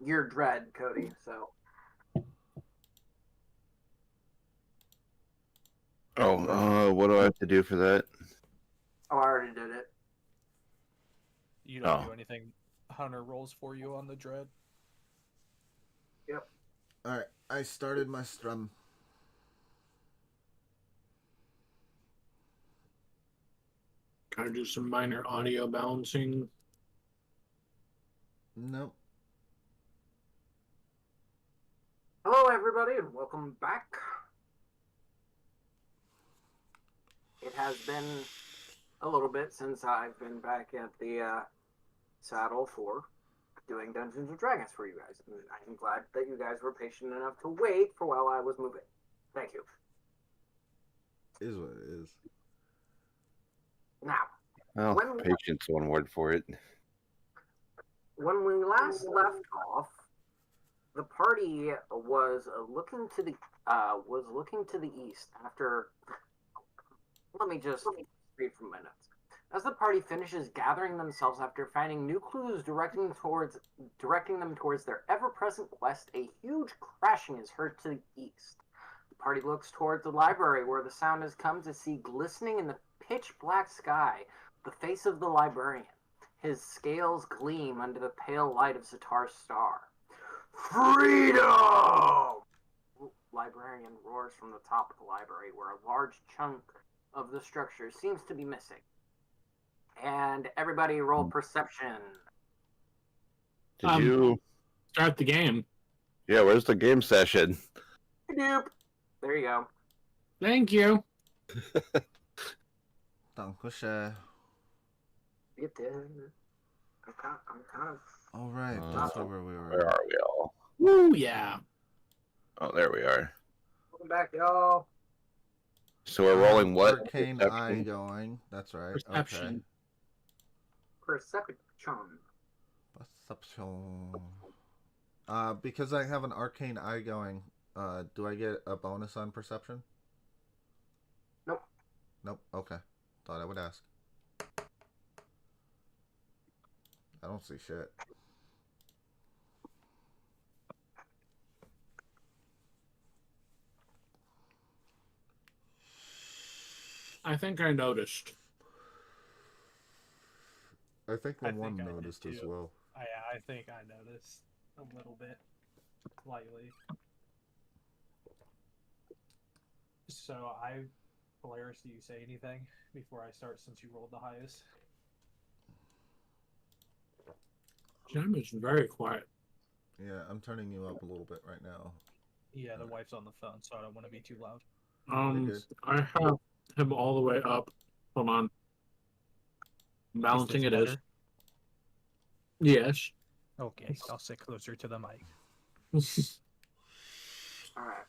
You're Dread, Cody. So. Oh, what do I have to do for that? Oh, I already did it. You don't do anything. Hunter rolls for you on the dread. Yep. Alright, I started my strum. Can I do some minor audio balancing? Nope. Hello, everybody, and welcome back. It has been a little bit since I've been back at the saddle for doing Dungeons and Dragons for you guys. And I'm glad that you guys were patient enough to wait for while I was moving. Thank you. Is what it is. Now, Well, patience, one word for it. When we last left off, the party was looking to the east after. Let me just read from my notes. As the party finishes gathering themselves after finding new clues directing them towards their ever-present quest, a huge crashing is heard to the east. The party looks towards the library where the sound has come to see glistening in the pitch-black sky the face of the librarian. His scales gleam under the pale light of Zatar's star. Freedom! Librarian roars from the top of the library where a large chunk of the structure seems to be missing. And everybody roll perception. Did you start the game? Yeah, where's the game session? Nope. There you go. Thank you. Dankeschön. Get there. I'm kind of. All right, that's where we were. Where are we all? Woo, yeah. Oh, there we are. Welcome back, y'all. So we're rolling what? Arcane Eye going. That's right. Perception. Perception. Perception. Because I have an Arcane Eye going, do I get a bonus on perception? Nope. Nope. Okay. Thought I would ask. I don't see shit. I think I noticed. I think the one noticed as well. I think I noticed a little bit, slightly. So Polaris, do you say anything before I start since you rolled the highest? Jem is very quiet. Yeah, I'm turning you up a little bit right now. Yeah, the wife's on the phone, so I don't want to be too loud. I have him all the way up. Hold on. Balancing it is. Yes. Okay, I'll sit closer to the mic. Alright.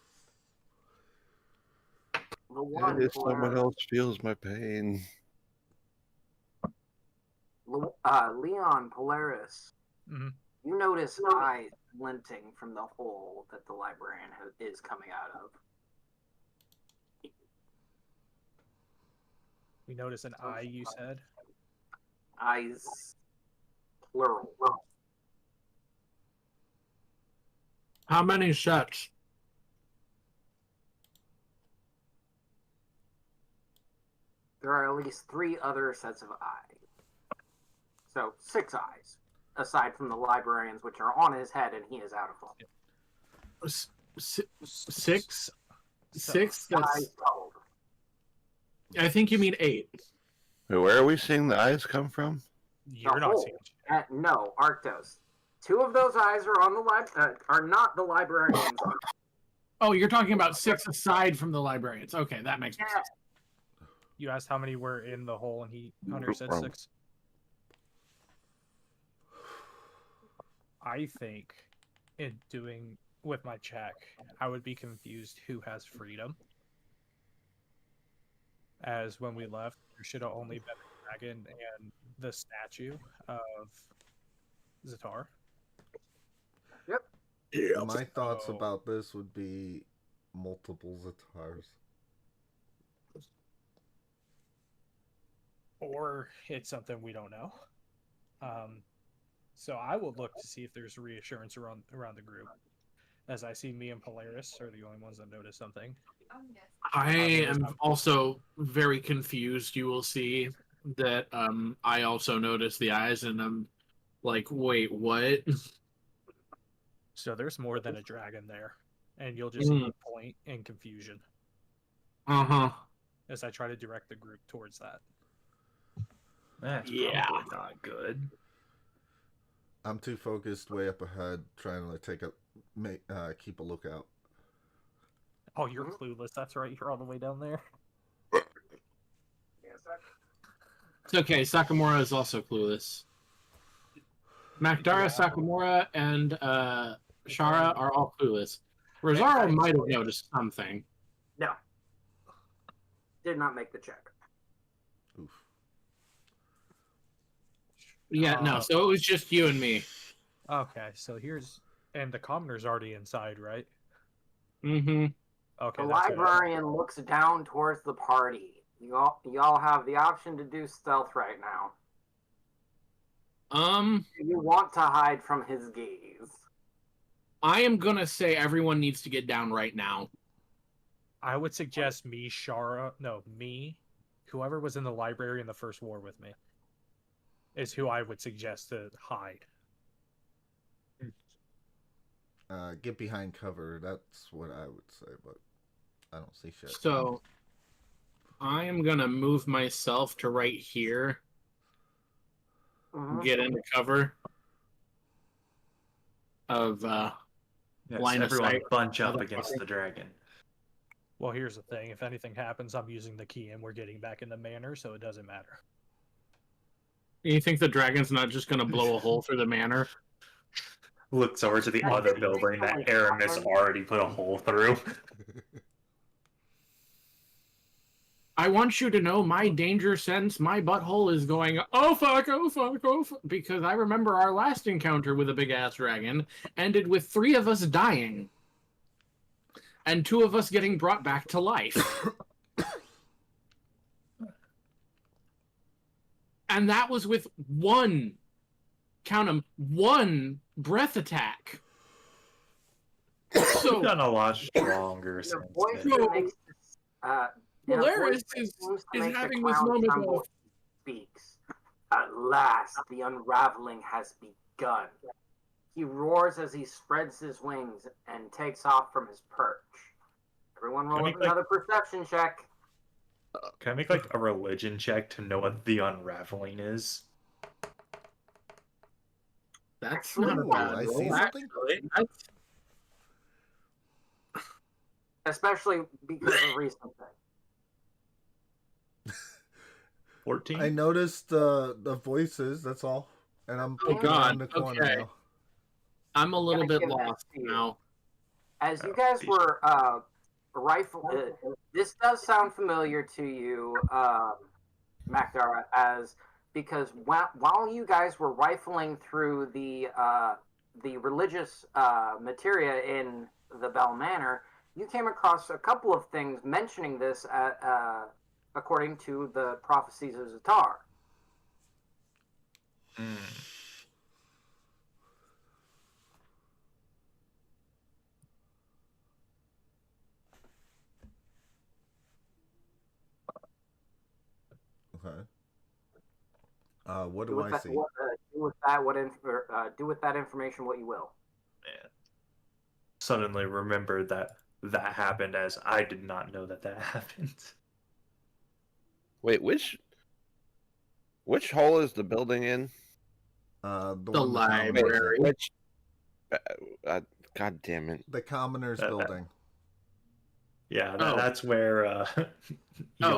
If someone else feels my pain. Leon, Polaris. Mm-hmm. You notice eyes glinting from the hole that the librarian is coming out of. We notice an eye, you said? Eyes. Plural. How many sets? There are at least 3 other sets of eyes. So, 6 eyes. Aside from the librarians, which are on his head, and he is out of focus. 6? 6? Eyes told. I think you mean 8. Where are we seeing the eyes come from? You're not seeing it. No, Arctos. 2 of those eyes are on the are not the librarians. Oh, you're talking about 6 aside from the librarians. Okay, that makes sense. You asked how many were in the hole, and Hunter said 6. I think in doing with my check, I would be confused who has freedom. As when we left, there should have only been a dragon and the statue of Zatar. Yep. Yeah. My thoughts about this would be multiple Zatars. Or it's something we don't know. So I will look to see if there's reassurance around the group, as I see me and Polaris are the only ones that notice something. I am also very confused. You will see that I also notice the eyes, and I'm like, wait, what? So there's more than a dragon there, and you'll just see point and confusion Uh-huh. as I try to direct the group towards that. That's Yeah. probably not good. I'm too focused way up ahead, trying to keep a lookout. Oh, you're clueless. That's right. You're all the way down there. It's okay. Sakamura is also clueless. Makdara, Sakamura, and Shara are all clueless. Rosario might have noticed something. No. Did not make the check. Oof. Yeah, no. So it was just you and me. Okay, so and the commoner's already inside, right? Mm-hmm. Okay. The that's good. librarian looks down towards the party. Y'all have the option to do stealth right now. You want to hide from his gaze. I am gonna say everyone needs to get down right now. I would suggest me, whoever was in the library in the first war with me, is who I would suggest to hide. Get behind cover. That's what I would say, but I don't see shit. So I am gonna move myself to right here. Get into cover of Yes, line of everyone sight. bunch up against the dragon. Well, here's the thing. If anything happens, I'm using the key and we're getting back in the manor, so it doesn't matter. You think the dragon's not just gonna blow a hole through the manor? Looks over to the other building that Aramis already put a hole through. I want you to know my danger sense, my butthole is going, oh fuck, oh fuck, oh fuck, because I remember our last encounter with a big-ass dragon ended with 3 of us dying. And 2 of us getting brought back to life. And that was with one breath attack. So We've done a lot stronger since then. Polaris is having this moment of... Speaks. At last, the unraveling has begun. He roars as he spreads his wings and takes off from his perch. Everyone roll another perception check. Can I make like a religion check to know what the unraveling is? That's not a bad I roll. see something. Especially because of recent things. 14? I noticed the voices. That's all, and I'm poking around the corner okay. now. I'm a little bit lost now. As you guys were this does sound familiar to you, Makdara, because while you guys were rifling through the religious materia in the Bell Manor, you came across a couple of things mentioning this according to the prophecies of Zatar. Okay. What do I see? Do with that information what you will. Man. Suddenly remembered that happened, as I did not know that happened. Wait, which hole is the building in? The library. Which? God damn it! The commoners building. Yeah, that's where. It's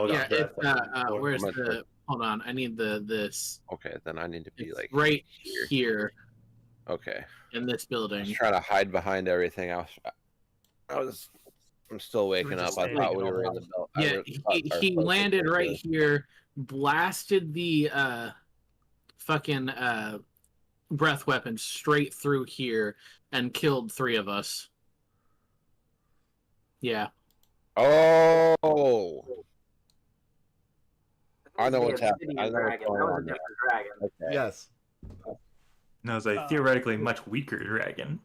where's the? Hold on, I need this. Okay, then I need to be like right here. Okay. In this building. I was trying to hide behind everything. I'm still waking up. I thought we were in the belt. Yeah, he landed right here, blasted the fucking breath weapon straight through here, and killed 3 of us. Yeah. Oh. I know what's happening. I know what's going on there. Okay. Yes. No, it's a theoretically much weaker dragon.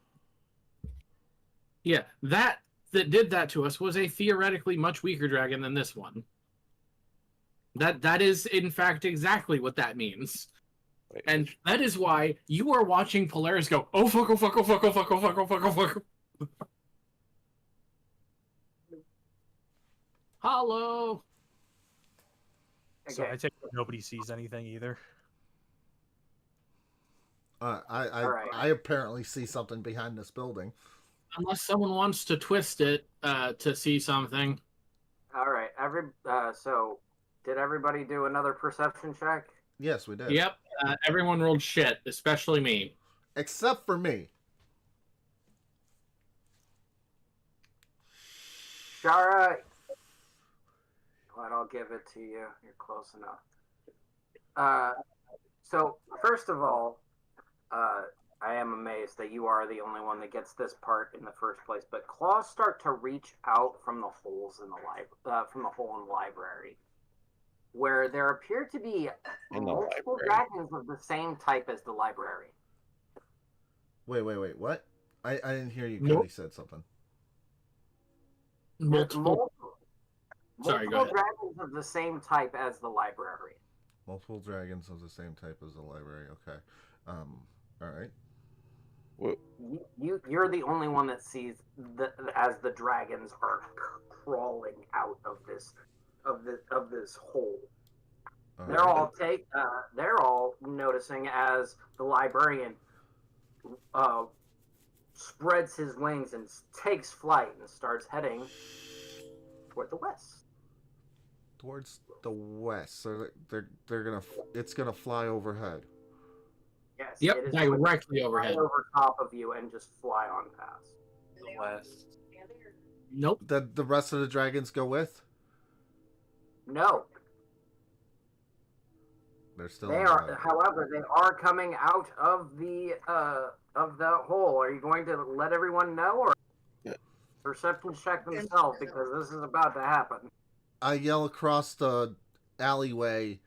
Yeah, that did that to us was a theoretically much weaker dragon than this one. That is, in fact, exactly what that means. Wait, And that is why you are watching Polaris go, oh fuck, oh fuck, oh fuck, oh fuck, oh fuck, oh fuck, oh fuck. Hollow. So Okay. I take it nobody sees anything either. I apparently see something behind this building. Unless someone wants to twist it to see something. All right. So did everybody do another perception check? Yes, we did. Yep, everyone rolled shit, especially me. Except for me. Shara, but I'll give it to you. You're close enough. So first of all, I am amazed that you are the only one that gets this part in the first place. But claws start to reach out from the holes in the from the hole in the library, where there appear to be multiple dragons of the same type as the library. Wait, what? I didn't hear you. Nope. Cody said something. Multiple Multiple dragons of the same type as the library. Multiple dragons of the same type as the library. Okay. All right. You're the only one that sees as the dragons are crawling out of this hole. They're all noticing as the librarian spreads his wings and takes flight and starts heading toward the west. Towards the west. So they're gonna. It's gonna fly overhead. Yes. Yep, it is directly fly overhead. over top of you and just fly on past. The west. Nope. The rest of the dragons go with. No, They're still. they are. However, they are coming out of the hole. Are you going to let everyone know, or perception check themselves because this is about to happen? I yell across the alleyway.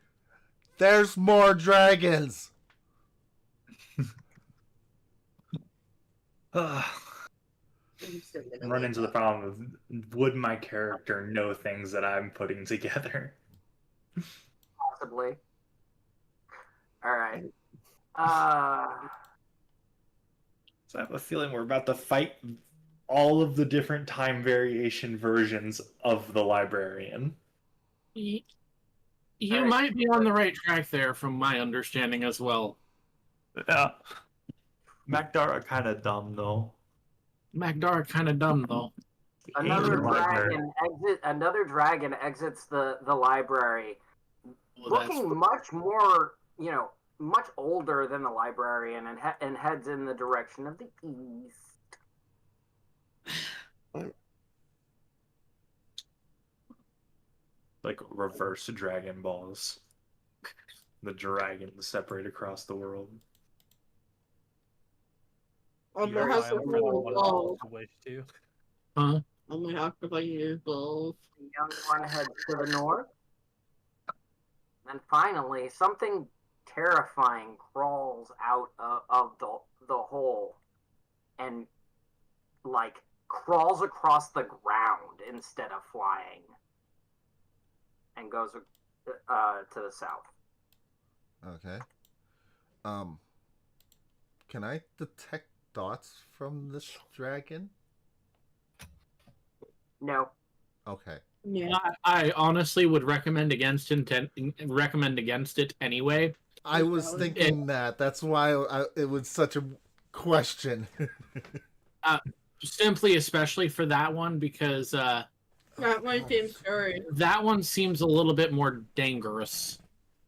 There's more dragons. Run into the problem of would my character know things that I'm putting together? Possibly. All right. So I have a feeling we're about to fight all of the different time variation versions of the librarian. You All right. might be on the right track there, from my understanding as well. Yeah. Magdara kind of dumb though. Magdara kind of dumb though. Another Another dragon exits the library, Well, looking much more, much older than the librarian, and heads in the direction of the east. Like reverse Dragon Balls. The dragons separate across the world. You know, I don't really want to wish to. Huh? I'm gonna have to use both. The young one heads to the north. And finally, something terrifying crawls out of the hole and, crawls across the ground instead of flying and goes to the south. Okay. Can I detect thoughts from this dragon? No. Okay. Yeah. I honestly would recommend against it anyway. I was thinking that. That's why it was such a question. Simply, especially for that one, because That one seems scary. that one seems a little bit more dangerous.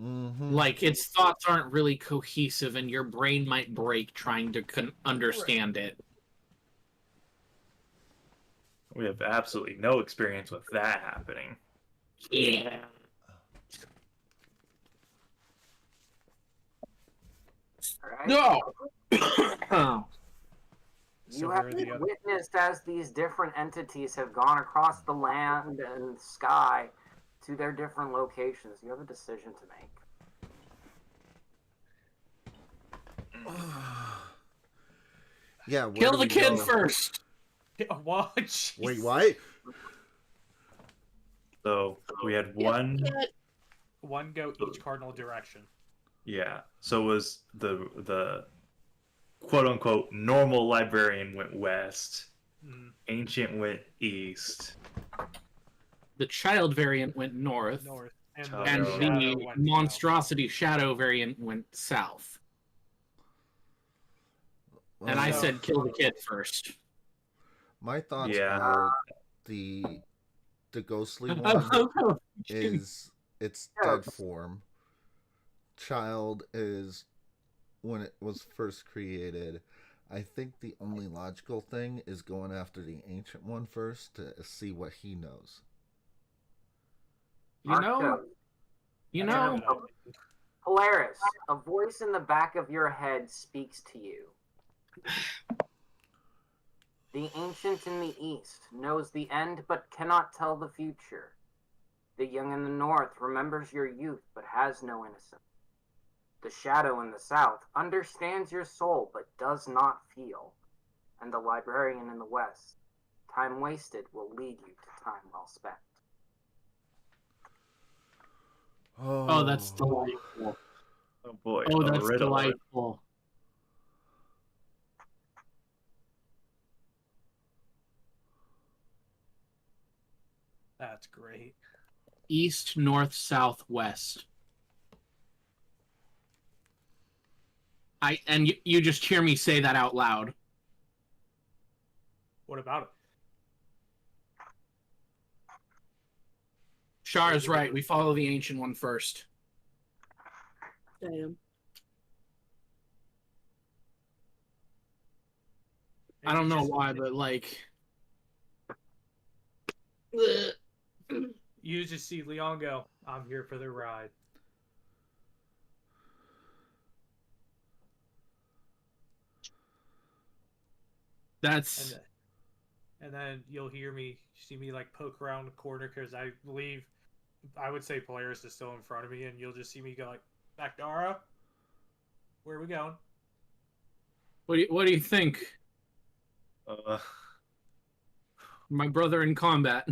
Mm-hmm. Like, its thoughts aren't really cohesive, and your brain might break trying to understand it. We have absolutely no experience with that happening. Yeah. All right? No! You So have where are the other- witnessed as these different entities have gone across the land and sky to their different locations. You have a decision to make. Yeah, where Kill do the we kid go? first. Whoa, jeez. Wait, what? So we had one. One go each cardinal direction. Yeah. So it was the quote unquote normal librarian went west. Ancient went east. The child variant went north. North. Child And Oh, Shadow the went monstrosity shadow variant went south. And I Well, said kill the kid first. my thoughts Yeah. are the ghostly one is its dead form. Child is when it was first created. I think the only logical thing is going after the ancient one first to see what he knows. You know, Polaris, a voice in the back of your head speaks to you. The ancient in the east knows the end but cannot tell the future. The young in the north remembers your youth but has no innocence. The shadow in the south understands your soul but does not feel. And the librarian in the west, time wasted will lead you to time well spent. Oh, that's delightful. Oh boy. Oh, a that's riddle. delightful. That's great. East, north, south, west. You just hear me say that out loud. What about it? Shar is right. We follow the ancient one first. Damn. I don't know why, but like, You just see Leon go, I'm here for the ride. that's And then you'll see me like poke around the corner because I believe, I would say Polaris is still in front of me, and you'll just see me go like, Bakdara, where are we going? what do you think, my brother in combat?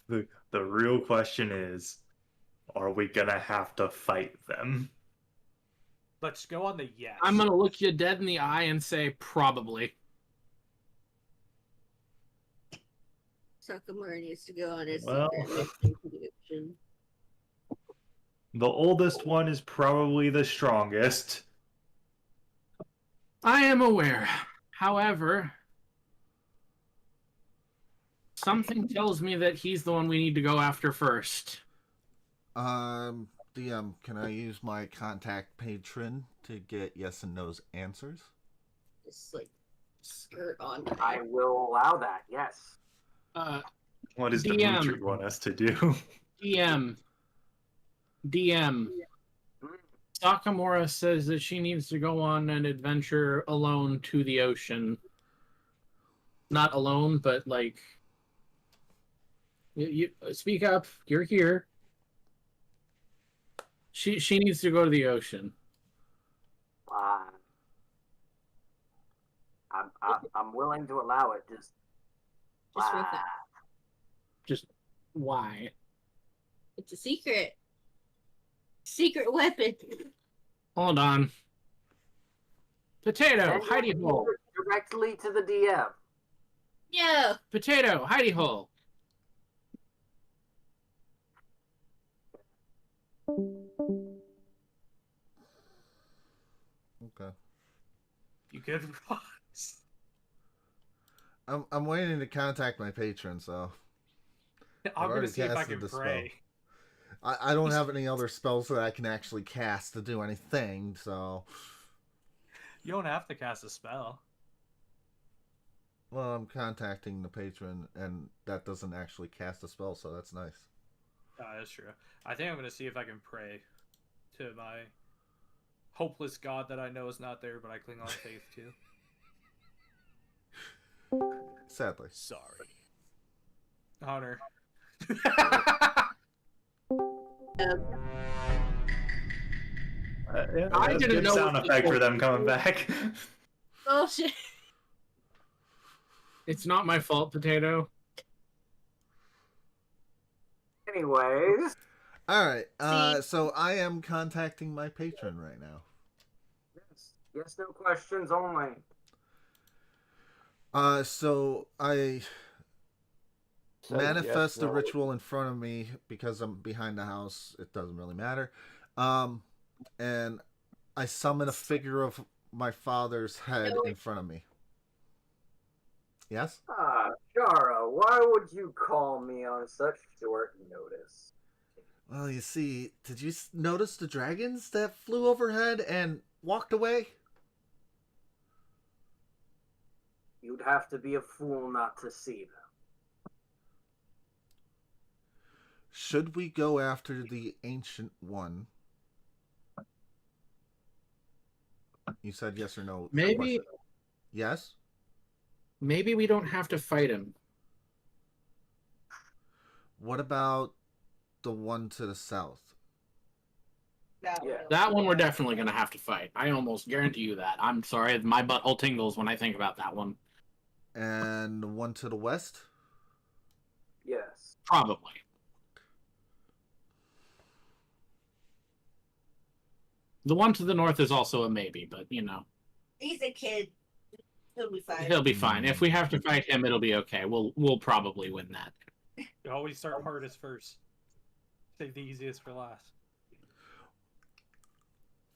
The real question is, are we gonna have to fight them? Let's go on the yes. I'm gonna look you dead in the eye and say probably. Sakamura needs to go on his Well. secret mission to the ocean. The oldest one is probably the strongest. I am aware. However, something tells me that he's the one we need to go after first. DM, can I use my contact patron to get yes and no's answers? Just like skirt on. I will allow that, yes. What does DM. Dimitri want us to do? DM. Sakamura says that she needs to go on an adventure alone to the ocean. Not alone, but like, you speak up. You're here. She needs to go to the ocean. I'm willing to allow it. Just With that. Just why? It's a secret. Secret weapon. Hold on. Potato, And hidey hole. directly to the DM. Yeah. Potato, hidey hole. Okay. You good? I'm waiting to contact my patron, so I'm already gonna see if I casted can the spell. pray. I don't have any other spells that I can actually cast to do anything, so You don't have to cast a spell. well, I'm contacting the patron, and that doesn't actually cast a spell, so that's nice. That's true. I think I'm gonna see if I can pray to my hopeless God that I know is not there, but I cling on faith to. Sadly. Sorry. Hunter. Yeah, I that's a didn't good know sound what effect this for them was. coming back. Oh shit. It's not my fault, Potato. – anyways, All right. See? So I am contacting my patron right now. yes, no questions only. So I Says manifest yes, the no. ritual in front of me because I'm behind the house. It doesn't really matter. And I summon a figure of my father's head in front of me. Yes? Shara, why would you call me on such short notice? Well, you see, did you notice the dragons that flew overhead and walked away? You'd have to be a fool not to see them. Should we go after the Ancient One? You said yes or no. Maybe, Yes? maybe we don't have to fight him. What about the one to the south? Yeah. That one we're definitely going to have to fight. I almost guarantee you that. I'm sorry, my butthole tingles when I think about that one. And the one to the west? Yes. Probably. The one to the north is also a maybe, but you know. He's a kid. He'll be fine. He'll be fine. If we have to fight him, it'll be okay. We'll probably win that. You always start hardest first. Save the easiest for last.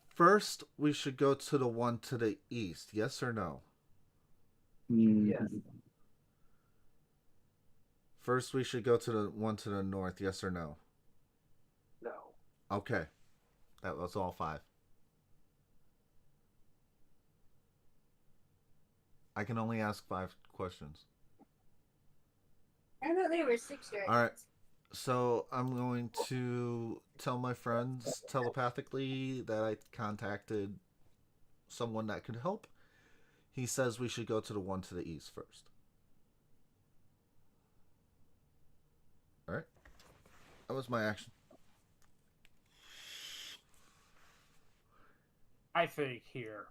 First, we should go to the one to the east. Yes or no? Yes. First, we should go to the one to the north. Yes or no? No. Okay. That was all 5. I can only ask 5 questions. I thought there were 6 dragons. All right. So I'm going to tell my friends telepathically that I contacted someone that could help. He says we should go to the one to the east first. All right. That was my action. I think here,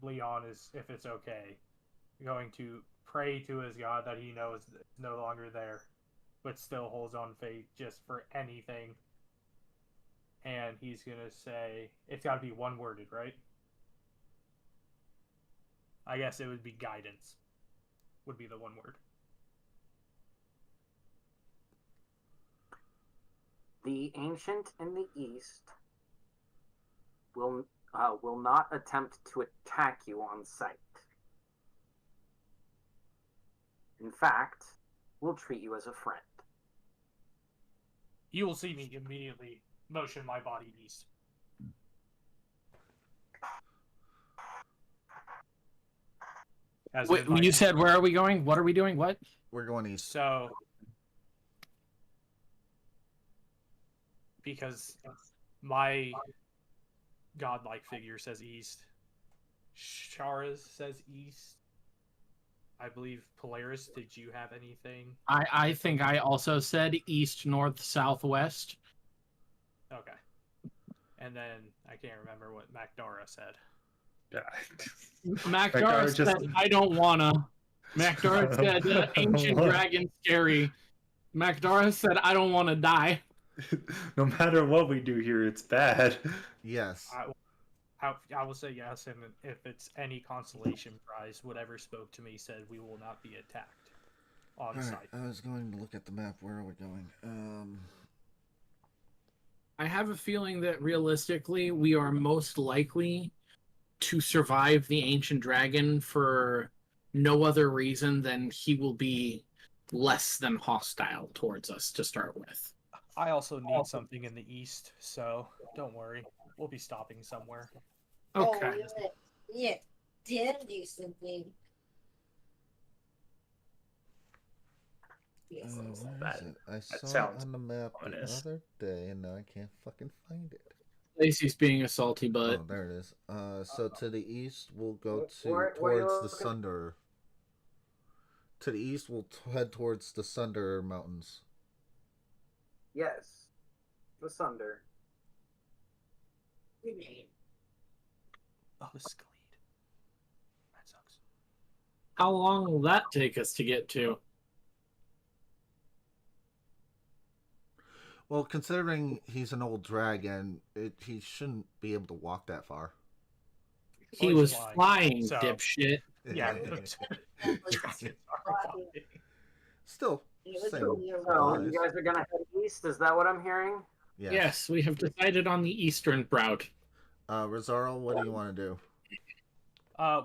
Leon is, if it's okay, going to pray to his god that he knows is no longer there, but still holds on faith just for anything. And he's going to say, it's got to be one worded, right? I guess it would be guidance, would be the one word. The ancient in the east will not attempt to attack you on sight. In fact, we'll treat you as a friend. You will see me immediately motion my body east. As Wait, you said where are we going? What are we doing? What? We're going east. So, because my godlike figure says east, Shara's says east. I believe Polaris, did you have anything? I think I also said east, north, southwest. Okay. And then I can't remember what Macdara said. Yeah. Macdara just- said, I don't wanna. Macdara said, ancient dragon scary. Macdara said, I don't wanna die. No matter what we do here, it's bad. Yes. I will say yes, and if it's any consolation prize, whatever spoke to me said we will not be attacked on All right, site. I was going to look at the map. Where are we going? I have a feeling that realistically, we are most likely to survive the ancient dragon for no other reason than he will be less than hostile towards us to start with. I also need something in the east, so don't worry. We'll be stopping somewhere. Okay. Oh, yeah, did do something. Yes, where yes. is that- it? I that saw it sounds on the map ominous. the other day, and now I can't fucking find it. Lacey's being a salty butt. Oh, there it is. So to the east, we'll go to Where you towards the looking? Sunder. To the east, we'll head towards the Sunder Mountains. Yes. The Sunder. Oh, the Scalede. That sucks. How long will that take us to get to? Well, considering he's an old dragon, he shouldn't be able to walk that far. He Well, he's was flying, flying, so- dipshit. Yeah. Dragons are flying. Still, It was same. really a So Nice. you guys are gonna head east. Is that what I'm hearing? Yes, we have decided on the eastern route. Rosario, what do you want to do?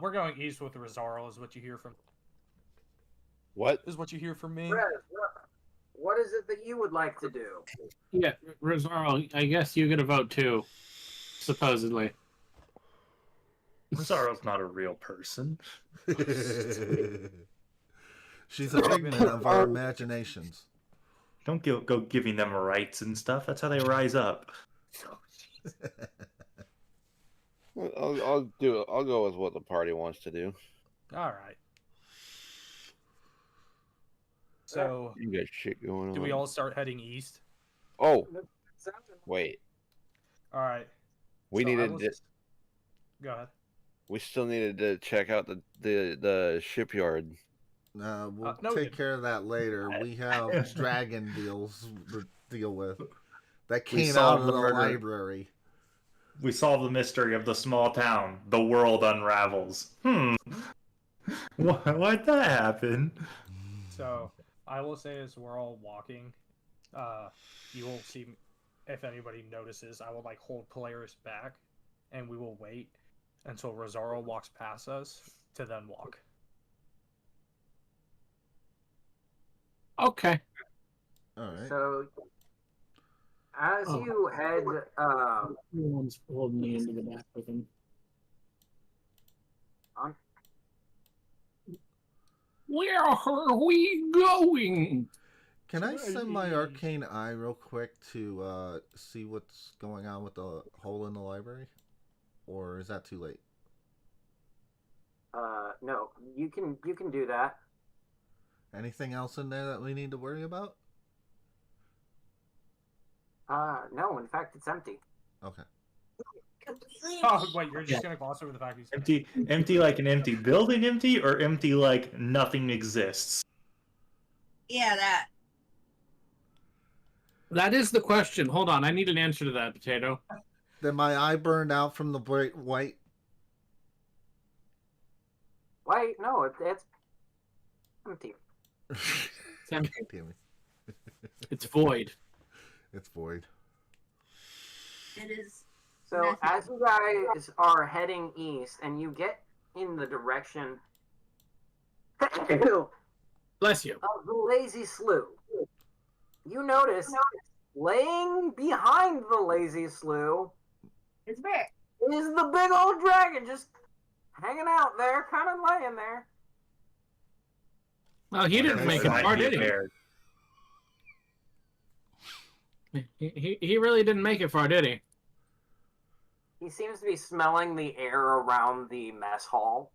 We're going east with the Rizarl, is what you hear from. What? Is what you hear from me. Rez, what is it that you would like to do? Yeah, Rosario, I guess you get a vote too, supposedly. Rosario's not a real person. She's a figment of our imaginations. Don't go giving them rights and stuff. That's how they rise up. I'll do it. I'll go with what the party wants to do. All right. So, You got shit going on. do we all start heading east? Oh, wait. All right. We So I needed. was- Go ahead. We still needed to check out the shipyard. We'll no, take care of that later. We have dragon deals to deal with. That We came out solved of the the murder. library. We solve the mystery of the small town. The world unravels. Why'd that happen? So, I will say as we're all walking, you will see if anybody notices. I will like hold players back, and we will wait until Rosario walks past us to then walk. Okay. All right. So, as Oh. you head, Everyone's holding me into the back with him. on, Where are we going? Can I send my arcane eye real quick to see what's going on with the hole in the library? Or is that too late? no, you can do that. Anything else in there that we need to worry about? No, in fact, it's empty. Okay. completely. Oh wait, you're just gonna gloss over the fact he's Empty like an empty building empty, or empty like nothing exists? Yeah, that. That is the question. Hold on, I need an answer to that, Potato. Then my eye burned out from the bright white. Wait, no, it's empty. It's empty. Damn it. It's void. It's void. It is. So Nothing. as you guys are heading east, and you get in the direction of Bless you. the Lazy Slough, you notice laying behind the Lazy Slough It's bear. is the big old dragon just hanging out there, kind of laying there. Well, he didn't make it Might far, be a did bear. he? He really didn't make it far, did he? He seems to be smelling the air around the mess hall.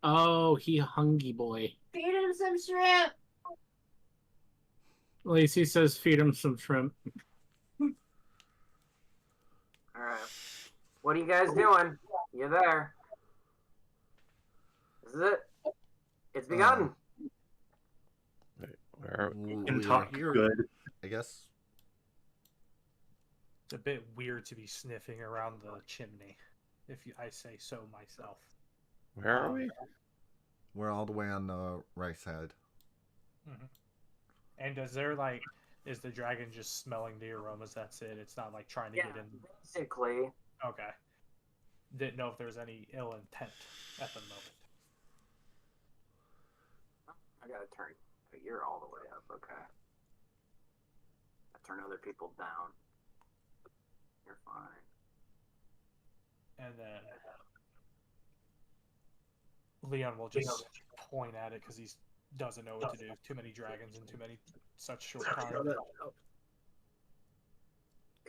Oh, he hungry boy. Feed him some shrimp. Lacey says feed him some shrimp. All right, what are you guys doing? You there? This is it. It's begun. Where Can We are talk here, good. I guess. It's a bit weird to be sniffing around the chimney, I say so myself. where are we? We're all the way on the right side. And is the dragon just smelling the aromas? That's it. It's not like trying to Yeah, get in. basically. Okay. Didn't know if there's any ill intent at the moment. I gotta turn. You're all the way up. Okay. I turn other people down. You're fine. And then Leon will just point at it because he doesn't know what to do. Too many dragons in such short time.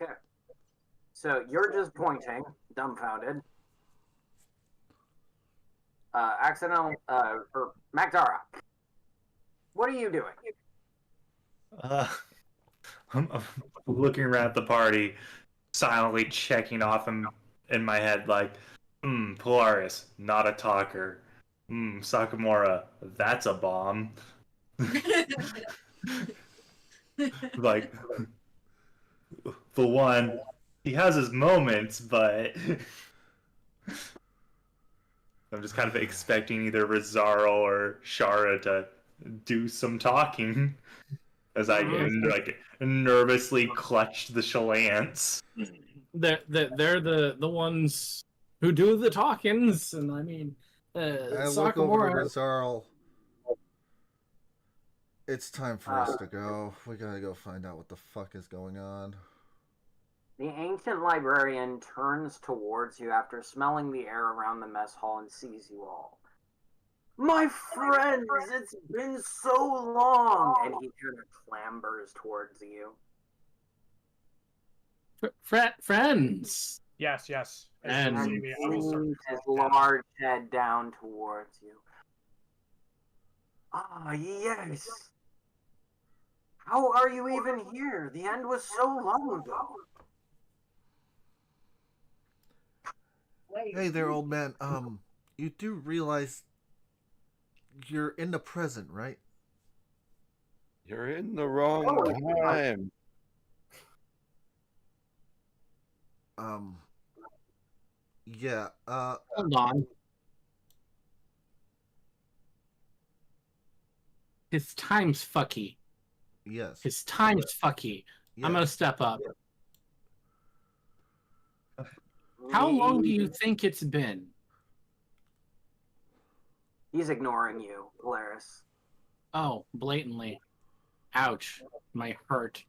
Okay. So you're just pointing, dumbfounded. Accidental, or Magdara. What are you doing? I'm looking around at the party, silently checking off in my head, like, Polaris, not a talker. Sakamura, that's a bomb. Like, for one, he has his moments, but I'm just kind of expecting either Rizaro or Shara to do some talking as I like nervously clutched the Shalance. They're the ones who do the talkings, and I mean, I look over to Sakamura. Rizarl. It's time for us to go. We gotta go find out what the fuck is going on. The ancient librarian turns towards you after smelling the air around the mess hall and sees you all. My friends, it's been so long! And he kind of clambers towards you. Friends. Yes, yes. And As you see me, I will start Leans his to calm down. large head down towards you. Ah, yes. How are you even here? The end was so long ago. Wait. Hey there, old man. You do realize you're in the present, right? You're in the wrong time. Yeah, Hold on. His time's fucky. yes. His time's fucky. yes. I'm gonna step up. How long do you think it's been? He's ignoring you, Polaris. Oh, blatantly. Ouch. My heart.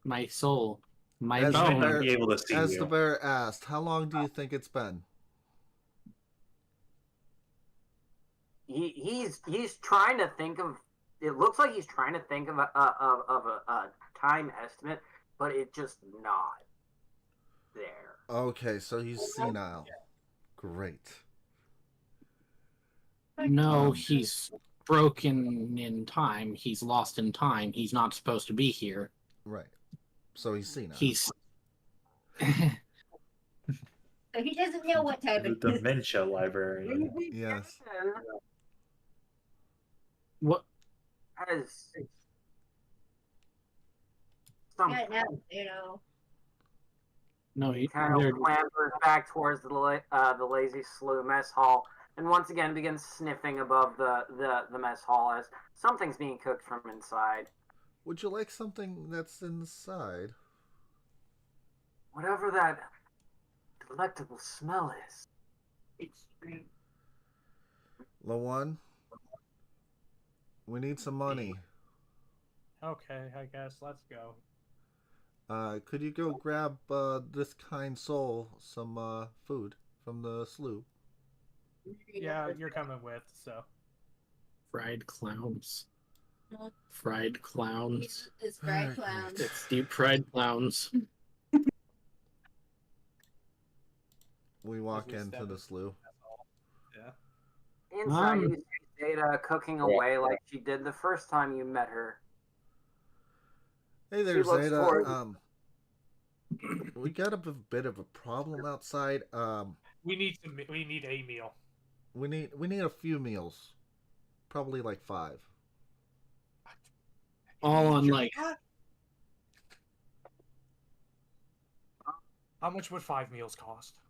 My soul. My As the Might bone. not bear- be able to see As you. the bear asked, how long do you think it's been? He's trying to think of. It looks like he's trying to think of a time estimate, but it's just not there. Okay, so he's senile. Great. No, he's broken in time. He's lost in time. He's not supposed to be here. Right. So he's senile. He's. So he doesn't know what time The it is. dementia librarian. Yes. What? As some Yeah, no, you know. No, he. kind of they're- clambers back towards the Lazy Slough mess hall, and once again begins sniffing above the mess hall as something's being cooked from inside. Would you like something that's inside? Whatever that delectable smell is. Lawan, we need some money. Okay, I guess. Let's go. Could you go grab this kind soul some food from the slough? Yeah, you're coming with, so. Fried clowns. Fried clowns. It's fried clowns. It's deep fried clowns. We walk we into step the in. slough. Yeah. Inside, Um, you see Zeta cooking away like she did the first time you met her. Hey there, She looks Zeta. forward. We got a bit of a problem outside. We need a meal. We need a few meals, probably like 5. All on like. How much would 5 meals cost?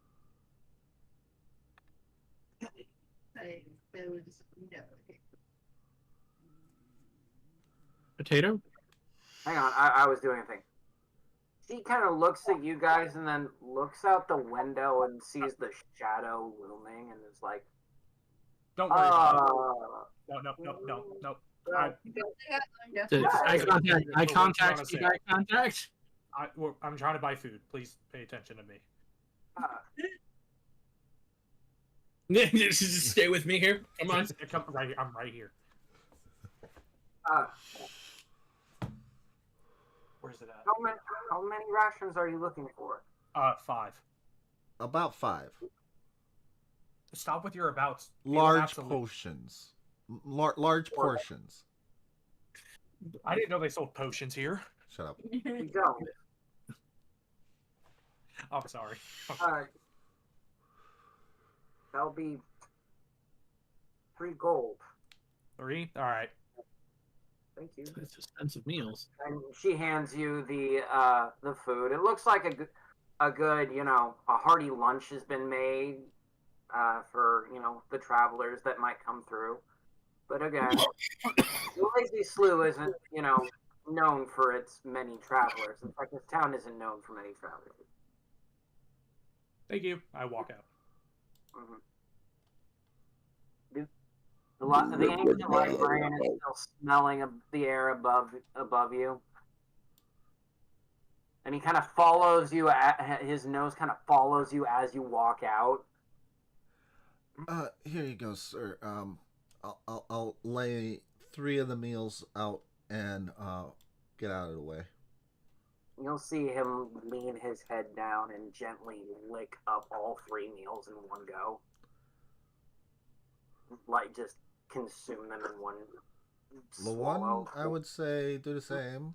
Potato? Hang on, I was doing a thing. She kind of looks at you guys and then looks out the window and sees the shadow looming and is like, Don't worry about it. uh, No. Eye contact. Eye contact. Speak eye contact. I'm trying to buy food. Please pay attention to me. Just stay with me here. Come on. I'm right here. Where's it at? how many rations are you looking for? 5. About 5 Stop with your abouts. large Absolute- potions, large portions. I didn't know they sold potions here. Shut up. You don't. I'm sorry. Uh, That'll be 3 gold. 3? All right. Thank you. It's expensive meals. And she hands you the food. It looks like a good, a hearty lunch has been made for, the travelers that might come through. But again, the Lazy Slough isn't, known for its many travelers. In fact, this town isn't known for many travelers. Thank you. I walk out. Mm-hmm. The ancient librarian is still smelling the air above you. And he kind of follows you, his nose kind of follows you as you walk out. Here you go, sir. I'll lay 3 of the meals out and get out of the way. You'll see him lean his head down and gently lick up all 3 meals in one go. Like, just consume them in one swallow. I would say do the same.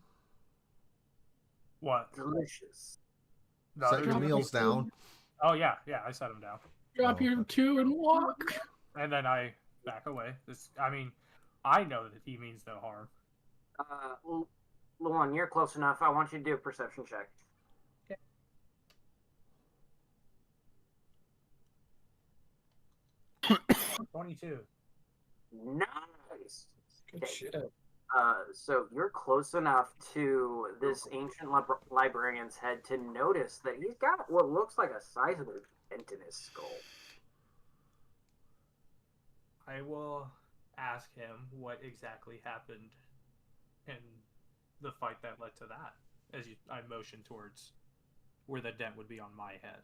What? Delicious. No, Set your meals down. Oh, yeah. I set them down. Drop your 2 and walk. And then I back away. I know that he means no harm. Luan, you're close enough. I want you to do a perception check. Okay. $22. Nice. Good shit. So you're close enough to this ancient librarian's head to notice that he's got what looks like a sizable dent in his skull. I will ask him what exactly happened in the fight that led to that, as I motion towards where the dent would be on my head.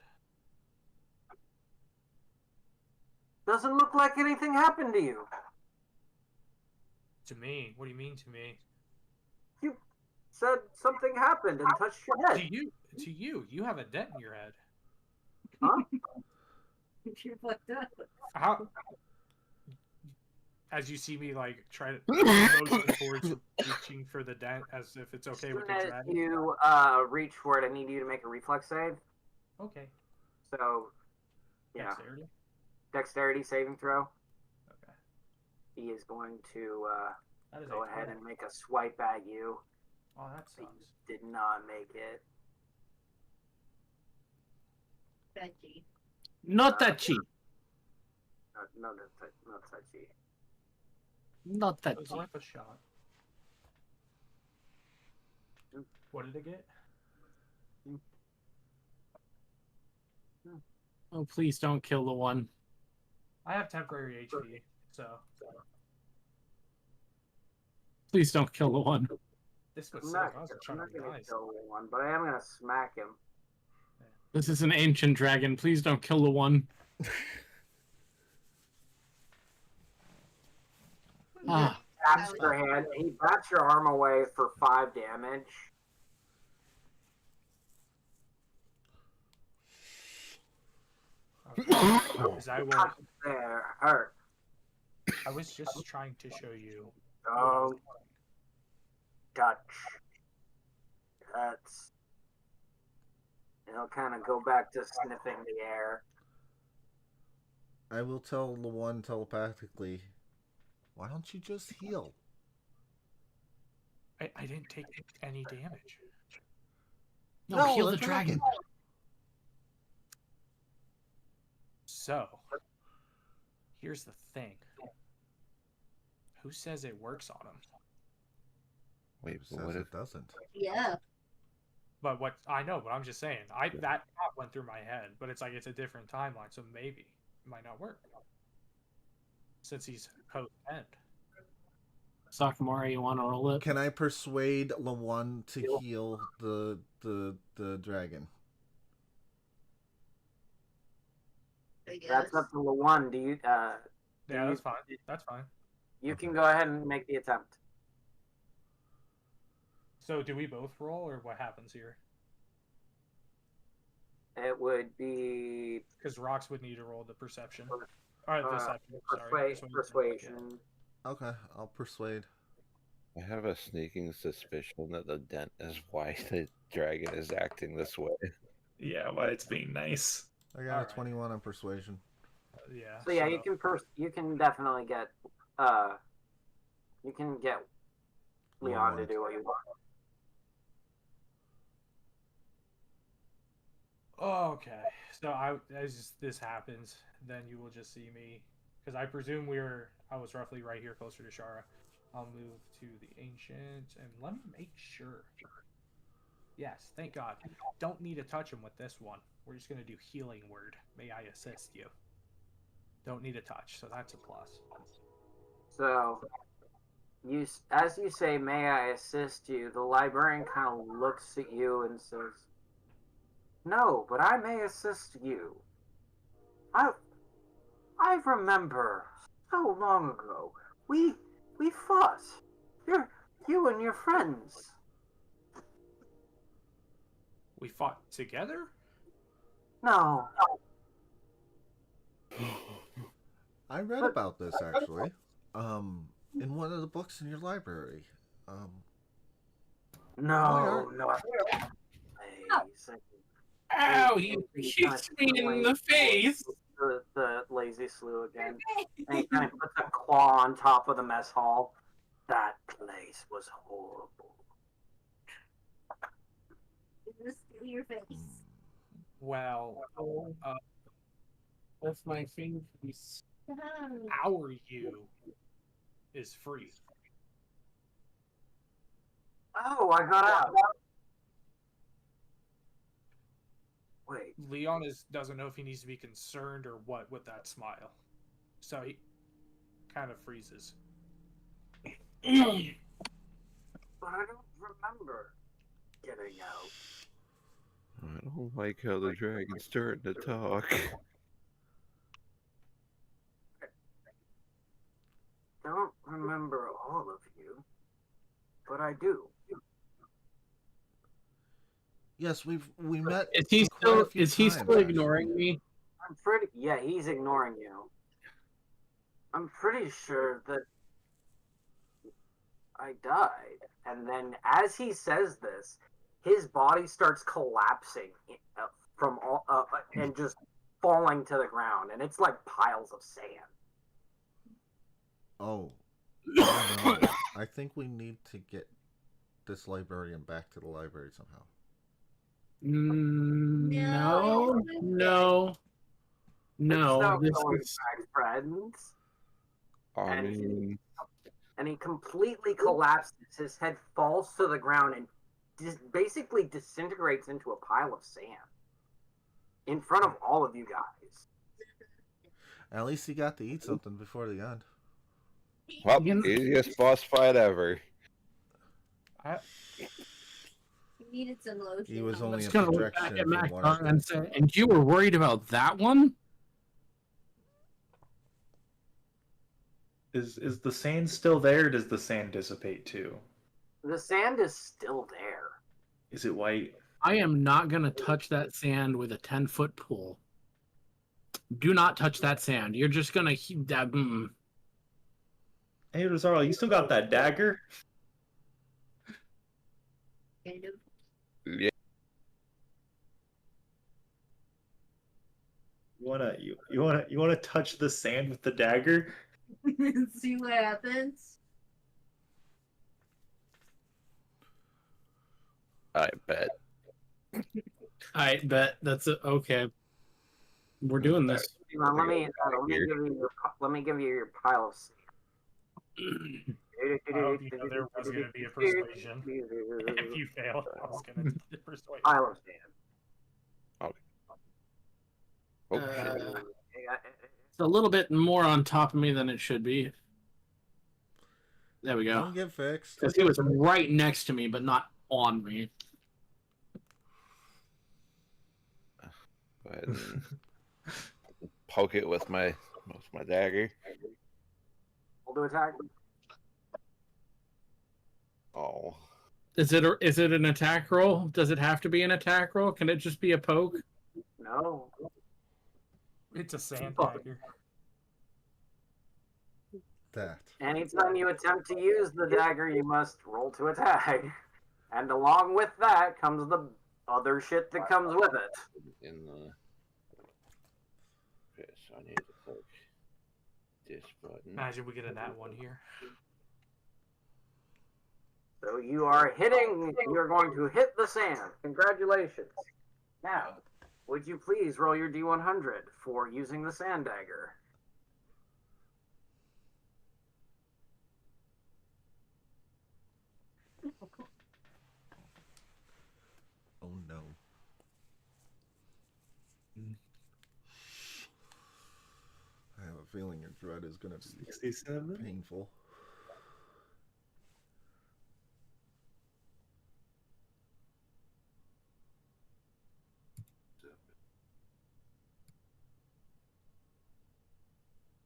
Doesn't look like anything happened to you. To me? What do you mean to me? You said something happened and touched your head. To you. You have a dent in your head. Huh? You're fucked up. How? As you see me, like, try to motion towards reaching for the dent, as if it's okay with the As dragon. you reach for it, I need you to make a reflex save. Okay. So, yeah. Dexterity? Dexterity saving throw. Okay. He is going to That is go ahead and make a swipe at you. Oh, that sucks. Did not make it. Touchy. Not touchy. No, not touchy. Not It was touchy. worth a shot. What did it get? Oh, please don't kill the one. I have temporary HP, so Please don't kill the one. this was I'm sick. not, I was I'm trying not to be going to nice. kill one, but I am going to smack him. This is an ancient dragon. Please don't kill the one. Ah, Taps your hand. He bats your arm away for 5 damage. Because There, hurt. I was just trying to show you. Don't touch. That's. He'll kind of go back to sniffing the air. I will tell the one telepathically, why don't you just heal? I didn't take any damage. no, heal the dragon. So, here's the thing. Who says it works on him? Wait, Who but what says if it doesn't? Yeah. But what I know, but I'm just saying, that thought went through my head, but it's like it's a different timeline, so maybe it might not work since he's post end. Sakamura, you want to roll it? Can I persuade Lawan to heal the dragon? I guess. That's up to Lawan. Do you? Yeah, that's fine. That's fine. You can go ahead and make the attempt. So, do we both roll, or what happens here? It would be Because Rox would need to roll the perception. Or deception. persuasion. Okay, I'll persuade. I have a sneaking suspicion that the dent is why the dragon is acting this way. Yeah, why it's being nice. I got Alright. a 21 on persuasion. Yeah. So yeah, you can definitely get Leon to do what you want. Okay. So as this happens, then you will just see me, because I presume I was roughly right here, closer to Shara. I'll move to the ancient and let me make sure. Yes, thank God. Don't need to touch him with this one. We're just gonna do healing word. May I assist you? Don't need a touch, so that's a plus. So as you say, "May I assist you?" The librarian kind of looks at you and says, "No, but I may assist you. I I remember so long ago. We fought. You and your friends." We fought together? No. I read about this actually, in one of the books in your library. No. Ow! He kicked me in the face. The lazy slew again. And he kind of puts a claw on top of the mess hall. That place was horrible. Just your face. Well, That's my face. our you is free. Oh, I got out. Wait. Leon doesn't know if he needs to be concerned or what with that smile. So he kind of freezes. But I don't remember getting out. I don't like how the dragon's starting to talk. I don't remember all of you, but I do. Yes, we met. Is he quite a few still times, ignoring me? Yeah, he's ignoring you. I'm pretty sure that I died. And then as he says this, his body starts collapsing from all and just falling to the ground, and it's like piles of sand. Oh, no. I think we need to get this librarian back to the library somehow. No. It's This going is back, friends. I And mean, he completely collapses. His head falls to the ground and basically disintegrates into a pile of sand in front of all of you guys. At least he got to eat something before the end. well, You know- easiest boss fight ever. He needed some lotion. He was I'm only just a gonna look back projection at from one Mac of and say, and you were worried about that one? Is the sand still there, or does the sand dissipate too? The sand is still there. Is it white? I am not gonna touch that sand with a 10-foot pole. Do not touch that sand. You're just gonna Hey, Rosario, you still got that dagger? Kind of. Yeah, You wanna touch the sand with the dagger? See what happens. I bet. I bet that's okay. We're doing this. Let me give you your pile of sand. I hope you know there was going to be a persuasion. If you failed, I was going to do the persuasion. Pile of sand. Okay. It's a little bit more on top of me than it should be. There we go. Don't get fixed. Because he was right next to me, but not on me. Go ahead and poke it with my dagger. We'll do attack. Oh. Is it an attack roll? Does it have to be an attack roll? Can it just be a poke? No. It's a sand dagger. That. Anytime you attempt to use the dagger, you must roll to attack. And along with that comes the other shit that comes with it. In the. Okay, so I need to click this button. Imagine we get a nat one here. So you are hitting. You're going to hit the sand. Congratulations. Now, would you please roll your D100 for using the sand dagger? Oh no. I have a feeling your dread is going to be 67. painful.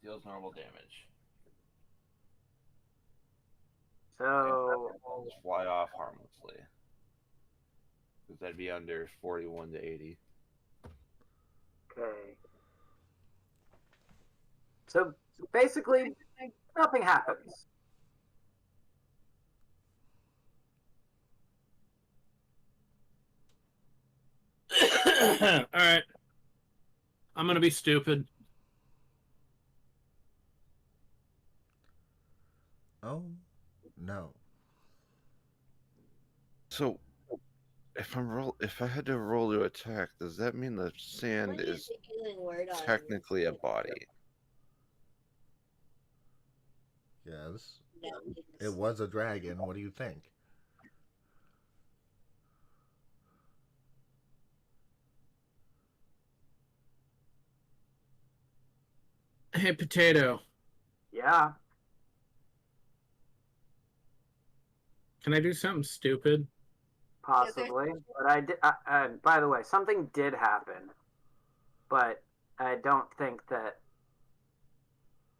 Deals normal damage. So, Just fly off harmlessly. Because that'd be under 41 to 80. okay. So basically, nothing happens. All right. I'm gonna be stupid. Oh no. So, if I had to roll to attack, does that mean the sand What is the healing word on technically a body? Yes. No, It was a dragon. What do you think? Hey, Potato. Yeah, Can I do something stupid? possibly. But I did. By the way, something did happen, but I don't think that.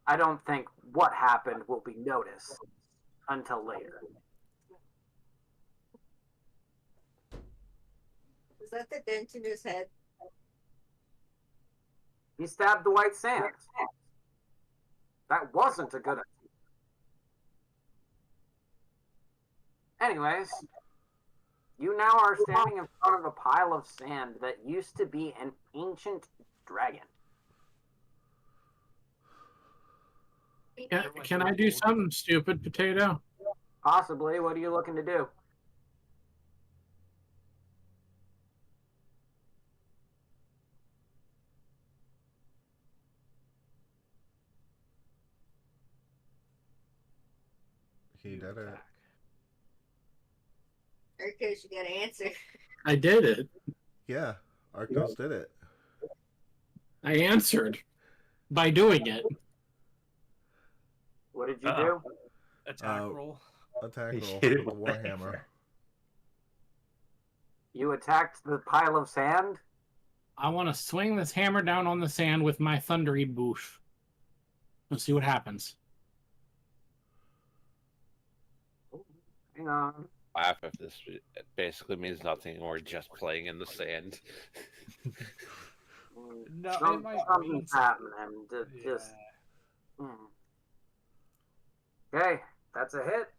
I don't think what happened will be noticed until later. Was that the dent in his head? He stabbed the white sand. That wasn't a good idea. Anyways, you now are standing in front of a pile of sand that used to be an ancient dragon. Can I do something stupid, Potato? Possibly. What are you looking to do? He You did it. attack. Arcos, you gotta answer. I did it. Yeah, Arcos did it. I answered by doing it. What did you Uh-oh. do? Attack Uh, roll. Attack He roll hit with it the with the Warhammer. You attacked the pile of sand? I want to swing this hammer down on the sand with my thundery boosh. Let's see what happens. Hang on. Laugh if this basically means nothing, or just playing in the sand. No, it Some- might something's mean happening. Yeah. Just. Okay, that's a hit.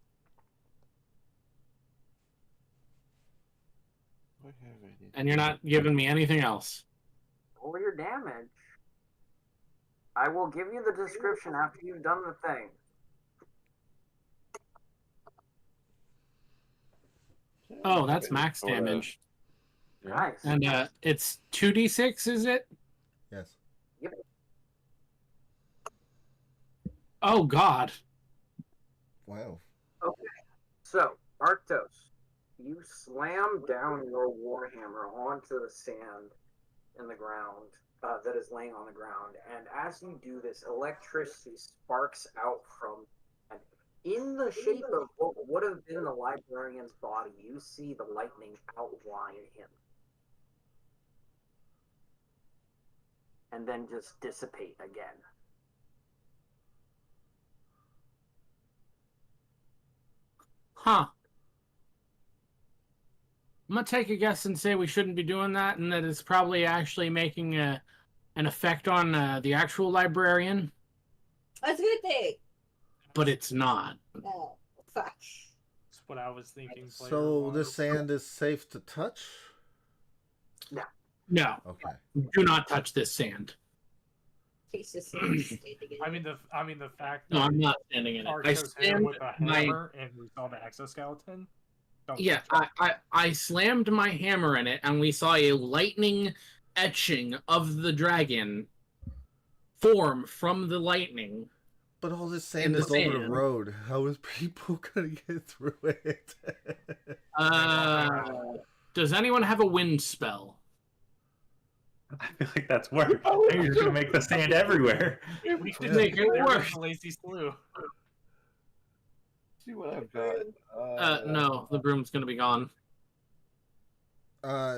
What have I need? And you're not giving me anything else. Roll your damage. I will give you the description after you've done the thing. Oh, that's max damage. Nice. And it's 2d6, is it? Yes. Oh, God. Wow. So, Arctos, you slam down your warhammer onto the sand in the ground that is laying on the ground, and as you do this, electricity sparks out from, and in the shape of what would have been the librarian's body, you see the lightning outline him, and then just dissipate again. Huh. I'm going to take a guess and say we shouldn't be doing that, and that it's probably actually making an effect on the actual librarian, That's a good thing. but it's not. Oh, fuck. That's what I was thinking. So player-wise. this sand is safe to touch? No, Okay. do not touch this sand. He's just standing in I mean the fact No, that I'm not standing in it. I Archo's hit him slammed with a my hammer and we saw the exoskeleton. Don't yeah. I slammed my hammer in it, and we saw a lightning etching of the dragon form from the lightning. But all this In sand the is over the sand. road. How is people gonna get through it? Does anyone have a wind spell? I feel like that's work. You're just gonna make the sand everywhere. We should Yeah. make it There worse. goes Lazy slew. See what I've got. No, the broom's gonna be gone.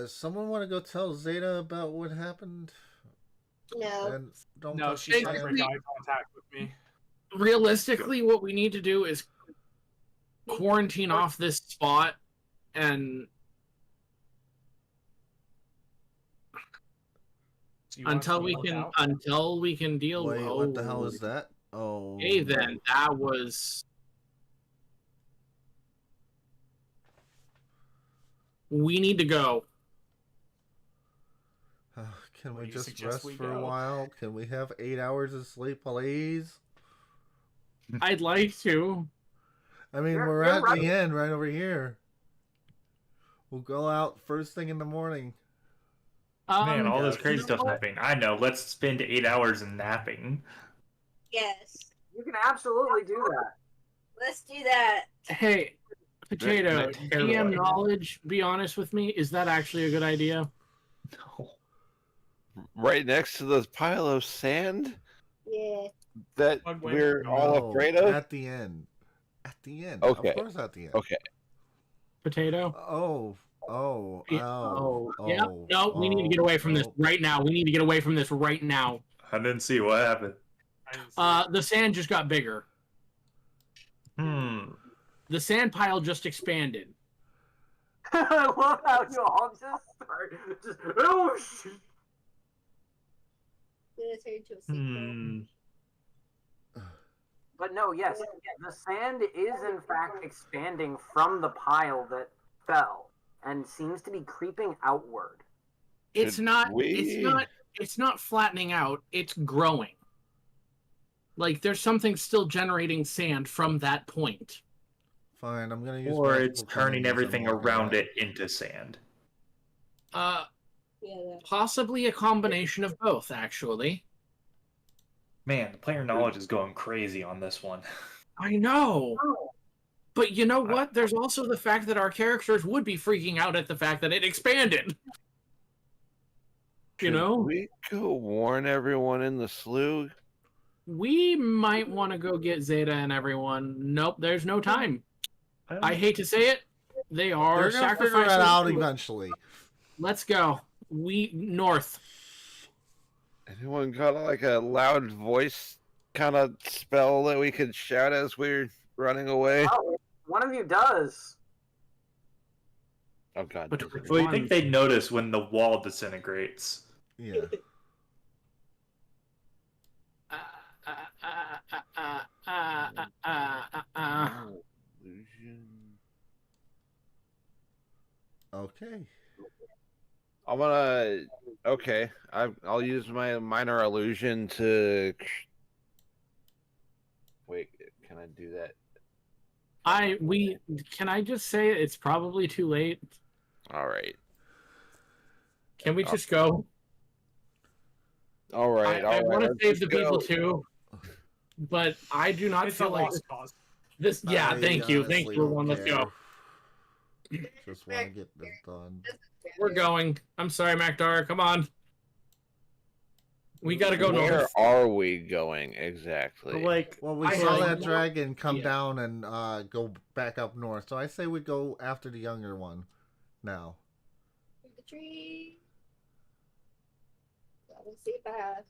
Someone want to go tell Zeta about what happened? No. And don't No, touch she's the not sand? break eye contact with me. Realistically, what we need to do is quarantine off this spot and So you want us to look out? until we can deal. Wait, what the hell is that? Oh. Hey, then that was. We need to go. Can What we do you just suggest rest we for a go? while? Can we have 8 hours of sleep, please? I'd like to. I mean, You're- we're you're at right. the end right over here. We'll go out first thing in the morning. Man, all this you crazy know stuff's what? happening. I know. Let's spend 8 hours in napping. Yes. You can absolutely do that. Let's do that. Hey, Potato, That's a terrible DM idea. knowledge, be honest with me, is that actually a good idea? No. Right next to the pile of sand Yeah. that One way we're to all No, afraid of. At the end. At the end. Okay. Of course at the end. Okay. Potato? Yeah. No, we need to get away from this right now. We need to get away from this right now. I didn't see what happened. I didn't see it. The sand just got bigger. The sand pile just expanded. I love how you all just start oh shit. Gonna turn into a sequel. But no, yes, the sand is in fact expanding from the pile that fell and seems to be creeping outward. It's Should not we- it's not flattening out, it's growing. Like there's something still generating sand from that point. Fine, I'm gonna use. Or magical it's turning cunning everything and walk around away. it into sand. Yeah, that. Possibly a combination of both, actually. Man, the player knowledge is going crazy on this one. I know. But you know what? There's also the fact that our characters would be freaking out at the fact that it expanded. You Should know? we go warn everyone in the slough? We might want to go get Zeta and everyone. Nope, there's no time. I hate to say it. They are They're gonna figure sacrificing. it out eventually. Let's go. We north. Anyone got like a loud voice kind of spell that we could shout as we're running away? Oh, one of you does. Oh god. But Well, you think they'd notice when the wall disintegrates. Yeah. Illusion. Okay. I'm gonna. Okay, I'll use my minor illusion to. Wait, can I do that? Can I just say it's probably too late? All right. Can we just go? All right. I want to let's save the just people go. too, but I do not It's a feel like lost cause. this. Yeah, I thank you, honestly don't everyone. Let's go. care. Just want to get this done. We're going. I'm sorry, Macdara. Come on. We gotta go Where north. are we going exactly? But like, Well, we I saw know. that dragon come Yeah. down and go back up north. So I say we go after the younger one now. The tree. That was see bad.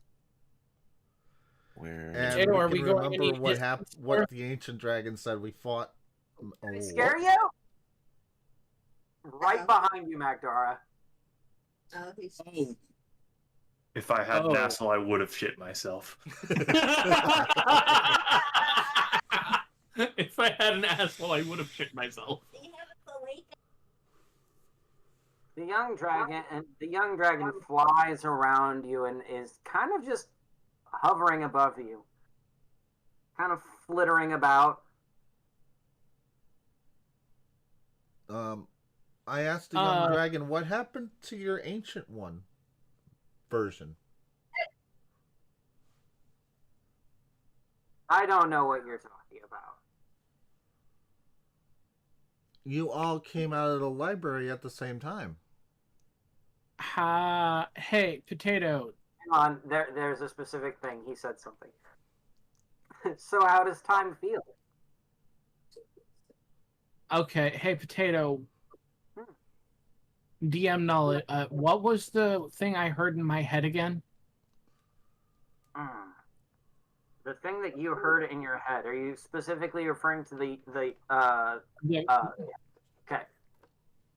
Where? And Potato, we are can we going remember any what happened. distance What north? the ancient dragon said. We fought. Did Oh, I scare you? Right Uh-oh. behind you, Magdara. Oh, he's Oh. if I had Oh. an asshole, I would have shit myself. If I had an asshole, I would have shit myself. Do you have a lake? The young dragon flies around you and is kind of just hovering above you, kind of flittering about. I asked the young dragon, what happened to your ancient one version? I don't know what you're talking about. You all came out of the library at the same time. Hey, Potato. Hang on, there's a specific thing. He said something. So how does time feel? Okay, hey, Potato. DM knowledge. What was the thing I heard in my head again? The thing that you heard in your head. Are you specifically referring to the Yeah. Okay.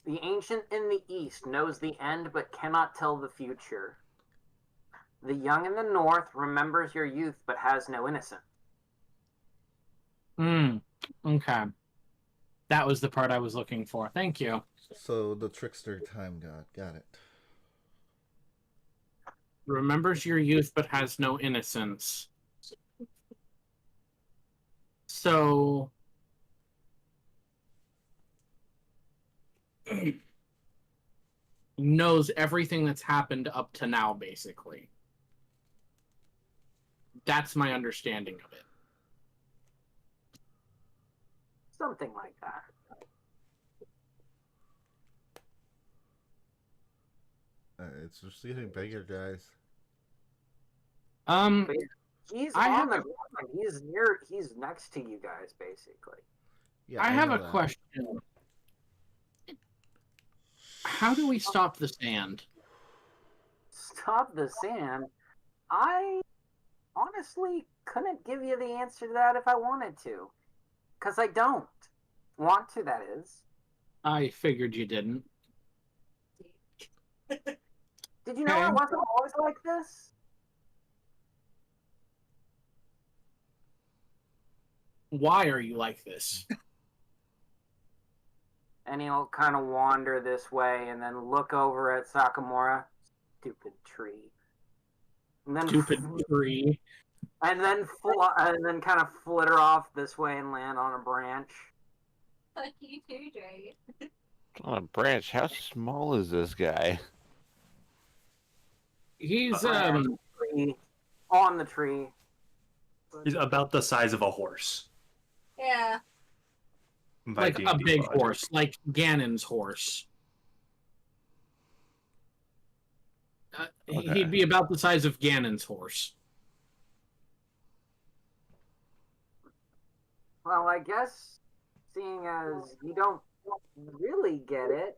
The ancient in the east knows the end but cannot tell the future. The young in the north remembers your youth but has no innocence. Okay. That was the part I was looking for. Thank you. So the trickster time god. Got it. Remembers your youth but has no innocence. So knows everything that's happened up to now, basically. That's my understanding of it. Something like that. It's just getting bigger, guys. But he's I on have the a- ground. He's next to you guys, basically. Yeah, I have know a that. question. How do we stop the sand? Stop the sand. I honestly couldn't give you the answer to that if I wanted to. Because I don't want to, that is. I figured you didn't. Did you know Okay. it wasn't always like this? Why are you like this? And he'll kind of wander this way and then look over at Sakamura. Stupid tree. And then Stupid tree. And then kind of flitter off this way and land on a branch. Fuck you too, Dragon. On a branch. How small is this guy? He's Tree, on the tree. He's about the size of a horse. Yeah. by like a D&D big logic. horse, like Ganon's horse. Okay. He'd be about the size of Ganon's horse. Well, I guess seeing as you don't really get it,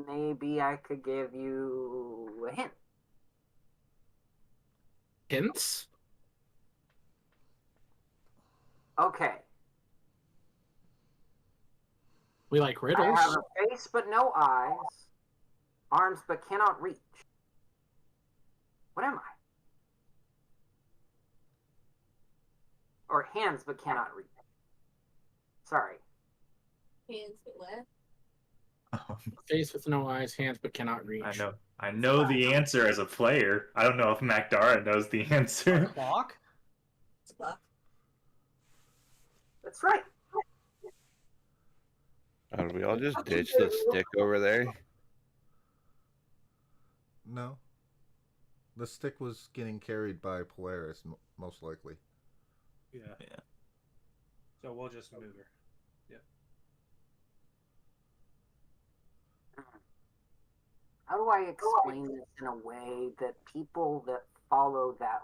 maybe I could give you a hint. Hints? Okay. We like I riddles. have a face but no eyes, arms but cannot reach. What am I? Or hands but cannot reach. Sorry. Hands but what? Face with no eyes, hands but cannot reach. I know the answer as a player. I don't know if Macdara knows the answer. Clock? It's a clock. That's right. Did we all just ditch the stick over there? No. The stick was getting carried by Polaris, most likely. Yeah. So we'll just move her. How do I explain this in a way that people that follow that...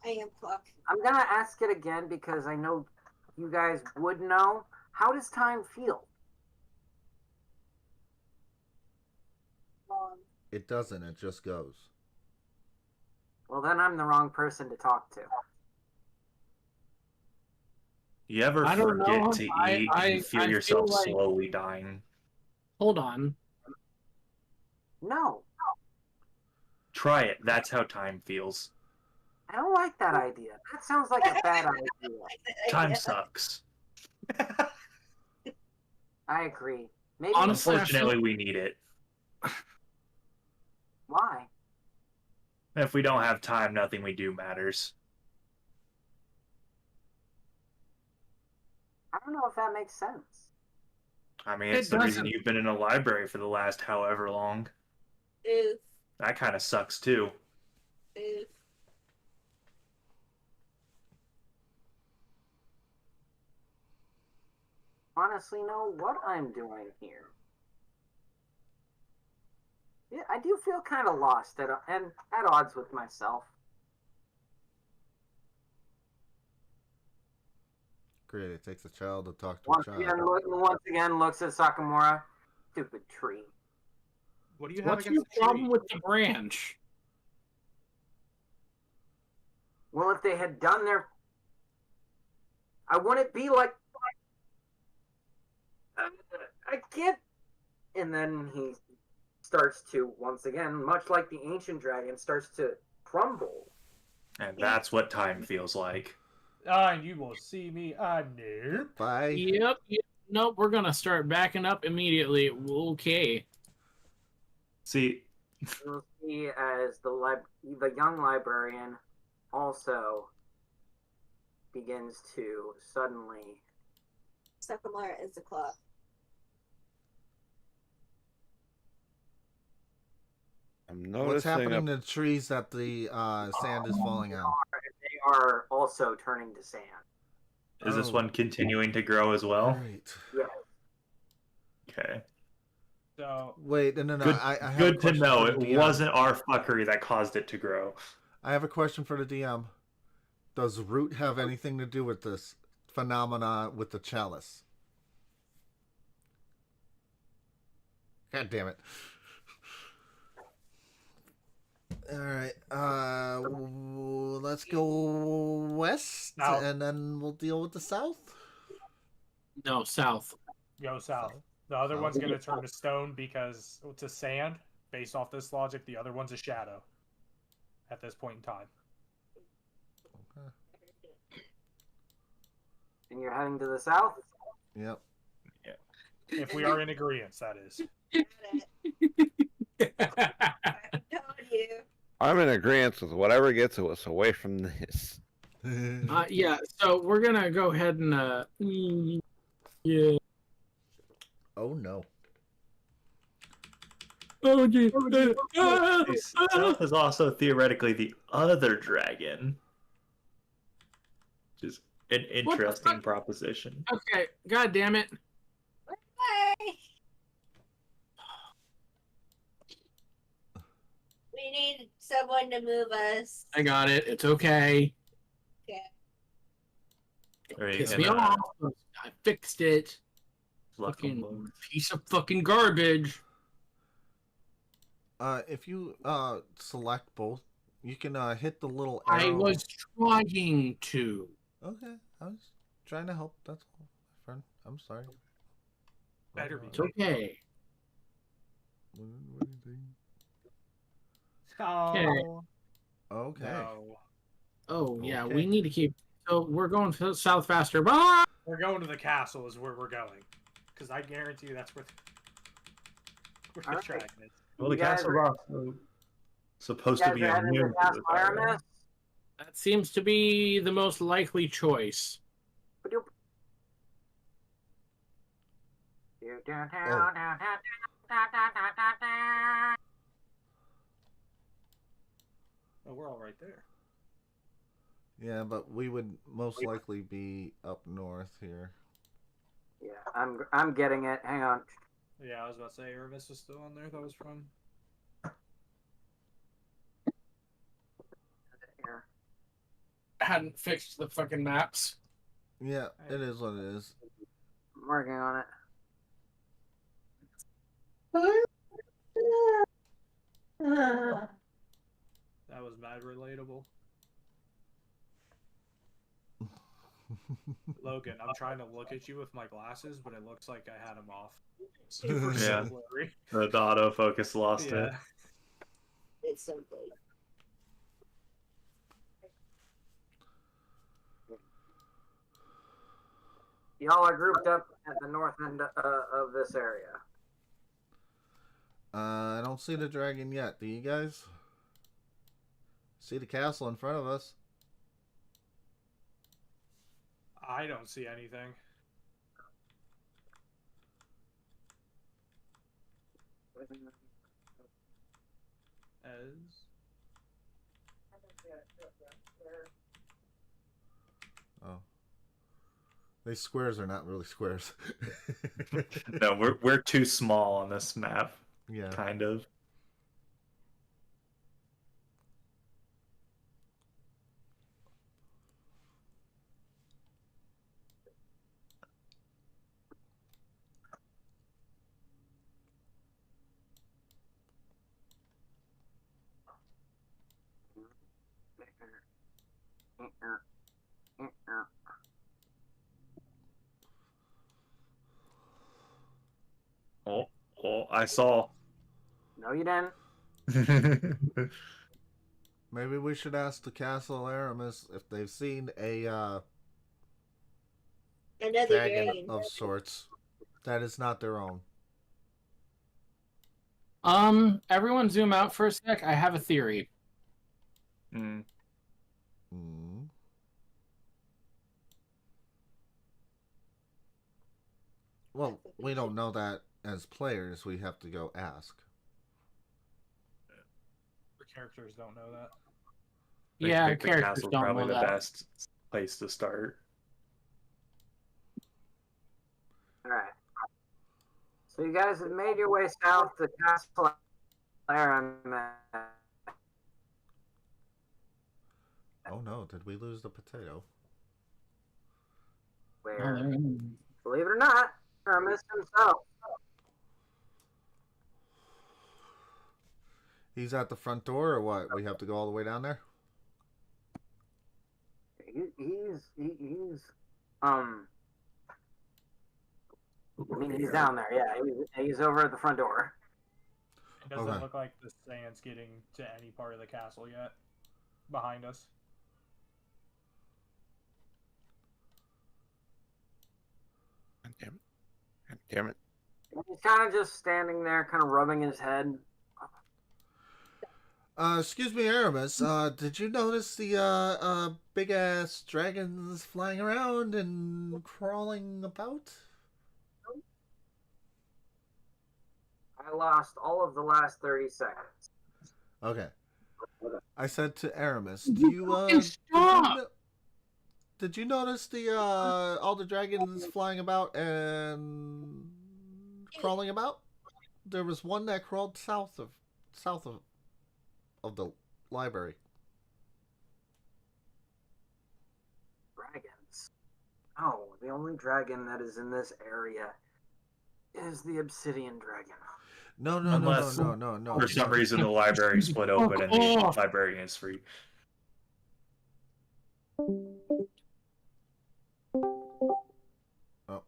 I am clock. I'm going to ask it again because I know you guys would know. How does time feel? Long. It doesn't, it just goes. Well, then I'm the wrong person to talk to. You ever I don't forget know. to eat I and feel feel yourself like- slowly dying? Hold on. No, Try it. That's how time feels. I don't like that idea. That sounds like a bad idea. Time sucks. I agree. Maybe Honestly, Unfortunately, we need it. why? If we don't have time, nothing we do matters. I don't know if that makes sense. I mean, It it's the reason doesn't. you've been in a library for the last however long. Oof. That kind of sucks too. Oof. Honestly, know what I'm doing here. Yeah, I do feel kind of lost and at odds with myself. Great, it takes a child to talk to Once a again, child. once again, looks at Sakamura. Stupid tree. What do you have What's your against the problem tree? with the branch? Well, if they had done their, I wouldn't be like, I can't. And then he starts to, once again, much like the ancient dragon, starts to crumble. And that's what time feels like. And you will see me. No. Bye. Yep. Nope. We're gonna start backing up immediately. Okay. See, You'll see as the young librarian also begins to suddenly. Sakamura is a clock. I'm noticing What's happening to the trees that the sand is falling on? They are also turning to sand. is this Oh. one continuing to grow as well? Great. Yeah. Okay. So Wait, no. Good, I have a good to question know. for It the DM. wasn't our fuckery that caused it to grow. I have a question for the DM. Does root have anything to do with this phenomena with the chalice? God damn it. Alright, let's go west, South. and then we'll deal with the south? No, south. go south. The other one's going to turn to stone because to sand. Based off this logic, the other one's a shadow. At this point in time. And you're heading to the south? Yep. If we are in agreement, that is. I told you. I'm in agreement with whatever gets us away from this. Yeah. So we're gonna go ahead and yeah. Oh no. Oh gee. South is also theoretically the other dragon. Which is an What the interesting fuck? proposition. Okay. God damn it. Bye. We need someone to move us. I got it. It's okay. Okay. Right, Piss and, me off. I fixed it. Luckily- Fucking piece of fucking garbage. If you select both, you can hit the little I arrow. was trying to. Okay, I was trying to help. That's all, my friend. I'm sorry. Better be. It's okay. What do you think? Oh, Okay. no. Oh yeah, Okay. we need to keep. So we're going south faster. Bye. We're going to the castle is where we're going. Because I guarantee you that's where the Alright. dragon is. Well, the You guys castle's also supposed You to guys be are heading to immune to Castle this Aramis? virus. That seems to be the most likely choice. Oh, we're all right there. Yeah, but we would most likely be up north here. Yeah, I'm getting it. Hang on. Yeah, I was about to say Aramis was still on there. That was from. Here. Hadn't fixed the fucking maps. Yeah, it is what it is. I'm working on it. That was mad relatable. Logan, I'm trying to look at you with my glasses, but it looks like I had them off. Super Yeah. blurry. The autofocus lost it. Yeah. It's so good. Y'all are grouped up at the north end of this area. I don't see the dragon yet. Do you guys? See the castle in front of us. I don't see anything. As Oh. These squares are not really squares. No, we're too small on this map, Yeah. kind of. Oh, oh, I saw. No, you didn't. Maybe we should ask the Castle Aramis if they've seen a Another dragon dragon. of sorts that is not their own. Everyone zoom out for a sec. I have a theory. Mm. Hmm. Well, we don't know that as players. We have to go ask. the characters don't know that. Yeah, The characters castle's don't probably know the that. best place to start. Alright. So you guys have made your way south to Castle Aramis. Oh no, did we lose the potato? Where, Oh, believe it or not, Aramis himself. He's at the front door or what? We have to go all the way down there? He's I mean, he's down there. Yeah, he's over at the front door. It doesn't Okay. look like the sand's getting to any part of the castle yet. Behind us. God damn it. God damn it. He's kind of just standing there, kind of rubbing his head. Excuse me, Aramis. Did you notice the big ass dragons flying around and crawling about? I lost all of the last 30 seconds. Okay. I said to Aramis, do you Fucking stop! did you notice the all the dragons flying about and crawling about? There was one that crawled south of the library. Dragons. Oh, the only dragon that is in this area is the obsidian dragon. No. For some reason, the library split open and the off. librarian is free. Oh.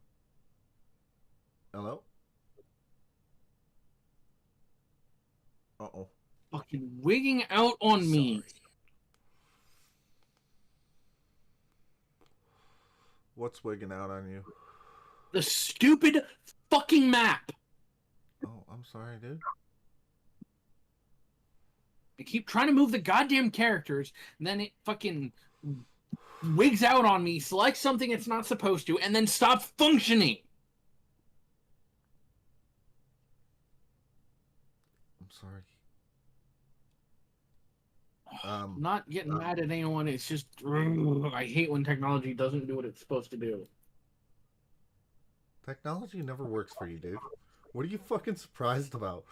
Hello? Uh-oh. Fucking wigging out on me. What's wigging out on you? The stupid fucking map. Oh, I'm sorry, dude. I keep trying to move the goddamn characters, and then it fucking wigs out on me, selects something it's not supposed to, and then stops functioning. I'm sorry. I'm not getting mad at anyone. It's just I hate when technology doesn't do what it's supposed to do. Technology never works for you, dude. What are you fucking surprised about?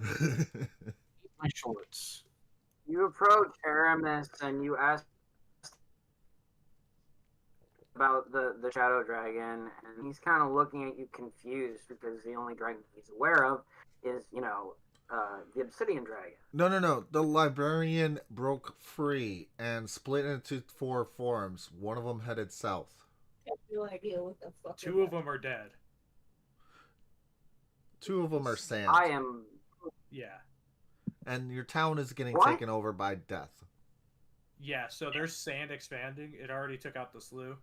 My shorts. You approach Aramis and you ask about the shadow dragon, and he's kind of looking at you confused because the only dragon he's aware of is, the obsidian dragon. No. The librarian broke free and split into 4 forms. One of them headed south. I have no idea what the fuck. Two of them are dead. 2 of them are sand. I am. Yeah. And your town is getting What? taken over by death. Yeah, so there's sand expanding. It already took out the slough.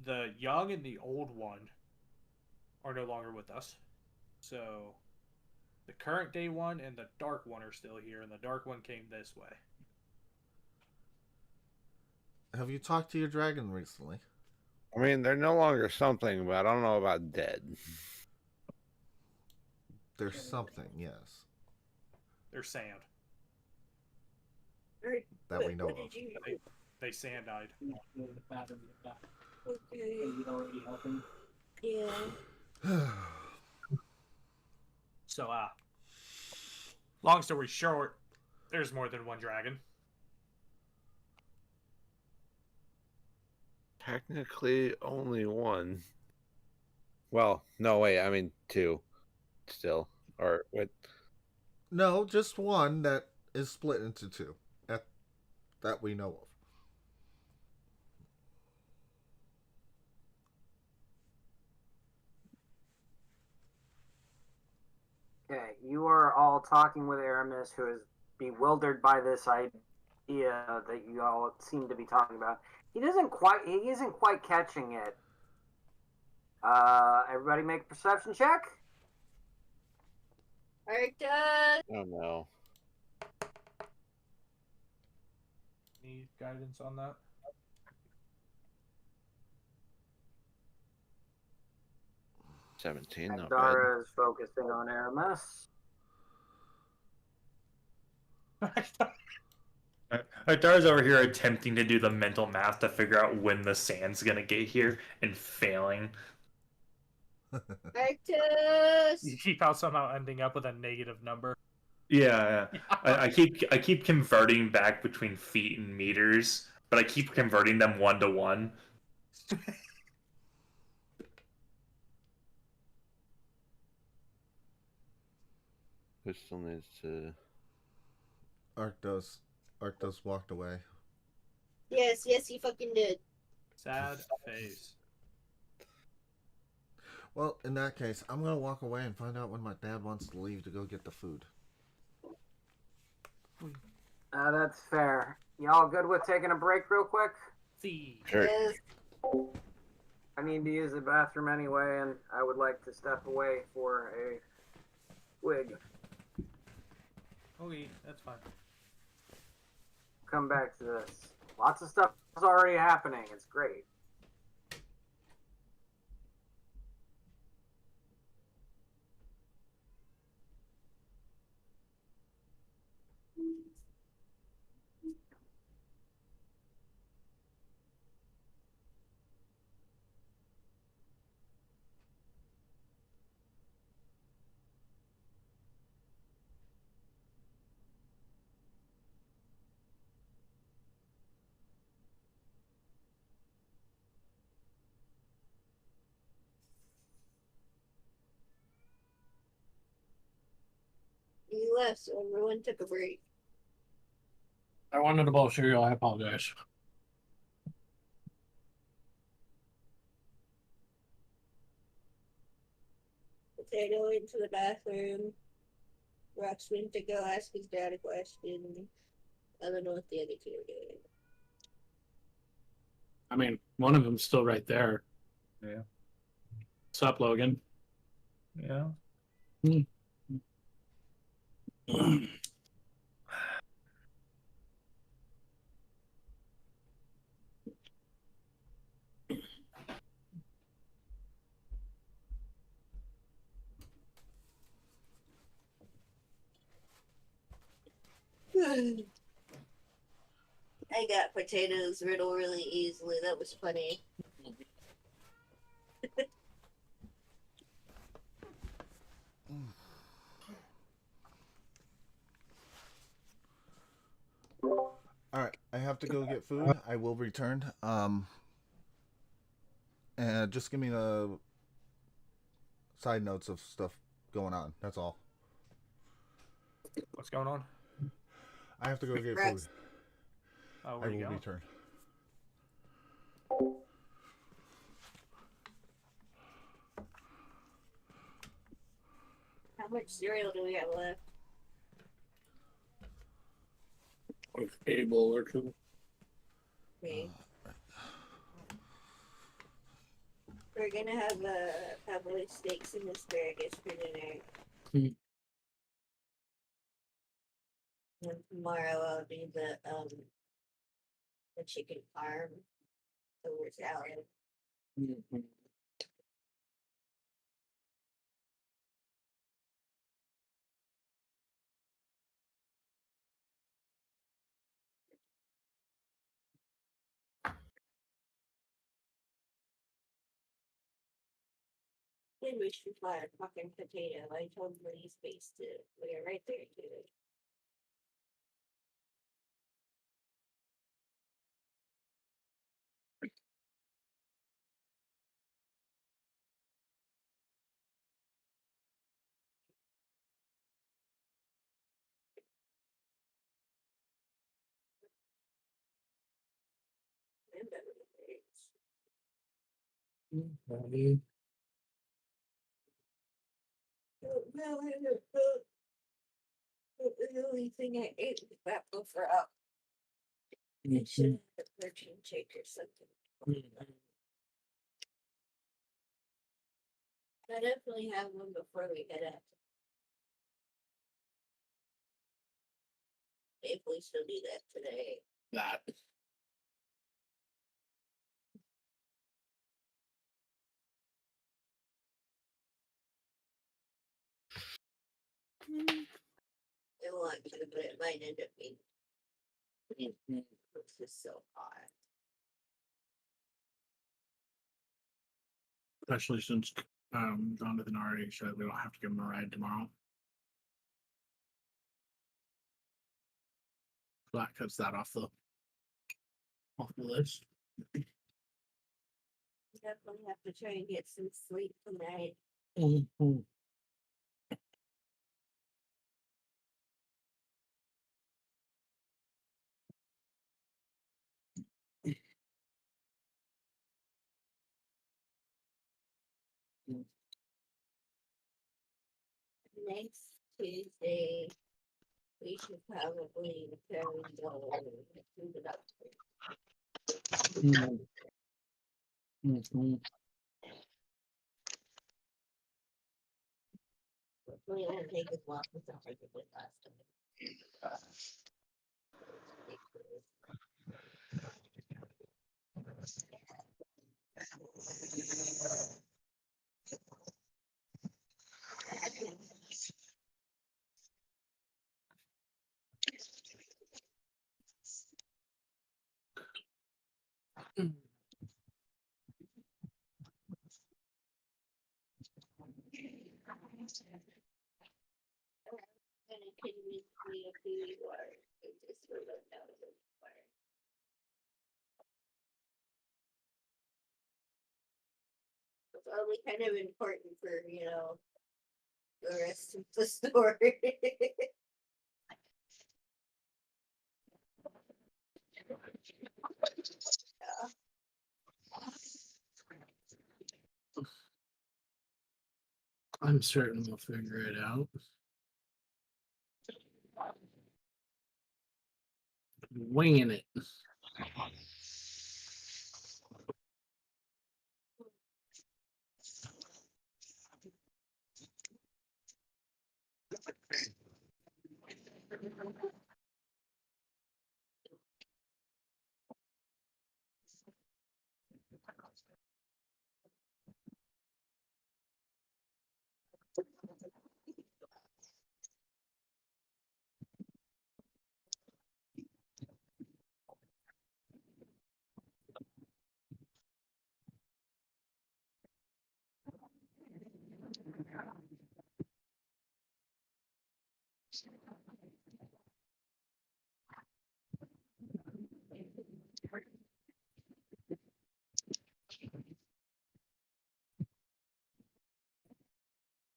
The young and the old one are no longer with us. So The current day one and the dark one are still here, and the dark one came this way. Have you talked to your dragon recently? I mean, they're no longer something, but I don't know about dead. There's something, yes, They're sand. Alright, that we know what of. did you? They sand died. Okay. Yeah. So, long story short, there's more than one dragon. Technically, only one. Well, no, wait. I mean, two. Still, or what? No, just one that is split into two. That we know of. Okay, you are all talking with Aramis, who is bewildered by this idea that you all seem to be talking about. He isn't quite catching it. Everybody make a perception check. Alright, Oh no. Need guidance on that? $17, not bad. Dara is focusing on Aramis. Dar's over here attempting to do the mental math to figure out when the sand's gonna get here and failing. Arctus! You keep out somehow ending up with a negative number. Yeah, I keep converting back between feet and meters, but I keep converting them 1 to 1. Who still needs to? Arctos walked away. Yes, he fucking did. Sad face. Well, in that case, I'm gonna walk away and find out when my dad wants to leave to go get the food. That's fair. Y'all good with taking a break real quick? See. Sure. Yes. I need to use the bathroom anyway, and I would like to step away for a wig. Okay, that's fine. Come back to this. Lots of stuff is already happening. It's great. You left, so everyone took a break. I wanted a bowl of cereal. I apologize. Potato into the bathroom. Rox went to go ask his dad a question. I don't know what the other two are doing. I mean, one of them's still right there. Yeah. What's up, Logan? Yeah. I got potatoes riddle really easily. That was funny. Alright, I have to go get food. I will return. And just give me the side notes of stuff going on. That's all. What's going on? I have to go get food. Rex. Oh, I where you will going? return. How much cereal do we have left? A bowl or two. Me. We're gonna have pepperoni steaks and asparagus for dinner. And tomorrow I'll do the chicken farm over salad. Mhm. Then we should fry a fucking potato. I told Lee Space to we are right there too. Buddy. The only thing I ate was that buffer up. I should have a protein shake or something. I definitely have one before we head out. If we still do that today. That. I want to, but it might end up being. It's just so hot. Especially since Jonathan already said we don't have to give him a ride tomorrow. That cuts that off the list. Definitely have to try and get some sleep tonight. Mhm. Next Tuesday, we should probably try and go to the doctor. Mhm. Hopefully, it won't take as long as I did last time. Gonna convince me of who you are. I just really don't know who you are. It's only kind of important for, the rest of the story. I'm certain we'll figure it out. Winging it.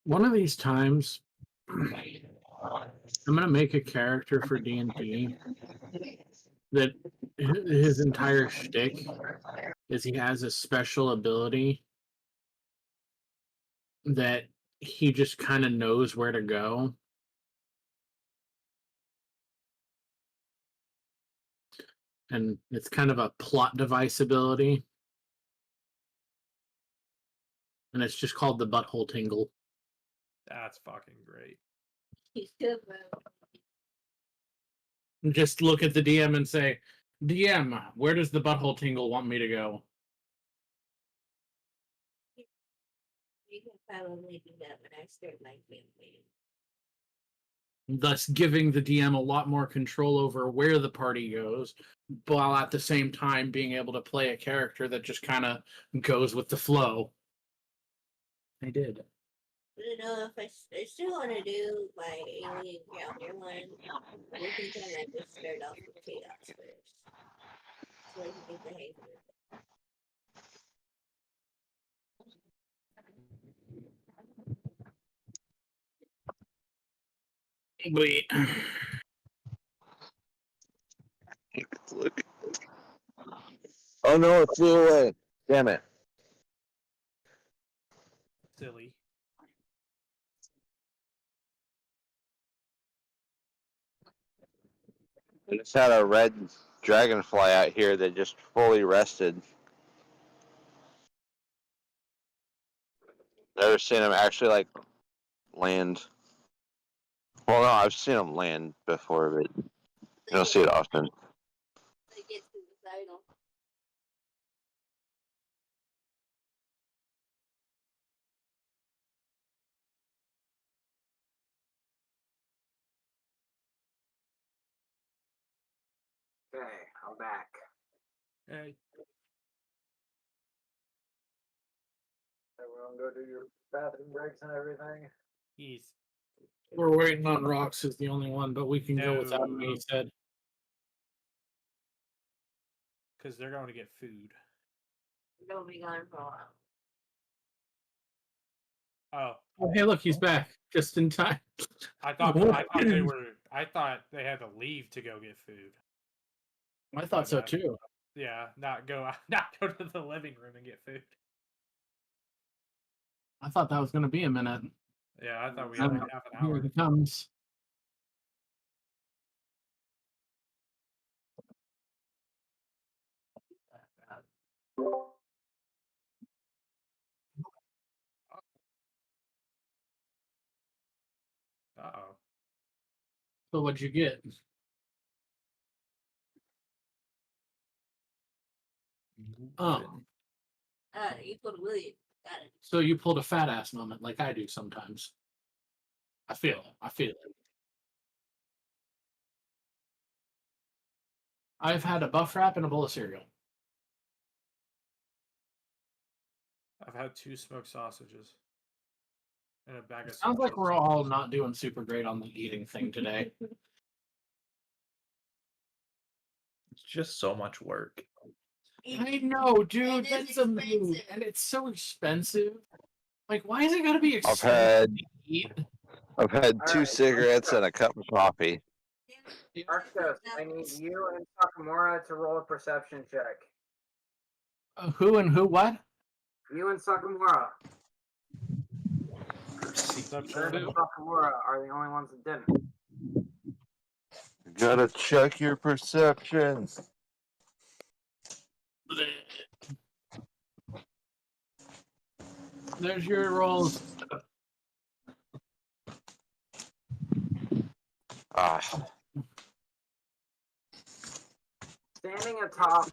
One of these times, I'm gonna make a character for D&D that his entire shtick is he has a special ability that he just kind of knows where to go. And it's kind of a plot device ability. And it's just called the butthole tingle. That's fucking great. He's good, bro. Just look at the DM and say, DM, where does the butthole tingle want me to go? You can probably do that when I start my campaign. Thus giving the DM a lot more control over where the party goes, while at the same time being able to play a character that just kind of goes with the flow. I did. I don't know if I still want to do my alien encounter one. I think I might just start off with chaos first, so I can get the hang of it. Wait. Look. Oh no, it flew away. Damn it. Silly. I just had a red dragonfly out here that just fully rested. Never seen him actually like land. Well, no, I've seen him land before, but you don't see it often. They get suicidal. Okay, I'm back. Hey, Everyone go do your bathroom breaks and everything. he's We're waiting on Rox is the only one, but we can go without him, No. he said. because they're going to get food. They'll be gone for a while. Oh, Oh, hey, look, he's back just in time. I thought they had to leave to go get food. I thought so too. Yeah, not go to the living room and get food. I thought that was going to be a minute. Yeah, I thought we had like half an Here hour. he comes. Uh-oh. So what'd you get? Oh, You put William. Got it. so you pulled a fat ass moment like I do sometimes. I feel it. I feel it. I've had a buff wrap and a bowl of cereal. I've had 2 smoked sausages and a bag of Sounds like chips. we're all not doing super great on the eating thing today. It's just so much work. I know, dude. It That's is amazing, expensive. and it's so expensive. Like, why is it gotta be I've expensive had to eat? I've had two Alright. cigarettes and a cup of coffee. Arctos, I need you and Sakamura to roll a perception check. Who and who? What? You and Sakamura. Perception. Ern and Sakamura are the only ones that didn't. Gotta check your perceptions. There's your rolls. Ah, Standing atop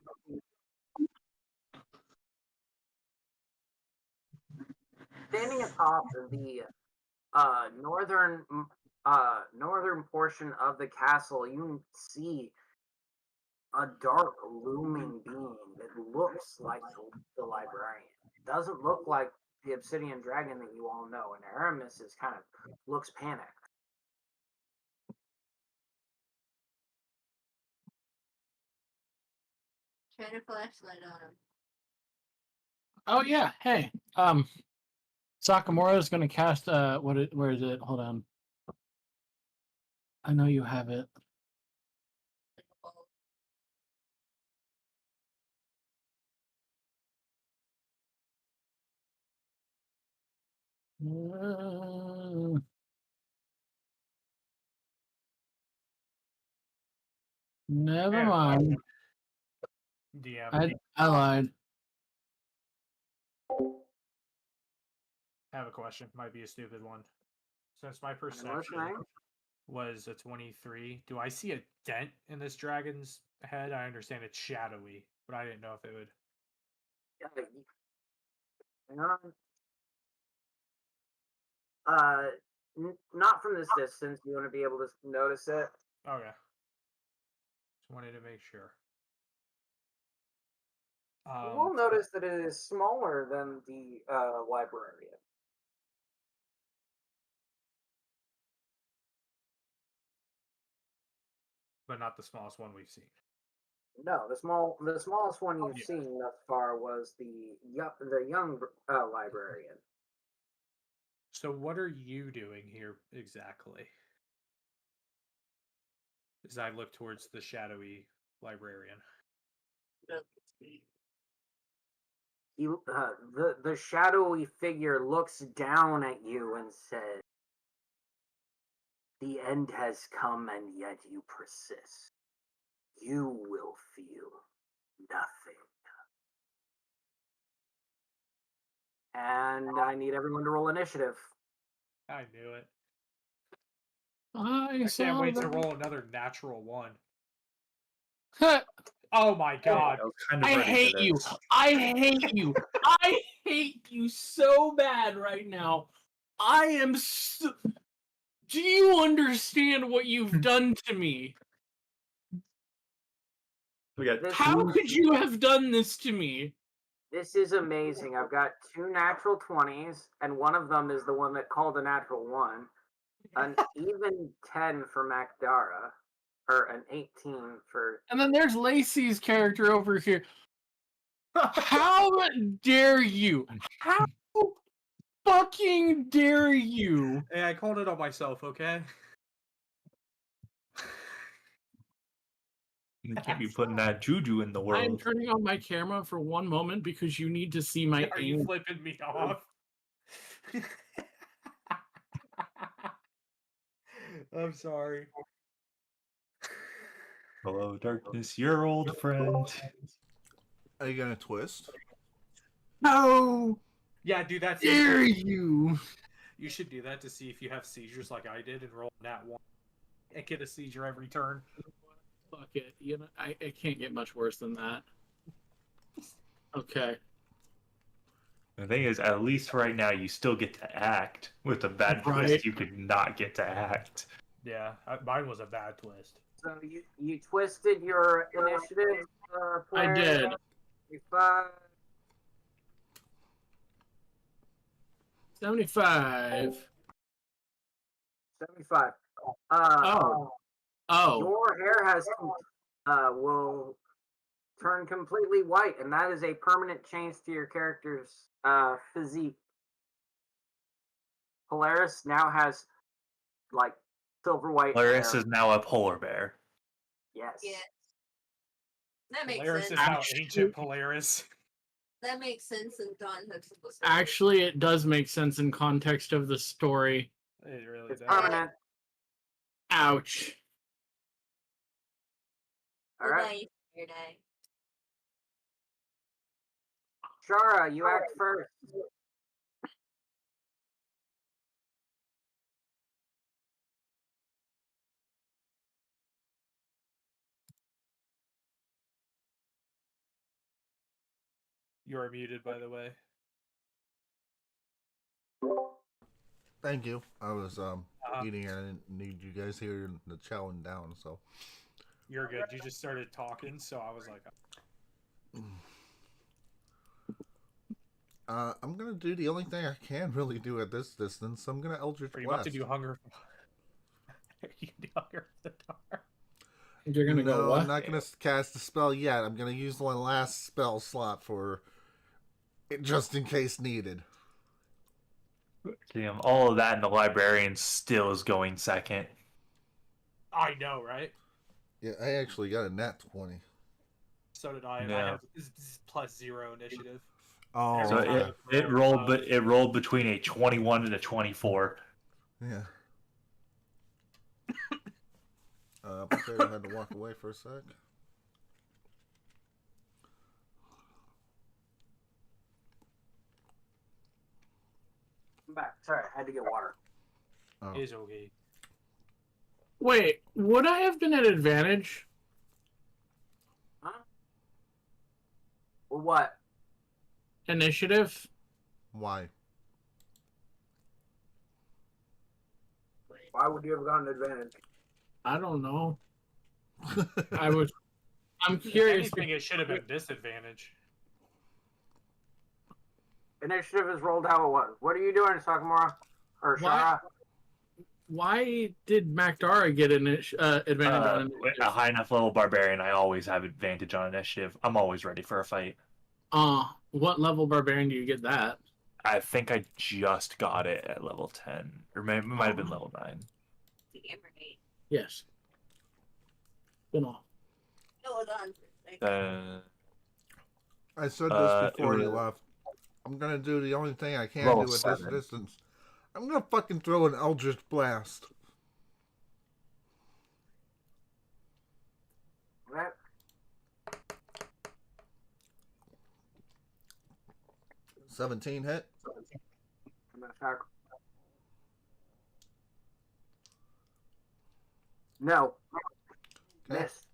the northern portion of the castle, you see a dark looming being that looks like the librarian. It doesn't look like the obsidian dragon that you all know, and Aramis is kind of looks panicked. Shine a flashlight on him. Oh yeah. Hey. Sakamura is gonna cast. Where is it? Hold on. I know you have it. Never Yeah. mind. DM. I lied. I have a question. Might be a stupid one. Since my I'm perception, listening. was a 23. Do I see a dent in this dragon's head? I understand it's shadowy, but I didn't know if it would. Hang on. Not from this distance. You want to be able to notice it. Okay. Just wanted to make sure. You will notice that it is smaller than the librarian. But not the smallest one we've seen. No, the smallest one you've seen thus far was the young librarian. So what are you doing here exactly? As I look towards the shadowy librarian. The shadowy figure looks down at you and says, "The end has come, and yet you persist. You will feel nothing." And I need everyone to roll initiative. I knew it. I Can't wait to that. roll another natural one. Oh my god. I was kind of I ready hate for you. this. I hate you. I hate you so bad right now. I am so... Do you understand what you've done to me? We got How could you have done this to me? This is amazing. I've got 2 natural 20s, and one of them is the one that called a natural 1. An even 10 for Macdara, or an 18 for... And then there's Lacey's character over here. How dare you? How fucking dare you? Hey, I called it on myself, okay? You can't be putting that juju in the I'm world. turning on my camera for one moment because you need to see my Are aim. you flipping me off? I'm sorry. Hello, darkness, your old friend. Are you gonna twist? How Yeah, do that. dare you? You should do that to see if you have seizures like I did and roll nat 1 and get a seizure every turn. Fuck it. You know, I can't get much worse than that. Okay. The thing is, at least right now, you still get to act. With a bad Right. twist, you could not get to act. Yeah, mine was a bad twist. So you twisted your initiative, I did. 75. 75. 75. Oh. Your hair has will turn completely white, and that is a permanent change to your character's physique. Polaris now has like silver white Polaris hair. is now a polar bear. Yes. Yeah. That makes Polaris sense. is now ancient Polaris. That makes sense in context of the story. Actually, it does make sense in context of the story. It really It's does. permanent. Ouch. All right. Goodbye, your day. Shara, you act first. You're muted, by the way. Thank you. I was eating and I didn't need you guys here the chowing down, so You're good. You just started talking, so I was like, I'm gonna do the only thing I can really do at this distance. I'm gonna Eldritch are you about to Blast. do hunger? Are you do hunger for the dark? You're gonna No, go what? I'm not gonna cast a spell yet. I'm gonna use one last spell slot for just in case needed. Damn, all of that, and the librarian still is going second. I know, right? Yeah, I actually got a nat 20. So did I. And Yeah. I have +0 initiative. Oh, So okay. it rolled, but it rolled between a 21 and a 24. Yeah. Potato had to walk away for a sec. I'm back. Sorry, I had to get water. Oh. Is okay. Wait, would I have been at advantage? Huh? Well, what? Initiative? Why? Why would you have gotten advantage? I don't know. I'm If curious. anything, it should have been disadvantage. Initiative is rolled how it was. What are you doing, Sakamura? Or Shara? Why did Macdara get an advantage on With initiative? a high enough level barbarian, I always have advantage on initiative. I'm always ready for a fight. What level barbarian do you get that? I think I just got it at level 10. Or maybe it might have been level 9. Damn right. Yes. Been off. Hold on for a second. I said this before it you was- left. I'm gonna do the only thing I can Roll do at 7. this distance. I'm gonna fucking throw an Eldritch Blast. Right? 17 hit. I'm gonna sack. No. Okay. Miss.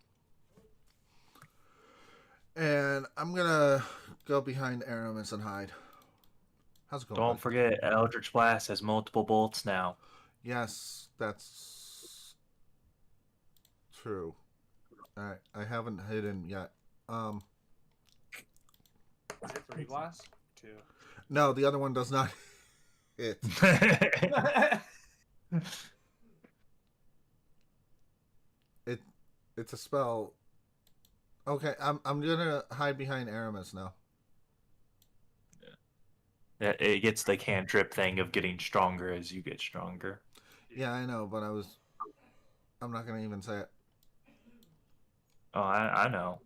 And I'm gonna go behind Aramis and hide. How's it going? Don't buddy? forget, Eldritch Blast has multiple bolts now. Yes, that's true. Alright, I haven't hit him yet. Is it 3 blasts? 2. No, the other one does not hit. It's a spell. Okay, I'm gonna hide behind Aramis now. Yeah, it gets the cantrip thing of getting stronger as you get stronger. Yeah, I know, but I'm not gonna even say it. Oh, I know.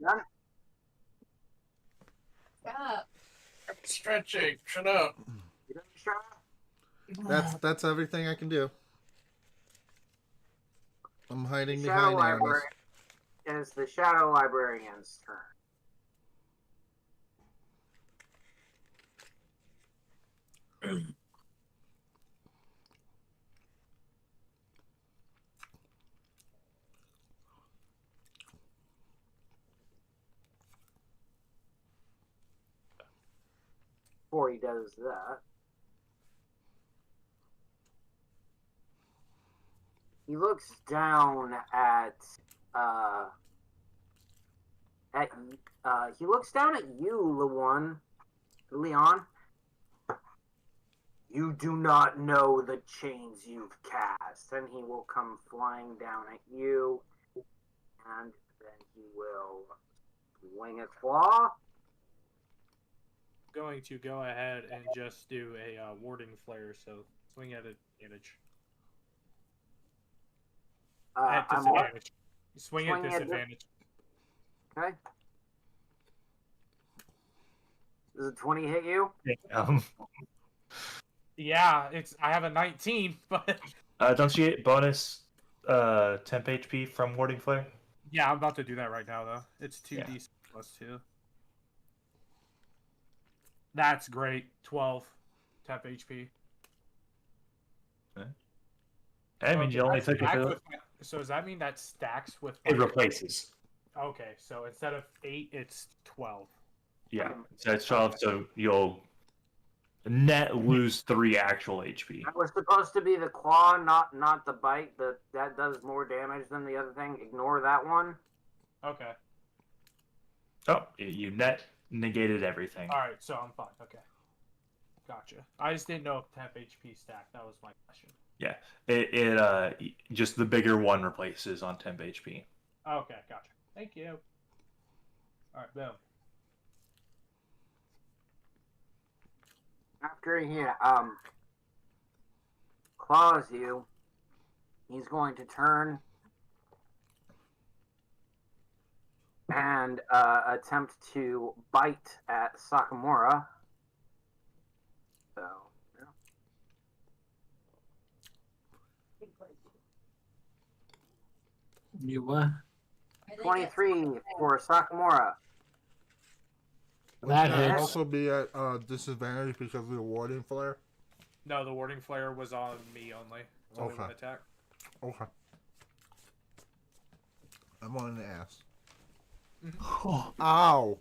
Stop. I'm stretching. Shut up. You done, Shara? That's everything I can do. I'm hiding Shadow behind Aramis. Library. It's the Shadow Librarian's turn. Before he does that, he looks down at he looks down at you, Leon. You do not know the chains you've cast, and he will come flying down at you, and then he will swing a claw. Going to go ahead and just do a warding flare, so swing at advantage. At I'm what? disadvantage. Swing at disadvantage. Okay. Does a 20 hit you? Yeah, I have a 19, but Don't you get bonus temp HP from Warding Flare? yeah, I'm about to do that right now though. It's 2d Yeah. plus 2. That's great. 12 temp HP. I mean, you only That's took it. stacked with so does that mean that stacks with It replaces. Okay, so instead of 8, it's 12. Yeah, so it's 12, so you'll net lose 3 actual HP. That was supposed to be the claw, not the bite. That does more damage than the other thing. Ignore that one. Okay. Oh, you net negated everything. Alright, so I'm fine. Okay. Gotcha. I just didn't know if temp HP stacked. That was my question. Yeah, it just the bigger one replaces on temp HP. Okay, gotcha. Thank you. Alright, boom. After he claws you, he's going to turn and attempt to bite at Sakamura. So, yeah. You what? I think 23 for Sakamura. That Can I hits. also be at disadvantage because of the warding flare? No, the warding flare was on me only. It's only Okay. one attack. Okay. I'm on the ass. Oh, Ow!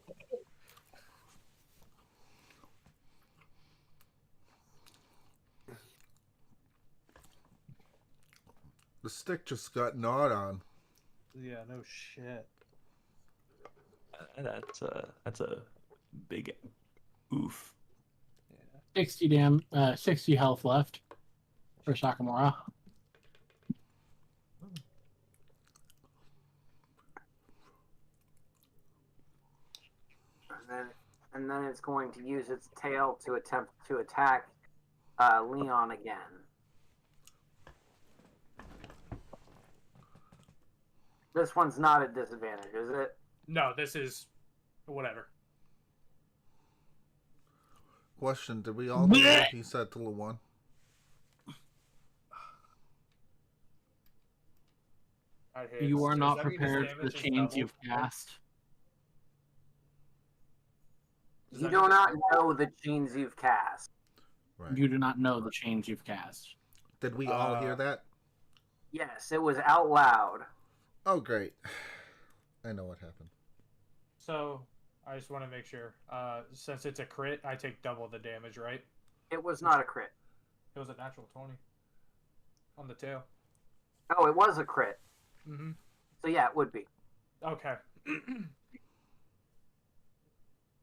The stick just got gnawed on. Yeah, no shit. That's a big oof. Yeah. 60 health left for Sakamura. And then it's going to use its tail to attempt to attack Leon again. This one's not a disadvantage, is it? No, this is whatever. Question: did we all hear what he said to Luan? You are Does not that mean his prepared for the damage is chains doubled? you've cast. Does You that do mean not it's- know the chains you've cast. Right. You do not know the chains you've cast. Did we all hear that? Yes, it was out loud. Oh, great. I know what happened. So, I just want to make sure. Since it's a crit, I take double the damage, right? It was not a crit. It was a natural 20 on the tail. Oh, it was a crit. Mm-hmm. So yeah, it would be. Okay.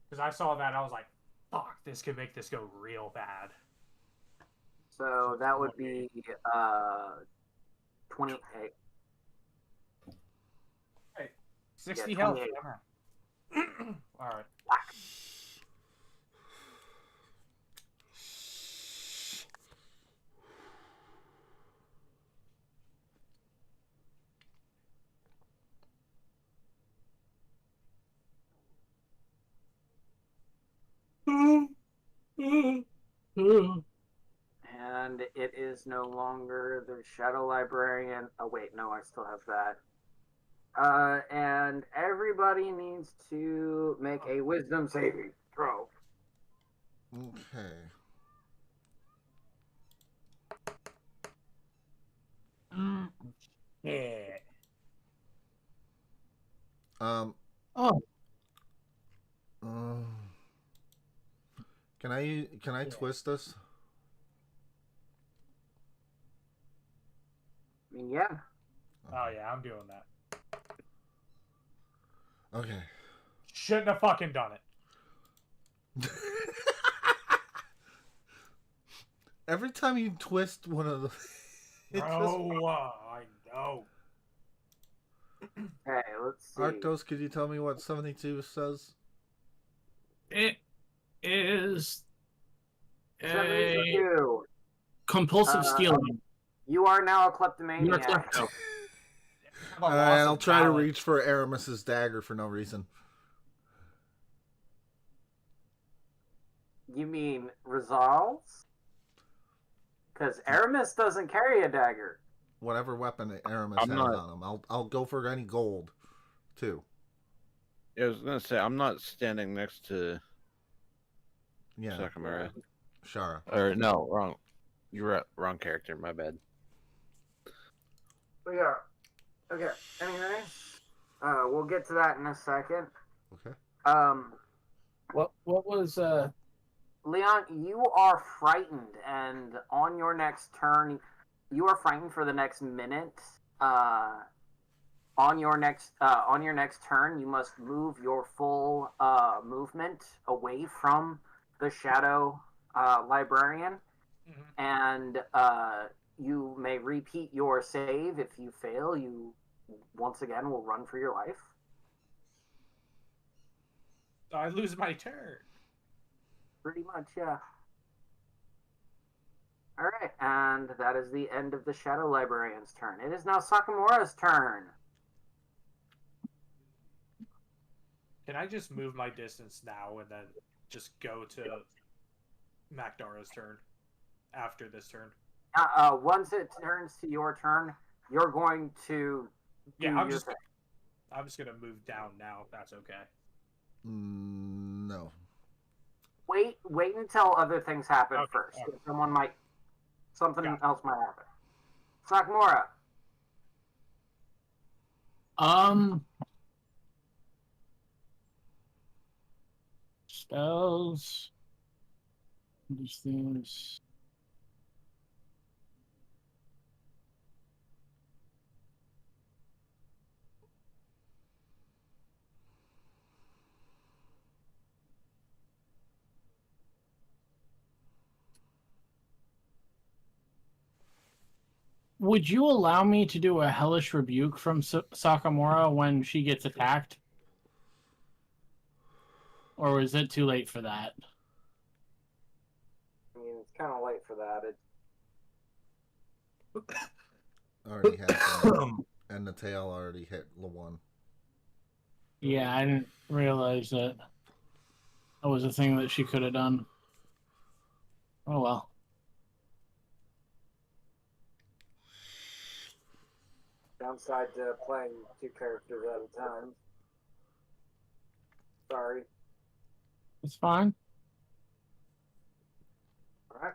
Because I saw that, I was like, fuck, this could make this go real bad. So that would be 28. 60 Yeah, health. 28. All right. And it is no longer the Shadow Librarian. Oh wait, no, I still have that. And everybody needs to make a Wisdom saving throw. Okay. Yeah. Um. Oh, Can I twist this? I mean, yeah. Oh, yeah, I'm doing that. Okay. Shouldn't have fucking done it. Every time you twist one of the, it just- I know. Okay, let's see. Arctos, could you tell me what 72 says? it is a 72. compulsive stealing. You are now a You're a kleptomaniac. klepto. Alright, I'll try to reach for Aramis's dagger for no reason. You mean resolves? Because Aramis doesn't carry a dagger. Whatever weapon Aramis I'm has not- on him. I'll go for any gold, too. Yeah, I was gonna say I'm not standing next to Yeah, Sakamura. Shara. Or no, wrong. You're right, wrong character. My bad. But yeah. Okay. Anyway, we'll get to that in a second. Okay. What was Leon, you are frightened, and on your next turn, you are frightened for the next minute. On your next turn, you must move your full movement away from the Shadow Librarian, and you may repeat your save. If you fail, you once again will run for your life. I lose my turn. Pretty much, yeah. Alright, and that is the end of the Shadow Librarian's turn. It is now Sakamura's turn. Can I just move my distance now and then just go to Makdara's turn after this turn? Once it turns to your turn, you're going to do Yeah, I'm your just thing. gonna move down now. If that's okay. No. Wait until other things happen Okay, first. okay. Something Got it. else might happen. Sakamura. Spells. These things. Would you allow me to do a hellish rebuke from Sakamura when she gets attacked? Or is it too late for that? I mean, it's kind of late for that. Already happened. And the tail already hit Lawan. Yeah, I didn't realize that was a thing that she could have done. Oh well. Downside to playing 2 characters at a time. Sorry. It's fine. Alright.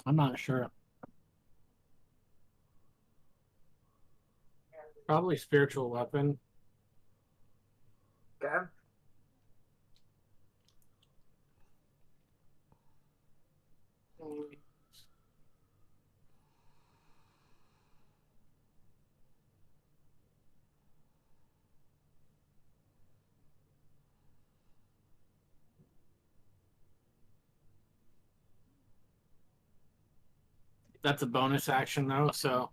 I'm not sure. Probably spiritual weapon. Okay. That's a bonus action though, so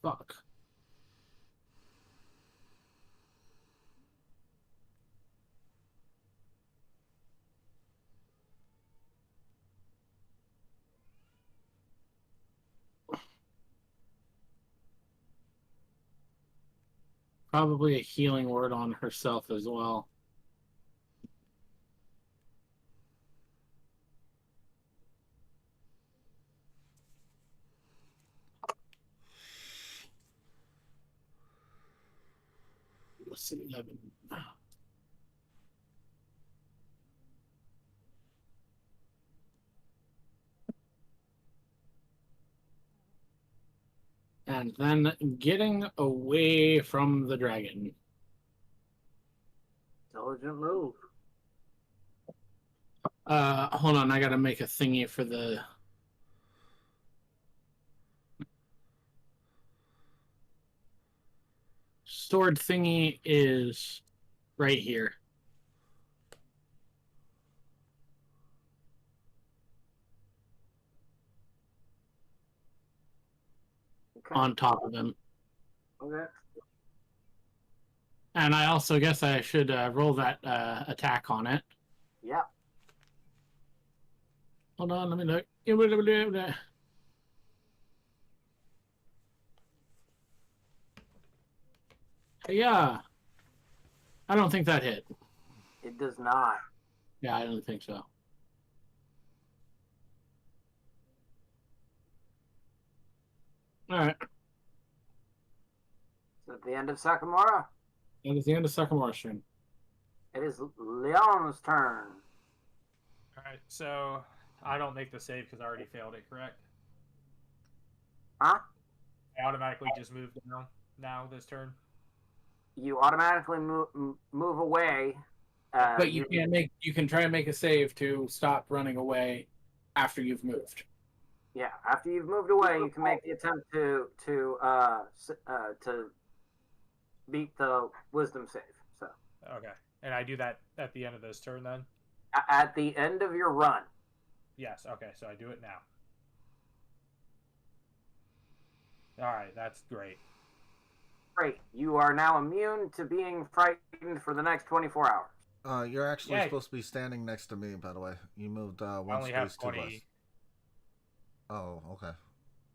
fuck. Probably a healing word on herself as well. Let's see, 11. And then getting away from the dragon. Intelligent move. Hold on, I gotta make a thingy for the stored thingy is right here. Okay. On top of him. Okay. And I also guess I should roll that attack on it. Yeah. Hold on, let me look. Yeah. I don't think that hit. It does not. Yeah, I don't think so. All right. So at the end of Sakamura, And it's the end of Sakamura's turn. it is Leon's turn. Alright, so I don't make the save because I already failed it, correct? Huh? I automatically just moved down now this turn. You automatically move away. But you can't make. You can try and make a save to stop running away after you've moved. Yeah, after you've moved away, you can make the attempt to beat the wisdom save. So Okay. And I do that at the end of this turn then? at the end of your run. Yes. Okay. So I do it now. All right. That's great. Great. You are now immune to being frightened for the next 24 hours. You're actually Yay. supposed to be standing next to me, by the way. You moved I one only have space to 20. us. Oh, okay.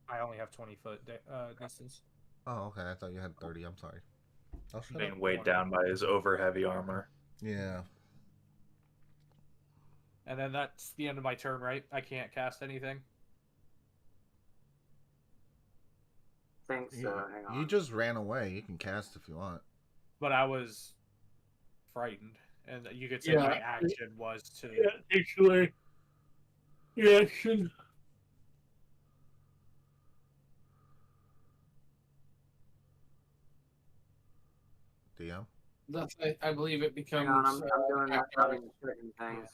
I only have 20-foot distance. Oh, okay. I thought you had 30. I'm sorry. I'll shut up. Being weighed down by his over heavy armor. Yeah. And then that's the end of my turn, right? I can't cast anything. Think so. Hang on. You just ran away. You can cast if you want. But I was frightened. And you could say Yeah. my action was to... actually. Yeah, action. DM? That's I believe it becomes. Hang on, I'm doing that. after- I'm certain things.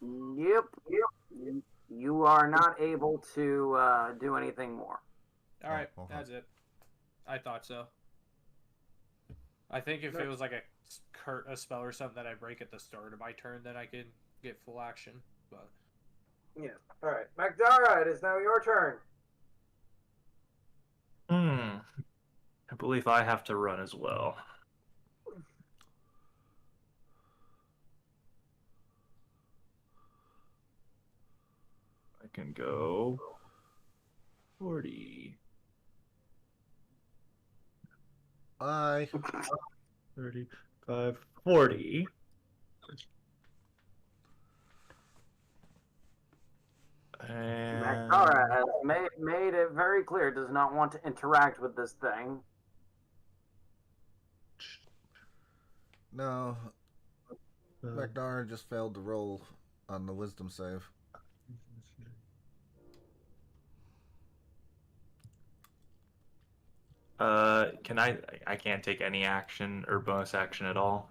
Yep. You are not able to do anything more. All right, okay. that's it. I thought so. I think if it was like a spell or something that I break at the start of my turn, then I can get full action. But Yeah. All right, Magdara, it is now your turn. I believe I have to run as well. I can go 40, Bye. 35, 40. And Magdara has made it very clear does not want to interact with this thing. No. Magdara just failed to roll on the wisdom save. can I can't take any action or bonus action at all.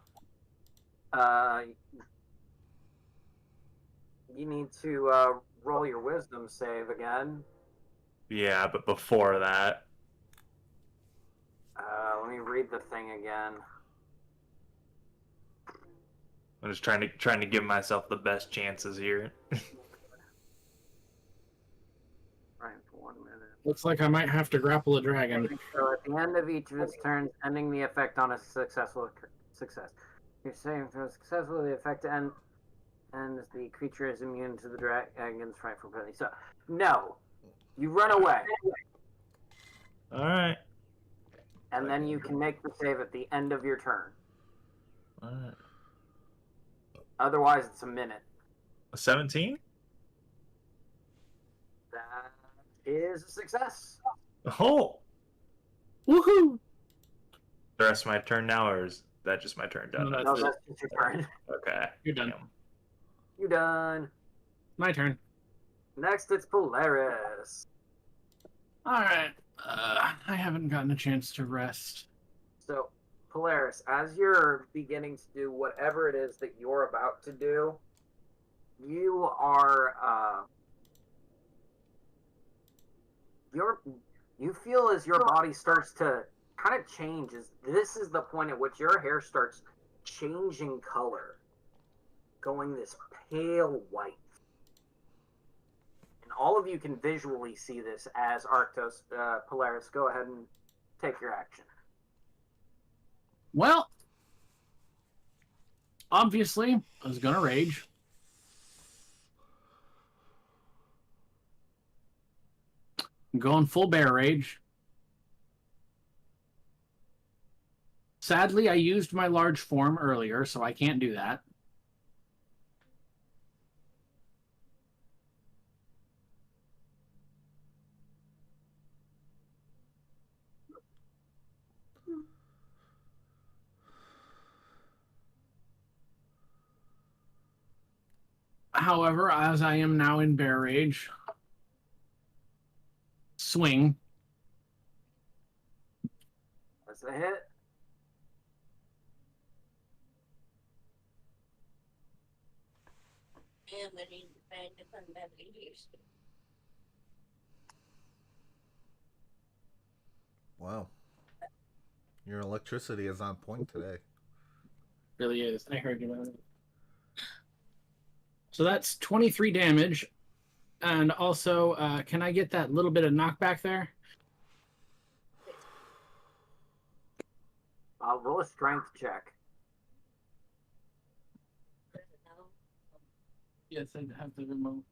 You need to roll your wisdom save again. Yeah, but before that, Let me read the thing again. I'm just trying to give myself the best chances here. Right, for 1 minute. Looks like I might have to grapple a dragon. So at the end of each of its turns, ending the effect on a successful success. You're saying for successful, the effect ends. The creature is immune to the dragon's frightful penalty. So, no, you run away, All right. and then you can make the save at the end of your turn. All right. Otherwise, it's a minute. 17? That is a success. Oh! Woohoo! The rest of my turn now, or is that just my turn done? No, No, that's just your turn. Okay. You're done. Damn. You done. My turn. Next, it's Polaris. All right. I haven't gotten a chance to rest. So, Polaris, as you're beginning to do whatever it is that you're about to do, you are you feel as your body starts to kind of change. This is the point at which your hair starts changing color, going this pale white. And all of you can visually see this as Arctos. Polaris, go ahead and take your action. Well, obviously, I was gonna rage. I'm going full bear rage. Sadly, I used my large form earlier, so I can't do that. However, as I am now in bear rage, swing. That's a hit. I am waiting for it to come back in here. Wow. Your electricity is on point today. Really is. I heard you about it. So that's 23 damage. And also, can I get that little bit of knockback there? I'll roll a strength check. Yes, I have the remote.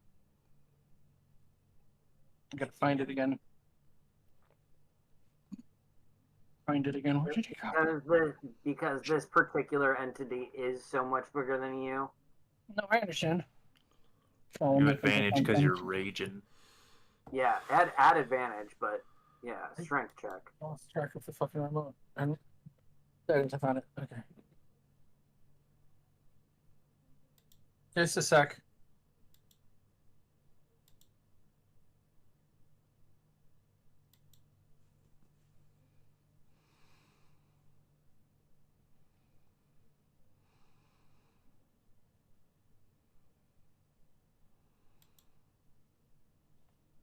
I gotta find it again. Find it again. Where did you go? Because this particular entity is so much bigger than you. No, I understand. You have advantage because you're raging. Yeah, add advantage, but yeah, strength check. I lost track of the fucking remote. And there it is, I found it. Okay. Just a sec.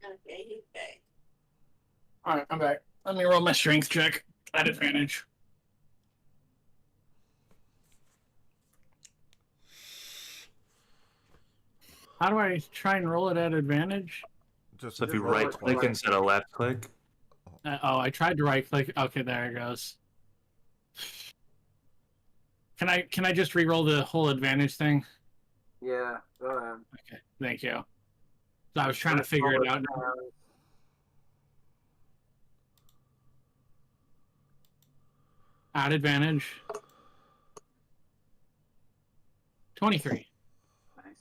Okay, he's back. Alright, I'm back. Let me roll my strength check at advantage. How do I try and roll it at advantage? Just So if you roll it right click twice. instead of left click, Oh, I tried to right click. Okay, there it goes. Can I just re-roll the whole advantage thing? Yeah, go ahead. Okay, thank you. So I was trying to figure it out. At advantage. 23. Nice.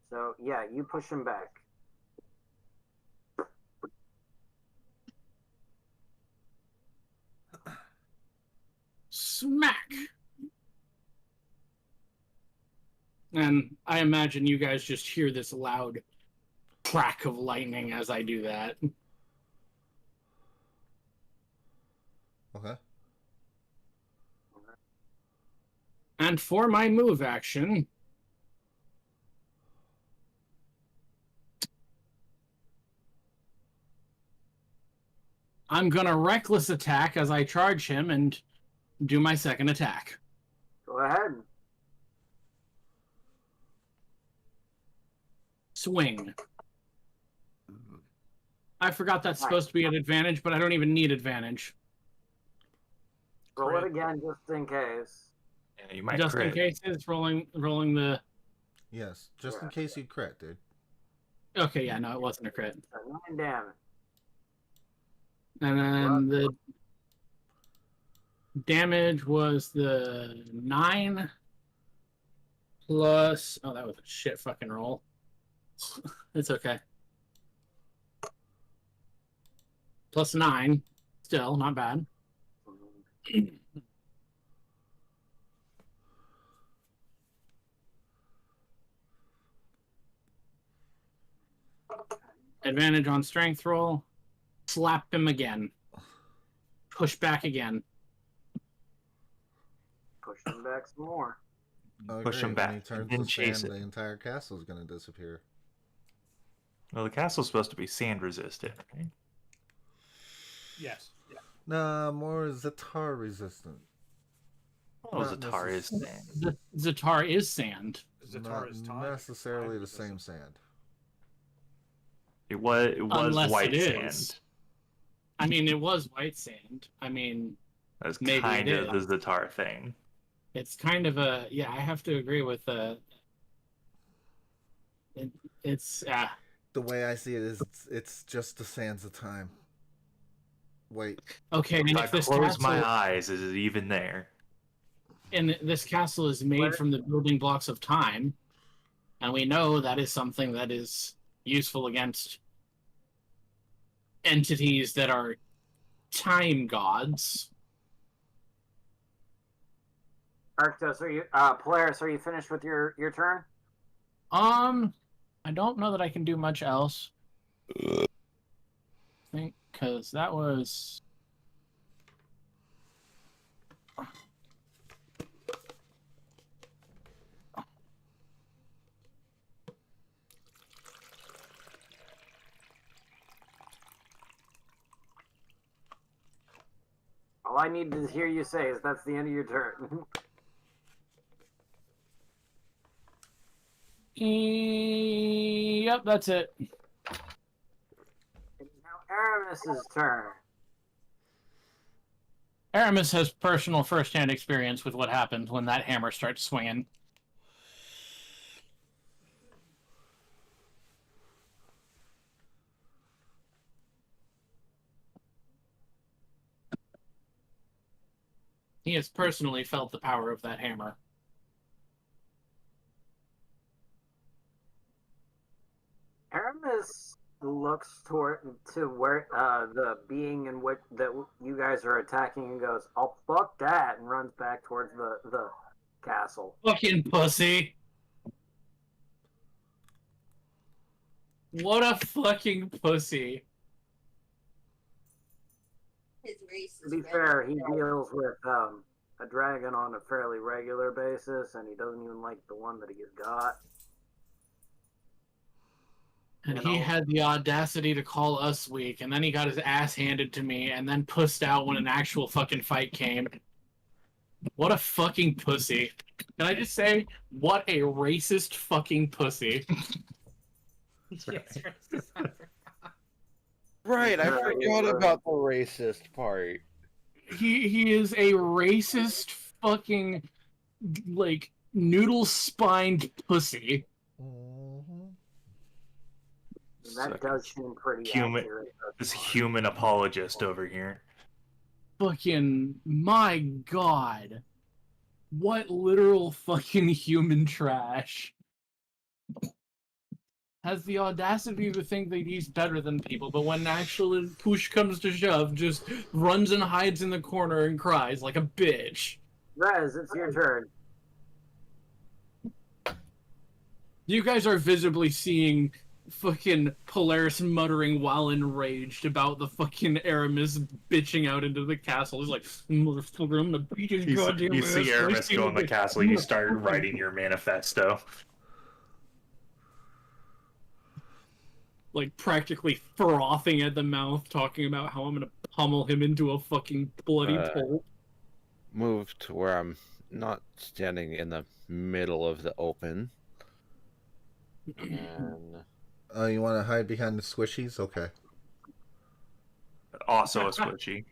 So yeah, you push him back. Smack! And I imagine you guys just hear this loud crack of lightning as I do that. Okay. And for my move action, I'm gonna reckless attack as I charge him and do my second attack. Go ahead. Swing. I forgot that's supposed to be an advantage, but I don't even need advantage. Roll it again just in case. yeah, you might Just crit. in case it's rolling the... Yes, just in case you crit, dude. Okay, yeah, no, it wasn't a crit. So 9 damage. And then the damage was the 9 plus... Oh, that was a shit fucking roll. It's okay. Plus 9. Still, not bad. Advantage on strength roll. Slap him again. Push back again. Push him back some more. Oh, Push great. him back When he turns and to chase sand, it. the entire castle is going to disappear. Well, the castle's supposed to be sand resistant, right? Yes. Nah, more Zatar resistant. Oh, Not Zatar is sand. Zatar is sand. Zatar Not is time. necessarily Time the is same sand. It was Unless white it sand. is. I mean, it was white sand. I mean, That's Maybe kind it of the Zatar thing. it's kind of a... Yeah, I have to agree with it's... The way I see it is, it's just the sands of time. Wait, Okay, and If I if this close castle... my eyes, is it even there? And this castle is made from the building blocks of time, and we know that is something that is useful against entities that are time gods. Arctos, are you Polaris, are you finished with your turn? I don't know that I can do much else. I think because that was... All I need to hear you say is that's the end of your turn. Yep, that's it. It's now Aramis's turn. Aramis has personal first-hand experience with what happens when that hammer starts swinging. He has personally felt the power of that hammer. Aramis looks to where the being in which that you guys are attacking and goes, "I'll fuck that," and runs back towards the castle. Fucking pussy. What a fucking pussy. His race To is be red. fair, he deals with a dragon on a fairly regular basis, and he doesn't even like the one that he got. And You he know? had the audacity to call us weak, and then he got his ass handed to me, and then pussed out when an actual fucking fight came. What a fucking pussy. Can I just say, what a racist fucking pussy. Yes, racist. Right, I Yeah, forgot yeah. about the racist part. He is a racist fucking, like, noodle-spined pussy. Mhm. That does seem pretty Human- accurate. This human apologist over here. Fucking, my god. What literal fucking human trash. Has the audacity to think that he's better than people, but when actually push comes to shove, just runs and hides in the corner and cries like a bitch. Rez, it's your turn. You guys are visibly seeing fucking Polaris muttering while enraged about the fucking Aramis bitching out into the castle. He's like, motherfucker, I'm gonna beat his goddamn You ass. see Aramis go in the castle, you start I'm gonna- writing your manifesto. Like, practically frothing at the mouth, talking about how I'm gonna pummel him into a fucking bloody pulp. Move to where I'm not standing in the middle of the open. And Oh, you want to hide behind the squishies? Okay. Also a squishy.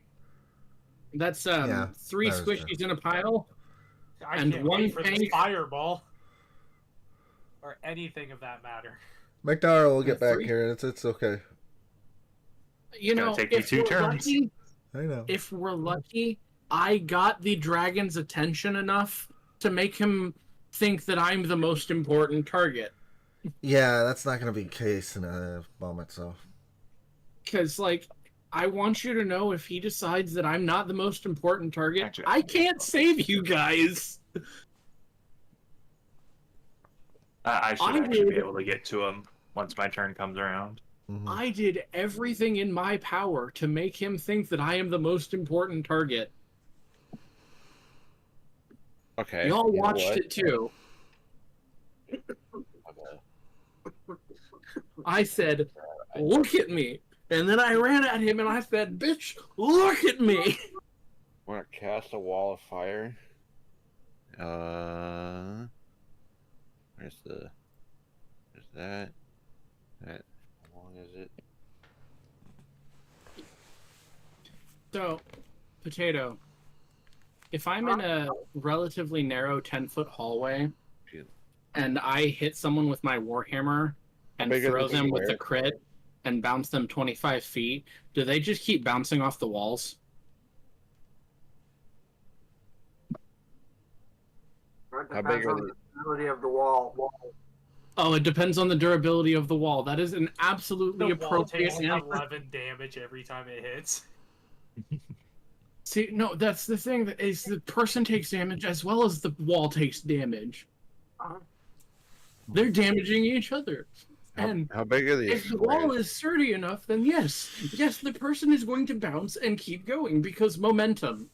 That's Yeah, 3 that is squishies in a pile. I And can't one wait for this tank. fireball. Or anything of that matter. McDowell will get back Three? here. It's okay. You Gonna know, take me if 2 we're turns. lucky, I know. if we're lucky, I got the dragon's attention enough to make him think that I'm the most important target. Yeah, that's not going to be the case in a moment, so. Because, like, I want you to know if he decides that I'm not the most important target, Actually, I can't save you guys. I should I actually be did. able to get to him once my turn comes around. Mhm. I did everything in my power to make him think that I am the most important target. okay, Y'all you know watched what? it too. Okay. I said, look at me. And then I ran at him and I said, bitch, look at me. I'm gonna cast a wall of fire. Where's that? That. How long is it? So, Potato, if I'm in a relatively narrow 10-foot hallway and I hit someone with my Warhammer and big is throw the them with square? a crit and bounce them 25 feet, do they just keep bouncing off the walls? It How depends big are on the ability of the wall. Oh, it depends on the durability of the wall. That is an absolutely The wall appropriate takes answer. 11 damage every time it hits. See, no, that's the thing. That is the person takes damage as well as the wall takes damage. Uh-huh. They're damaging each other. How, And how big are these if the wall squares? is sturdy enough, then yes, the person is going to bounce and keep going because momentum.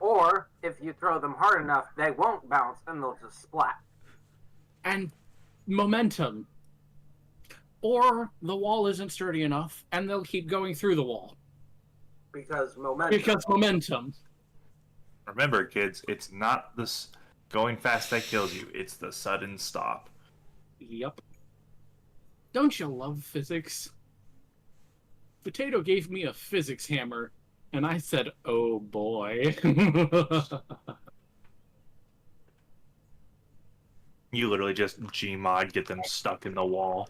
Or if you throw them hard enough, they won't bounce and they'll just splat. And momentum. Or the wall isn't sturdy enough and they'll keep going through the wall. Because momentum. Because momentum. Remember, kids, it's not this going fast that kills you. It's the sudden stop. Yep. Don't you love physics? Potato gave me a physics hammer, and I said, oh boy. You literally just Gmod, get them stuck in the wall.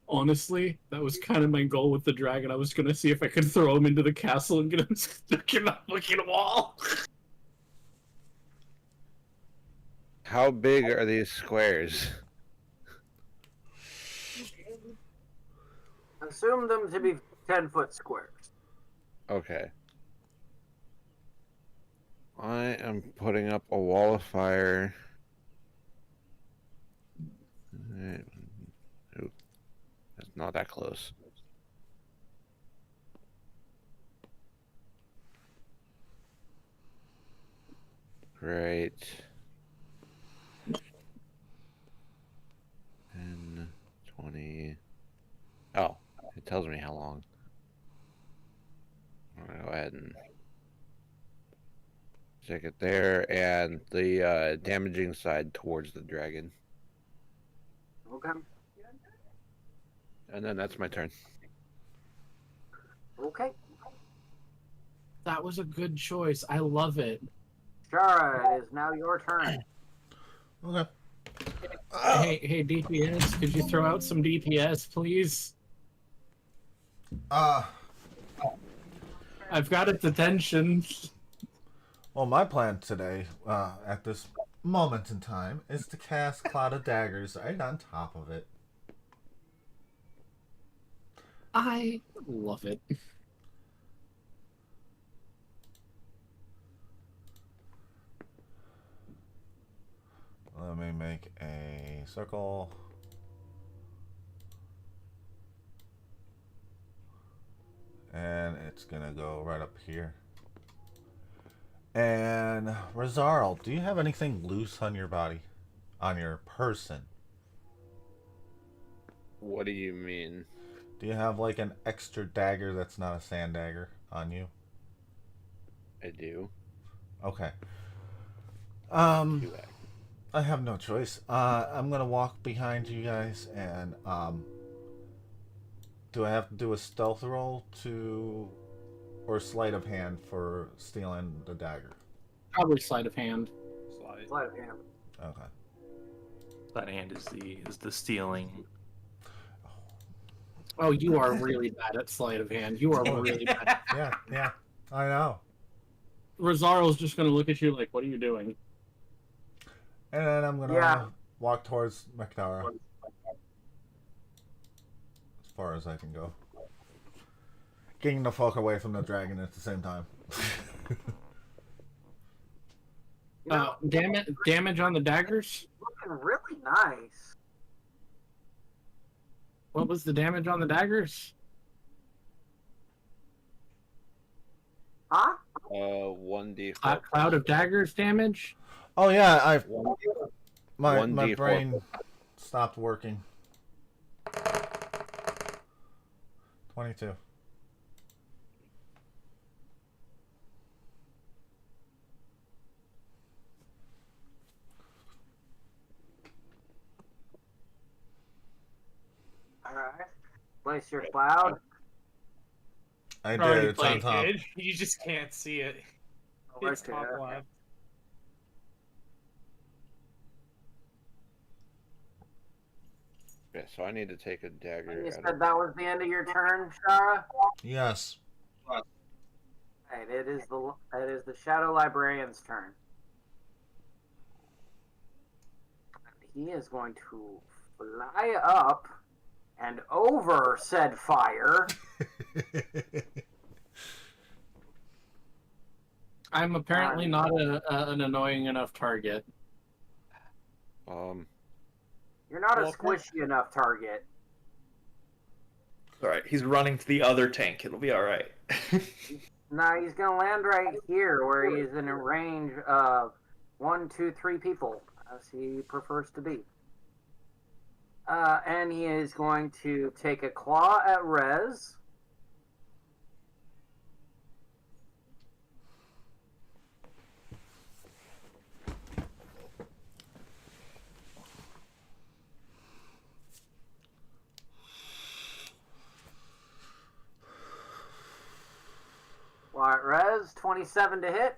Honestly, that was kind of my goal with the dragon. I was going to see if I could throw him into the castle and get him stuck in the fucking wall. How big are these squares? Assume them to be 10-foot squares. Okay. I am putting up a wall of fire. Oop. It's not that close. Great. 10, 20. Oh, it tells me how long. I'm gonna go ahead and stick it there, and the damaging side towards the dragon. Okay. And then that's my turn. Okay. That was a good choice. I love it. Shara, it is now your turn. Okay. Hey, DPS, could you throw out some DPS, please? I've got its attention. Well, my plan today, at this moment in time, is to cast Cloud of Daggers right on top of it. I love it. Let me make a circle. And it's gonna go right up here. And Razarl, do you have anything loose on your body? On your person? What do you mean? Do you have like an extra dagger that's not a sand dagger on you? I do. Okay. I have no choice. I'm gonna walk behind you guys, and do I have to do a stealth roll or sleight of hand for stealing the dagger? Probably sleight of hand. Sleight of hand. Okay. That hand is the stealing. Oh, you are really bad at sleight of hand. You are really bad. Yeah, I know. Rosario's just gonna look at you like, what are you doing? And then I'm gonna walk towards Makdara. As far as I can go. Getting the fuck away from the dragon at the same time. Damage on the daggers? Looking really nice. What was the damage on the daggers? Huh? 1d4. Cloud of daggers damage? Oh yeah, my 1d4. brain stopped working. 22. Alright. Place your cloud. I Already did. It's on played, top. kid. You just can't see it. It's Okay, top okay. left. Okay, so I need to take a dagger. You out said of- that was the end of your turn, Shara? Yes. Right, it is the Shadow Librarian's turn. He is going to fly up and over said fire. I'm apparently not an annoying enough target. You're not a squishy enough target. Alright, he's running to the other tank. It'll be alright. Nah, he's gonna land right here where he is in a range of 1, 2, 3 people, as he prefers to be. And he is going to take a claw at Rez. Rez, 27 to hit.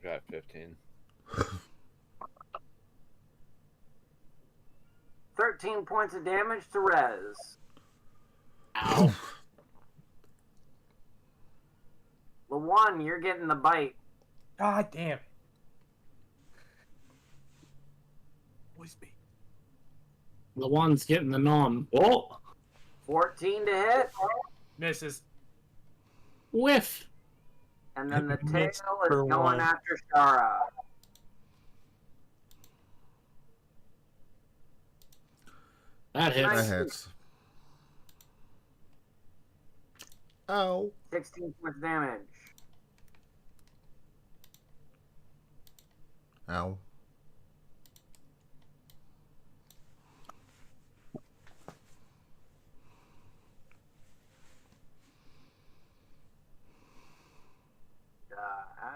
Got 15. 13 points of damage to Rez. Ow. Lawan, you're getting the bite. God damn it. Always me. The one's getting the nom. Oh, 14 to hit. Misses. Whiff. And then the tail Missed is for going one. after Shara. That hits. That hits. Ow. 16 points damage. Ow.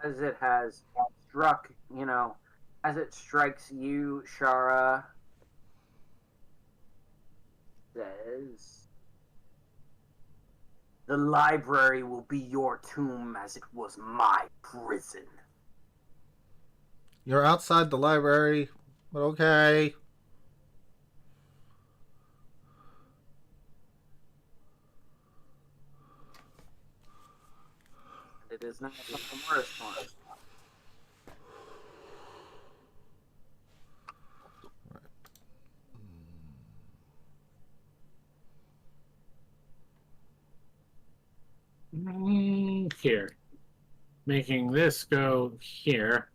As it has struck, as it strikes you, Shara says, "The library will be your tomb as it was my prison." You're outside the library, but okay. It is not Sakamura's turn. Here. Making this go here.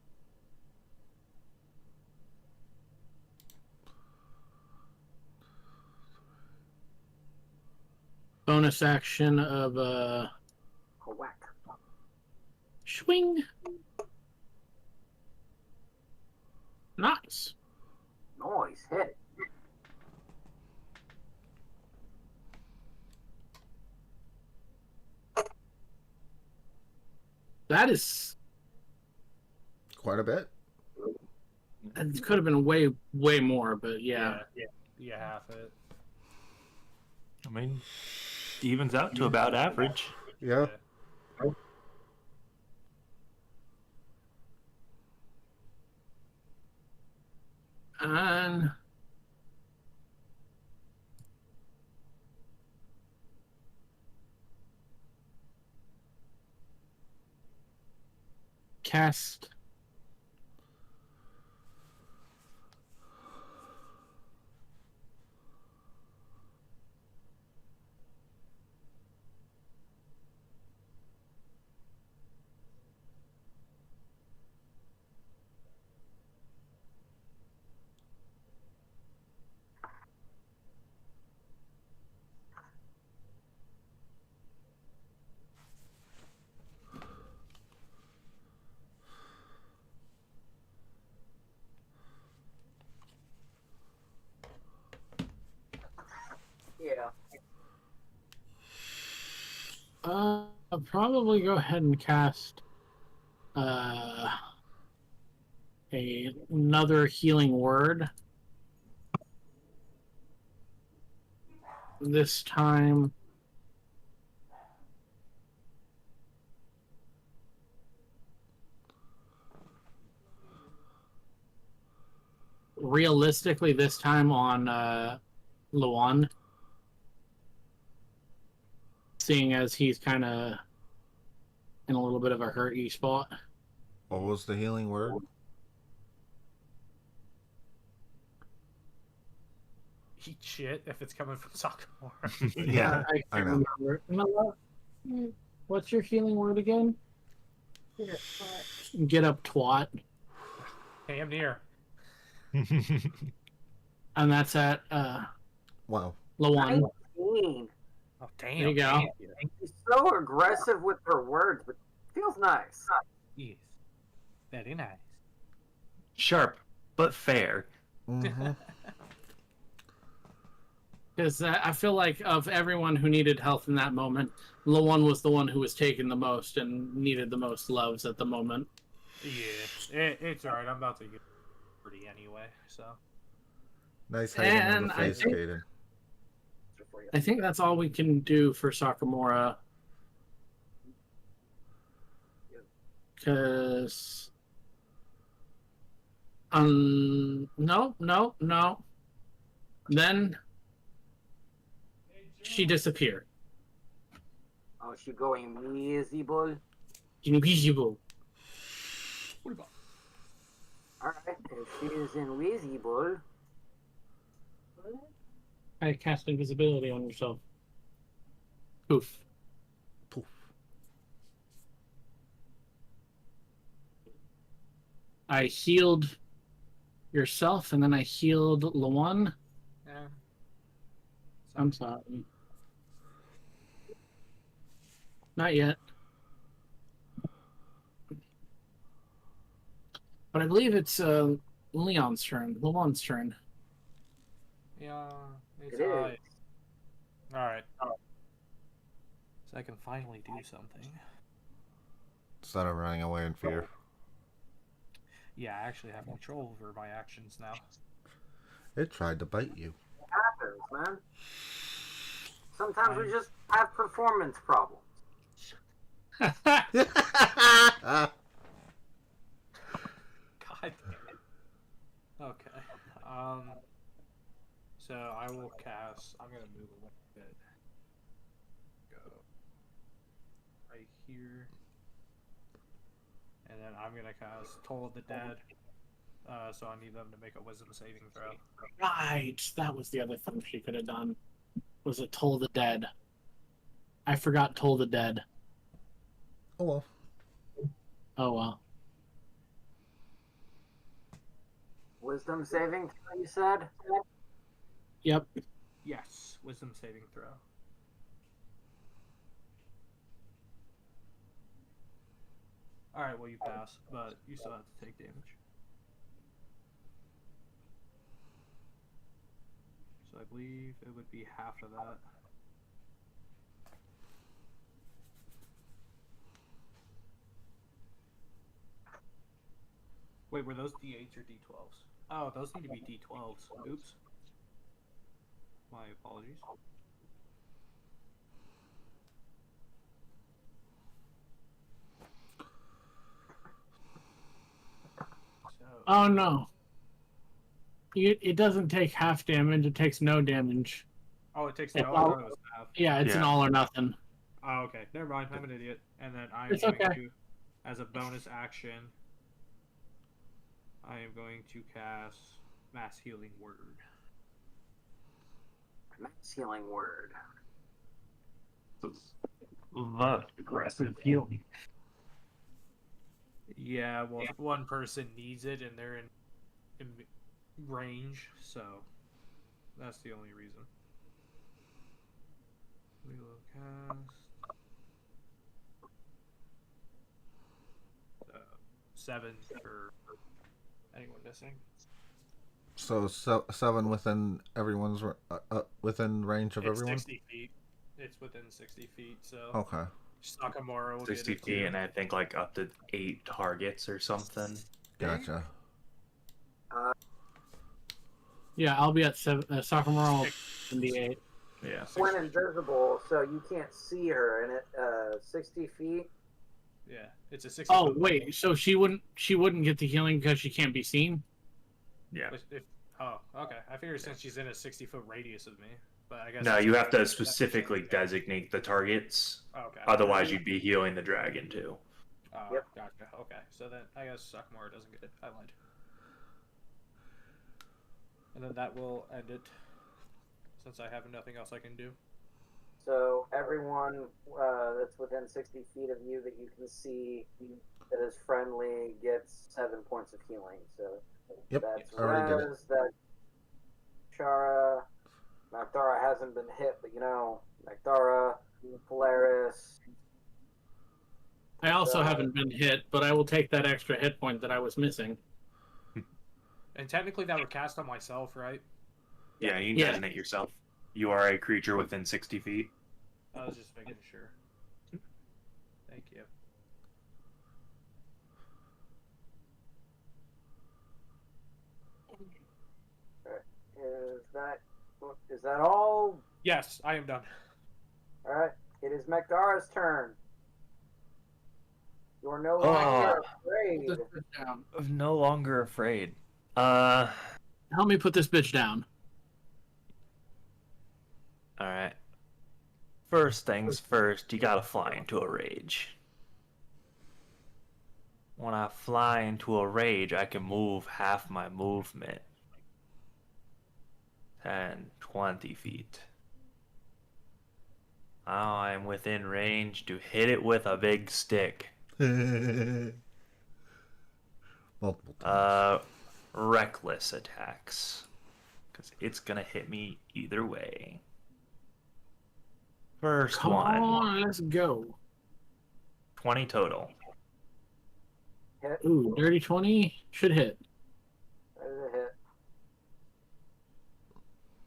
Bonus action of A whack. swing. Nice. Noise hit. That is. Quite a bit. It could have been way, way more, but yeah. Yeah, half it. I mean, evens out to about average. Yeah. And cast Yeah. I'll probably go ahead and cast another healing word. This time realistically this time on Luan. Seeing as he's kind of in a little bit of a hurty spot. What was the healing word? Eat shit if it's coming from Sakamura. Yeah, I know. Remember. You know what? What's your healing word again? Get up, twat. Damn near. And that's at Wow. Lawan. 19. Oh, damn. There you go. She's so aggressive with her words, but feels nice. Yes. Very nice. sharp but fair. Mm-hmm. Because I feel like of everyone who needed health in that moment, Lawan was the one who was taken the most and needed the most loves at the moment. Yeah, it's alright. I'm about to get pretty anyway, so. Nice hitting in And the I face, think- Caden. I think that's all we can do for Sakamura. Because no. Then she disappeared. Oh, she go invisible. Invisible. Alright, if she is invisible, I cast invisibility on yourself. Poof. Poof. I healed yourself, and then I healed Lawan. Yeah. I'm sorry. Not yet. But I believe it's Leon's turn. Lawan's turn. Yeah, it's it is. alright. Alright. So I can finally do something. Instead of running away in fear. Yeah, I actually have control over my actions now. It tried to bite you. It happens, man. Sometimes we just have performance problems. God damn it. Okay. So I will cast. I'm gonna move a little bit. Go right here, and then I'm gonna cast Toll of the Dead. So I need them to make a Wisdom saving throw. Right. That was the other thing she could have done. Was it Toll the Dead? I forgot Toll the Dead. Oh well. Oh well. Wisdom saving throw, you said? Yep. Yes, Wisdom saving throw. All right, well you pass, but you still have to take damage. So I believe it would be half of that. Wait, were those D8s or D12s? Oh, those need to be D12s. Oops. My apologies. So, Oh no. It doesn't take half damage. It takes no damage. oh, it takes It's no. I all- thought it was half. Yeah, it's an Yeah. all or nothing. Oh, okay. Never mind. I'm an idiot. And then I'm It's going okay. to, as a bonus action, I am going to cast Mass Healing Word. Mass healing word. The aggressive healing. Yeah, well, if one person needs it and they're in range, so that's the only reason. We will cast 7 for anyone missing. So 7 within everyone's within range of It's everyone. 60 feet. It's within 60 feet, so Okay. Sakamura will 60 get it feet, too. and I think like up to 8 targets or something. Gotcha. Yeah, I'll be at 7. Sakamura will 78. Yeah. When invisible, so you can't see her, and at 60 feet. Yeah, it's a 60. Oh foot wait, so she wouldn't get the healing because she can't be seen. Yeah. Oh, okay. I figured since she's in a 60-foot radius of me, but I guess No, you have to specifically designate the targets. Okay. Otherwise, you'd be healing the dragon too. Yep. Gotcha. Okay, so then I guess Sakamura doesn't get it. I lied. And then that will end it, since I have nothing else I can do. So everyone that's within 60 feet of you that you can see that is friendly gets 7 points of healing. So Yep, that's I already did it. Rez, that Shara, Magdara hasn't been hit, but Magdara, Polaris. I also haven't been hit, but I will take that extra hit point that I was missing. And technically that would cast on myself, right? Yeah, you can Yeah. designate yourself. You are a creature within 60 feet. I was just making sure. Thank you. Is that all? Yes, I am done. All right. It is Magdara's turn. You're no longer afraid. Put this bitch down. I'm no longer afraid. Help me put this bitch down. Alright. First things first, you gotta fly into a rage. When I fly into a rage, I can move half my movement. 10, 20 feet. Now I'm within range to hit it with a big stick. Multiple times. Reckless attacks. Because it's gonna hit me either way. First Come one. on, let's go. 20 total. Hit. Ooh, dirty 20 should hit. There's a hit.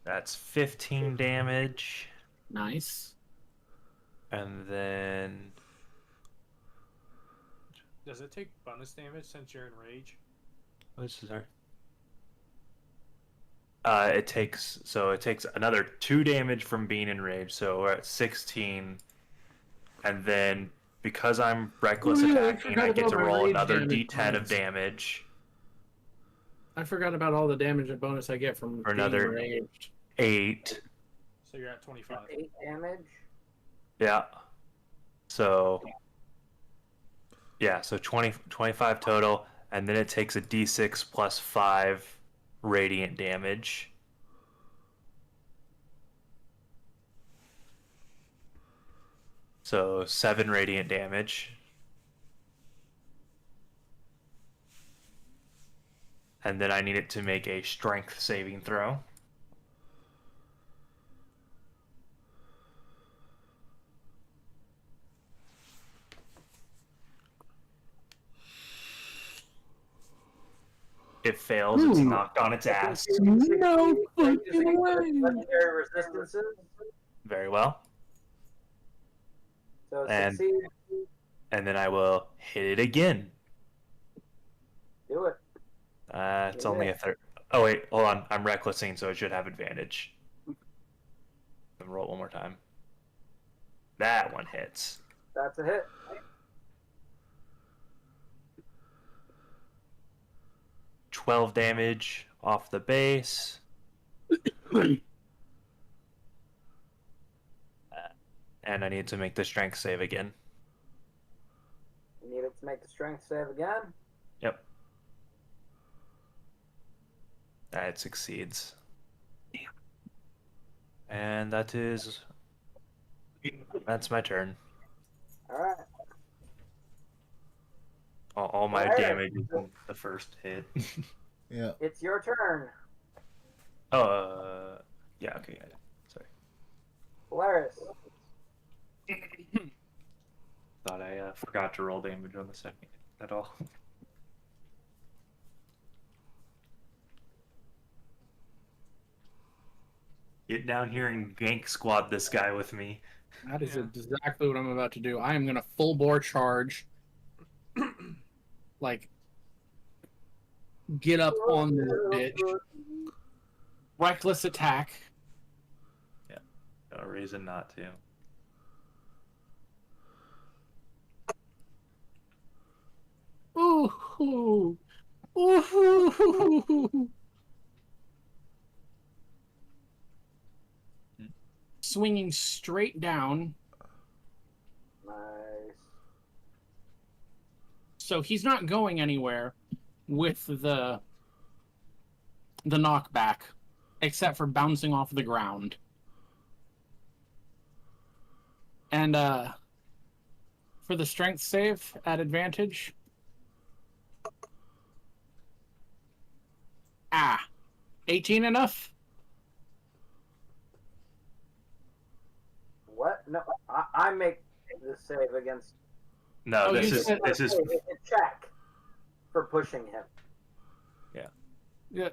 That's 15 damage. Nice. And then Does it take bonus damage since you're in rage? what's this? It takes another 2 damage from being enraged, so we're at 16. And then because I'm reckless attacking, I get to roll another D10 of damage. I forgot about all the damage and bonus I get from For being another enraged. 8. So you're at 25. 8 damage. Yeah. So yeah, so 25 total, and then it takes a D6 plus 5 radiant damage. So 7 radiant damage. And then I need it to make a strength saving throw. It fails, it's knocked on its ass. No fucking way. Legendary resistances. Very well. So And- succeed. And then I will hit it again. Do it. It's only a third. Oh wait, hold on. I'm recklessing, so it should have advantage. Then roll it one more time. That one hits. That's a hit. 12 damage off the base. And I need to make the strength save again. You need it to make the strength save again. Yep. It succeeds. And that's my turn. All right. All my Alright. damage is in the first hit. Yeah. It's your turn. Yeah, okay, yeah. Sorry. Polaris. Thought I forgot to roll damage on the second at all. Get down here and gank squad this guy with me. That is Yeah. exactly what I'm about to do. I am gonna full bore charge. Like, get up on this bitch. Reckless attack. No reason not to. Ooh, ooh, ooh. Swinging straight down. Nice. So he's not going anywhere with the knockback, except for bouncing off the ground. And for the strength save at advantage. 18 enough? What? No, I make the save against. No, Oh, this you is said- this is It's a check for pushing him. Yeah.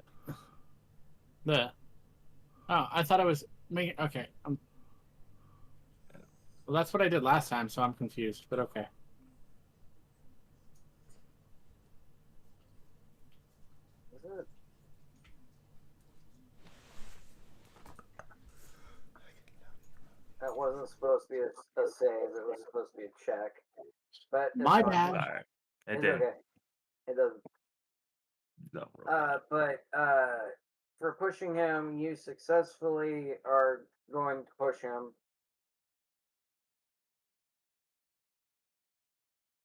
The. Oh, I thought I was making. Okay. Well, that's what I did last time, so I'm confused, but okay. Is it? That wasn't wasn't supposed to be a save. It was supposed to be a check. But it's My fine. bad. Alright. It It's did. okay. It doesn't. No, roll But for pushing him, you successfully are going to push him.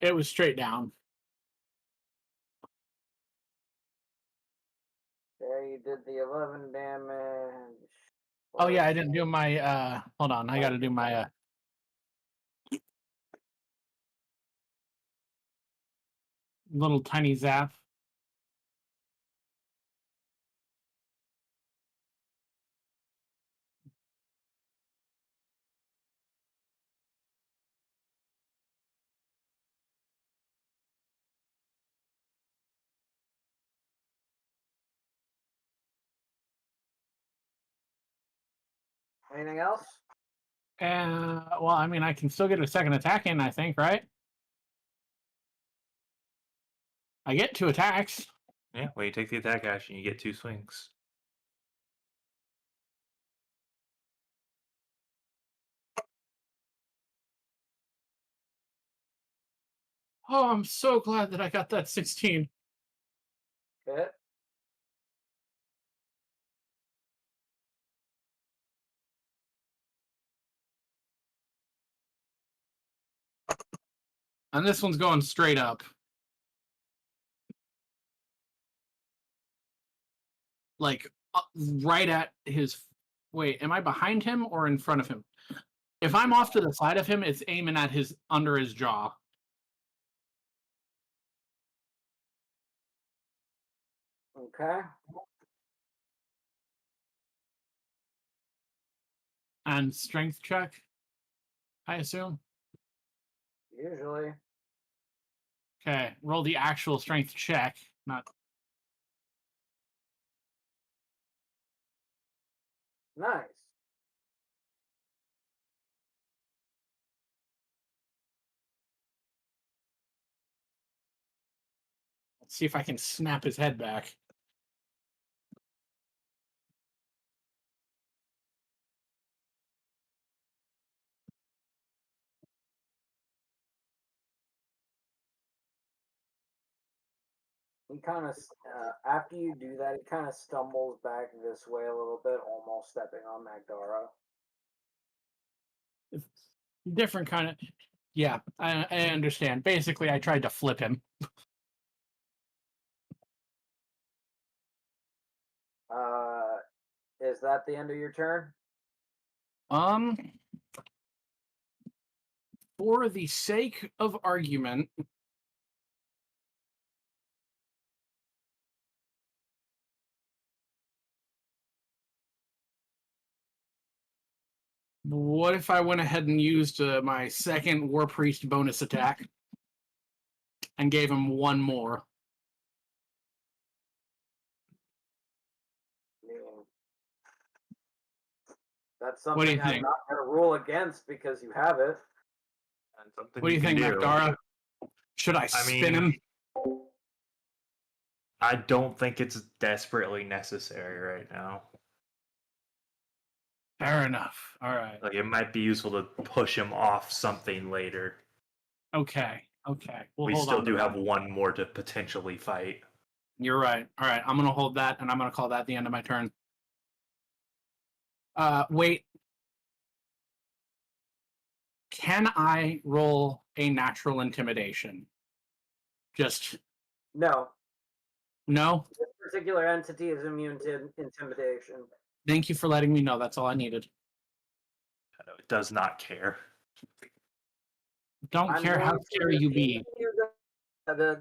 It was straight down. There, you did the 11 damage. Oh yeah, I didn't do my hold on, I gotta do my little tiny zap. Anything else? Well, I mean, I can still get a second attack in, I think, right? I get 2 attacks. Yeah, well, you take the attack action, you get 2 swings. Oh, I'm so glad that I got that 16. Okay. And this one's going straight up. Like, right at his... Wait, am I behind him or in front of him? If I'm off to the side of him, it's aiming at his... under his jaw. Okay. And strength check, I assume. Usually. Okay, roll the actual strength check, not... Nice. Let's see if I can snap his head back. He kind of, after you do that, he kind of stumbles back this way a little bit, almost stepping on Magdara. Different kind of... Yeah, I understand. Basically, I tried to flip him. Is that the end of your turn? For the sake of argument, what if I went ahead and used my second War Priest bonus attack and gave him 1 more? That's What do you something I'm think? not going to rule against because you have it. And something What do you can think, do. Magdara? Should I spin him? I don't think it's desperately necessary right now. Fair enough. All right. Like, it might be useful to push him off something later. Okay. Okay. We'll We hold still on to do that. have 1 more to potentially fight. You're right. All right. I'm going to hold that, and I'm going to call that the end of my turn. Wait. Can I roll a natural intimidation? Just... No. No? This particular entity is immune to intimidation. Thank you for letting me know. That's all I needed. It does not care. Don't I'm care how going to scary you be. repeat you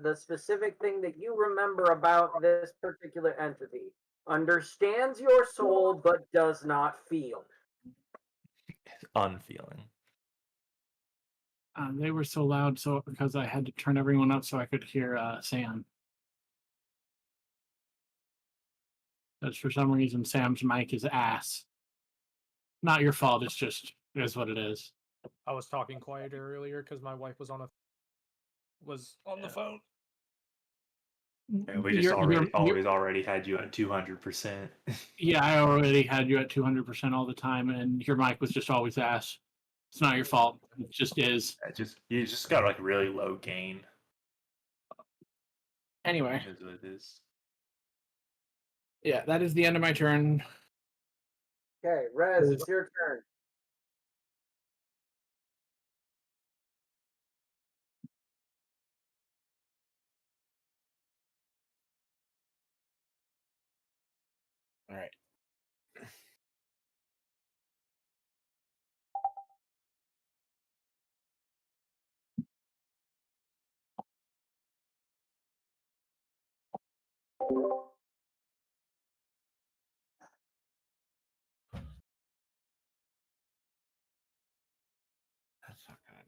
the specific thing that you remember about this particular entity. Understands your soul, but does not feel. Unfeeling. They were so loud because I had to turn everyone up so I could hear Sam. Because for some reason, Sam's mic is ass. Not your fault. It's just, it is what it is. I was talking quieter earlier because my wife was on the phone. Yeah, we just already had you at 200%. Yeah, I already had you at 200% all the time, and your mic was just always ass. It's not your fault. It just is. You just got like really low gain. Anyway, Is what it is. yeah, that is the end of my turn. Okay, Rez, it's your turn. All right. That's not good.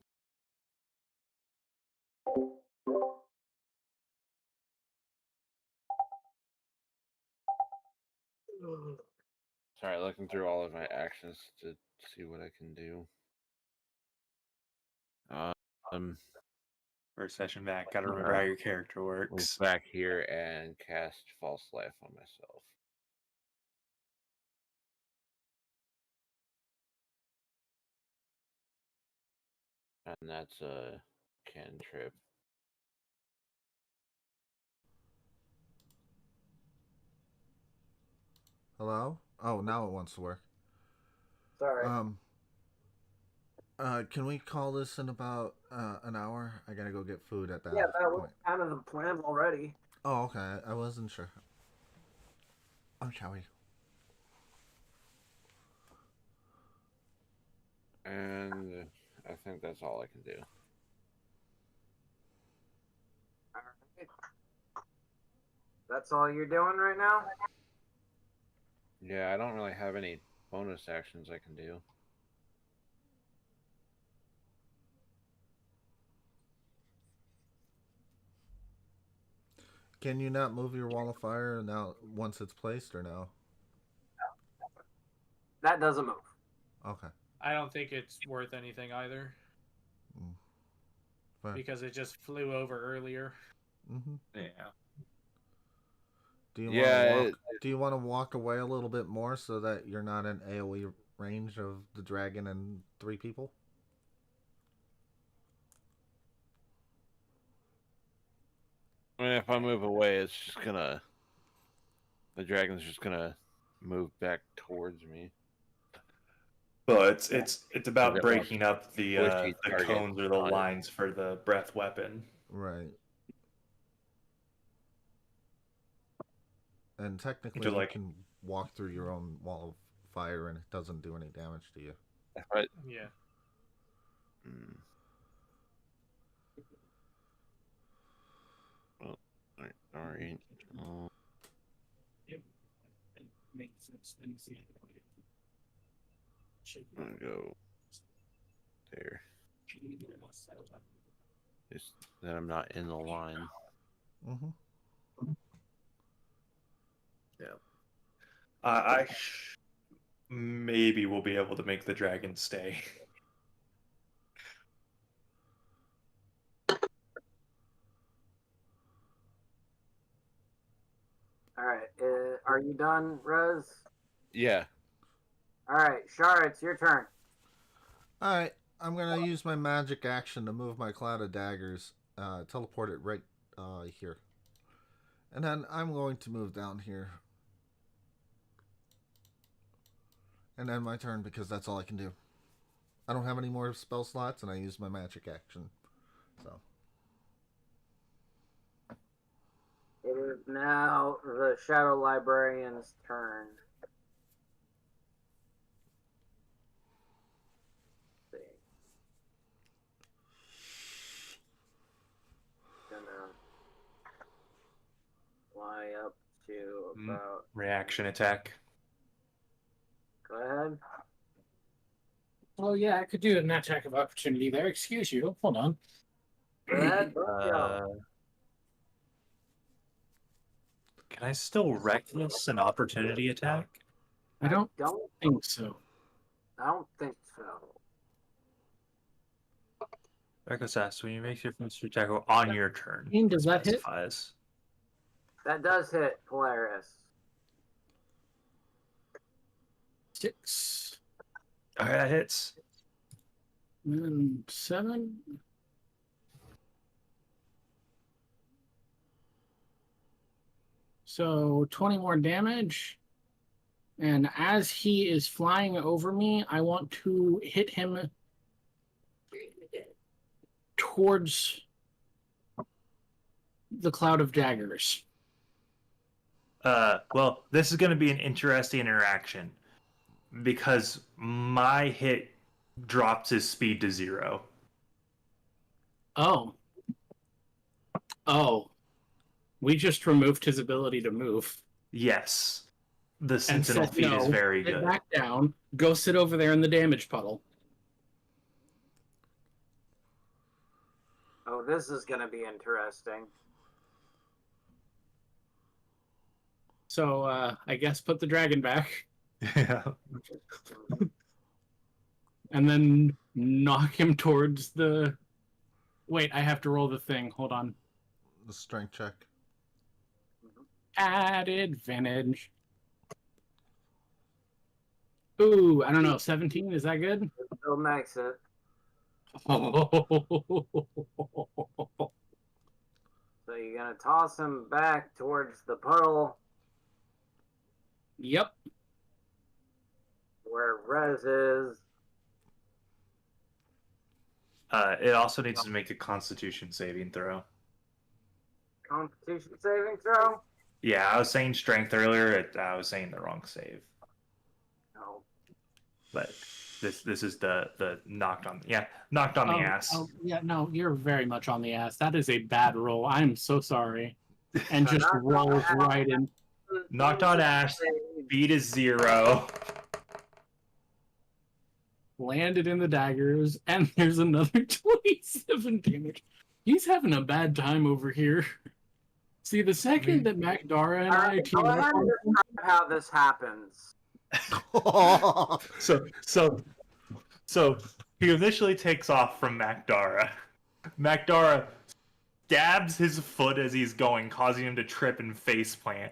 Sorry, looking through all of my actions to see what I can do. First session back. Gotta remember how your character Move works. back here and cast False Life on myself. And that's a cantrip. Hello? Oh, now it wants to work. Sorry. Can we call this in about an hour? I gotta go get food at that Yeah, that was point. kind of the plan already. Oh, okay. I wasn't sure. I'm sorry. And I think that's all I can do. All right. That's all you're doing right now? Yeah, I don't really have any bonus actions I can do. Can you not move your wall of fire now once it's placed or no? That doesn't move. Okay. I don't think it's worth anything either. Fine. Because it just flew over earlier. Mm-hmm. Yeah. Do you Yeah, want to walk? Do you want to walk away a little bit more so that you're not in AOE range of the dragon and 3 people? I mean, if I move away, it's just gonna... The dragon's just gonna move back towards me. Well, it's about it breaking up the squishy target cones or the on it. lines for the breath weapon. Right. And technically, Just you like- can walk through your own wall of fire and it doesn't do any damage to you. But, Yeah. Well, all right. Yep. It makes sense. Let me see. I'm gonna go there. Just that I'm not in the line. Mm-hmm. Yeah. I maybe we'll be able to make the dragon stay. All right. Are you done, Rez? Yeah. All right, Shara, it's your turn. Alright, I'm going to use my magic action to move my cloud of daggers, teleport it right here. And then I'm going to move down here. And end my turn because that's all I can do. I don't have any more spell slots and I use my magic action. So. It is now the Shadow Librarian's turn. Let's see. Gonna fly up to about. Reaction attack. Go ahead. Oh yeah, I could do an attack of opportunity there. Excuse you. Hold on. Go ahead. Can I still reckless an opportunity attack? I don't Don't think so. I don't think so. Reckless ass when you make your first attack on your turn. Ian, does that hit? Specifies. That does hit Polaris. 6. Okay, that hits. And 7. So 20 more damage. And as he is flying over me, I want to hit him towards the cloud of daggers. Well, this is going to be an interesting interaction because my hit drops his speed to 0. Oh. We just removed his ability to move. Yes. The And Sentinel said, feat no, is very get good. back down. Go sit over there in the damage puddle. Oh, this is going to be interesting. So, I guess put the dragon back. Yeah. And then knock him towards the... Wait, I have to roll the thing. Hold on. The strength check. At advantage. Ooh, I don't know. 17, is that good? Still makes it. Oh. So you're going to toss him back towards the puddle Yep. where Rez is. It also needs to make a Constitution saving throw. Constitution saving throw? Yeah, I was saying strength earlier. I was saying the wrong save. No. But this is the knocked on the ass. Oh, yeah, no, you're very much on the ass. That is a bad roll. I'm so sorry. And just rolls right in. Knocked on ass. Speed is 0. Landed in the daggers, and there's another 27 damage. He's having a bad time over here. See, the second that Macdara and I team Go ahead up and describe how this happens. So he initially takes off from Macdara. Macdara stabs his foot as he's going, causing him to trip and faceplant.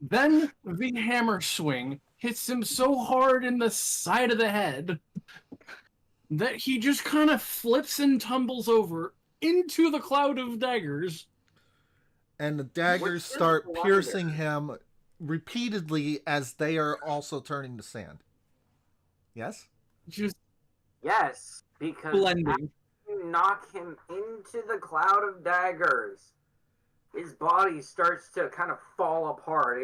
then the hammer swing hits him so hard in the side of the head that he just kind of flips and tumbles over into the cloud of daggers. And the daggers start piercing him repeatedly as they are also turning to sand. Yes? Just Yes, because blending. after you knock him into the cloud of daggers, his body starts to kind of fall apart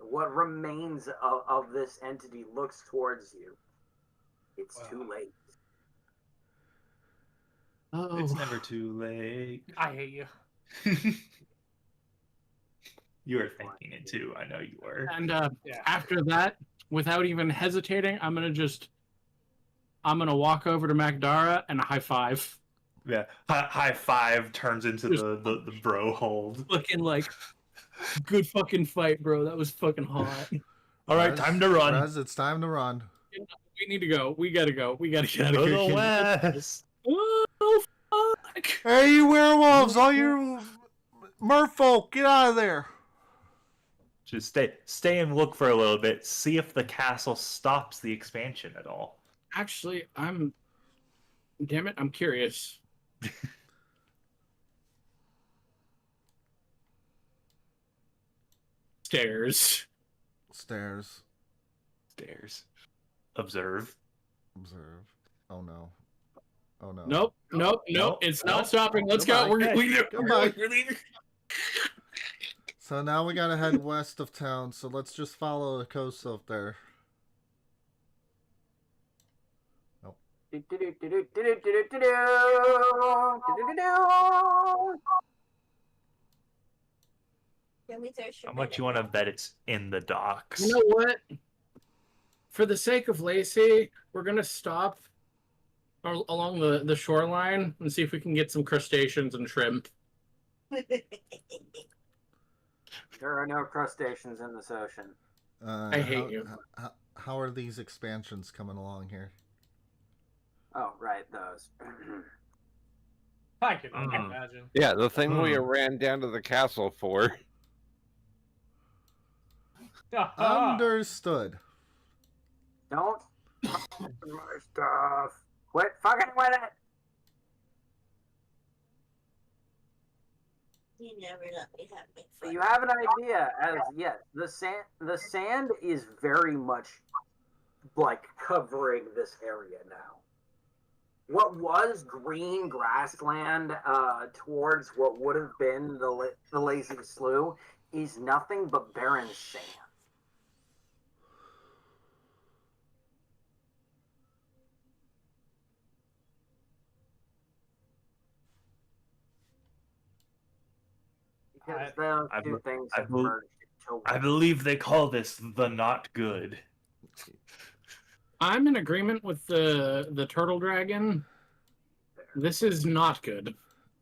what remains of this entity looks towards you. It's too late. Oh, It's never too late. I hate you. You were thinking it too. I know you were. and Yeah. after that, without even hesitating, I'm gonna walk over to Macdara and a high five. Yeah. High five turns into the bro hold. Looking like good fucking fight, bro. That was fucking hot. All right, time to run. Rez, it's time to run. We need to go. We gotta go. We gotta get out Go of to here. the west. Oh fuck! Hey, you werewolves! All you merfolk, get out of there! Just stay and look for a little bit. See if the castle stops the expansion at all. Actually, damn it, I'm curious. Stairs. Stairs. Stairs. Observe. Observe. Oh no. Oh no. Nope. Nope. It's not stopping. Let's go. Goodbye. We're Goodbye. leaving. So now we gotta head west of town, so let's just follow the coast up there. Can we search How much you want to bet it's in the docks? You know what? For the sake of Lacey, we're gonna stop along the shoreline and see if we can get some crustaceans and shrimp. There are no crustaceans in this ocean. I hate you. How are these expansions coming along here? Oh, right, those. I can only imagine. Yeah, the thing we ran down to the castle for. Understood. Don't talk My stuff. Quit fucking with it. You never let me have my So fun. you have an idea as yes, the sand is very much like covering this area now. What was green grassland towards what would have been the lazy slough is nothing but barren sand. Because those I two be- things I have bel- merged into I one. believe they call this the not good. I'm in agreement with the turtle dragon. This is not good.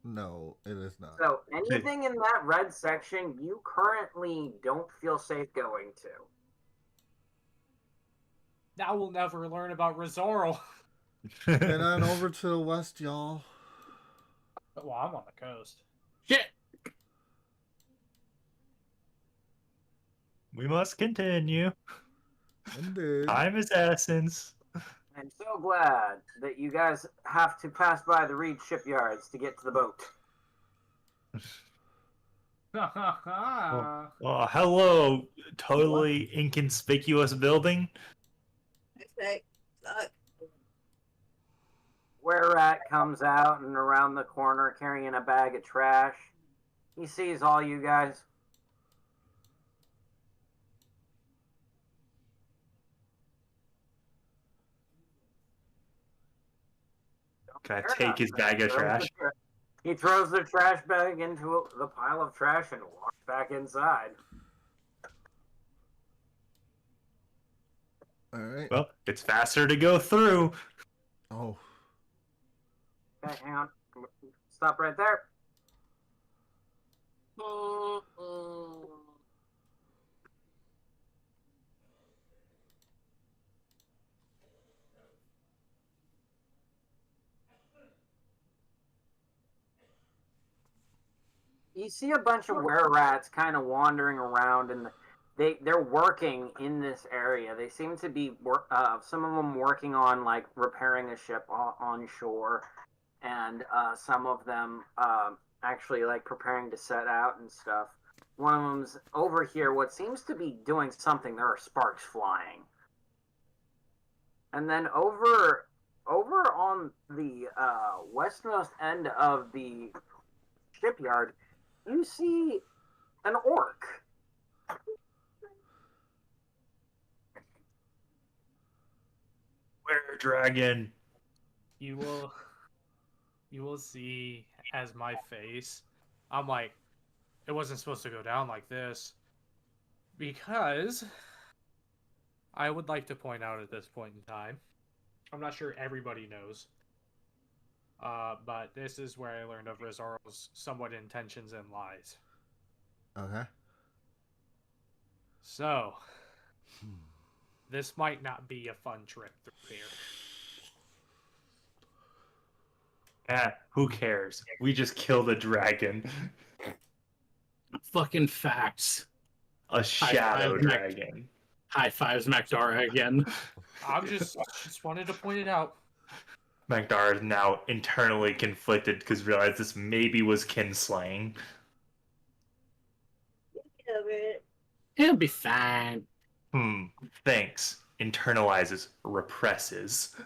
No, it is not. So anything in that red section, you currently don't feel safe going to. Now we'll never learn about Rizzoral. Head on over to the west, y'all. Well, I'm on the coast. Shit. We must continue. Indeed. Time is essence. I'm so glad that you guys have to pass by the Reed shipyards to get to the boat. Well, hello, totally inconspicuous building. Perfect. Fuck. Where Rat comes out and around the corner carrying a bag of trash. He sees all you guys. Can I take his bag of trash? He throws the trash bag into the pile of trash and walks back inside. All right. Well, it's faster to go through. Oh. Okay, hang on. Stop right there. You see a bunch of were-rats kind of wandering around, and they're working in this area. They seem to be some of them working on like repairing a ship on shore, and some of them actually like preparing to set out and stuff. One of them's over here. What seems to be doing something. There are sparks flying, and then over on the westmost end of the shipyard, you see an orc. Where dragon? You will see as my face. I'm like, it wasn't supposed to go down like this. Because I would like to point out at this point in time, I'm not sure everybody knows, but this is where I learned of Rizzaro's somewhat intentions and lies. Okay. So, this might not be a fun trip through here. Who cares? We just killed a dragon. Fucking facts. A shadow five, dragon. High fives, Macdara again. I'm just wanted to point it out. Magdar is now internally conflicted because realized this maybe was kinslaying. Get over it. It'll be fine. Thanks. Internalizes, represses.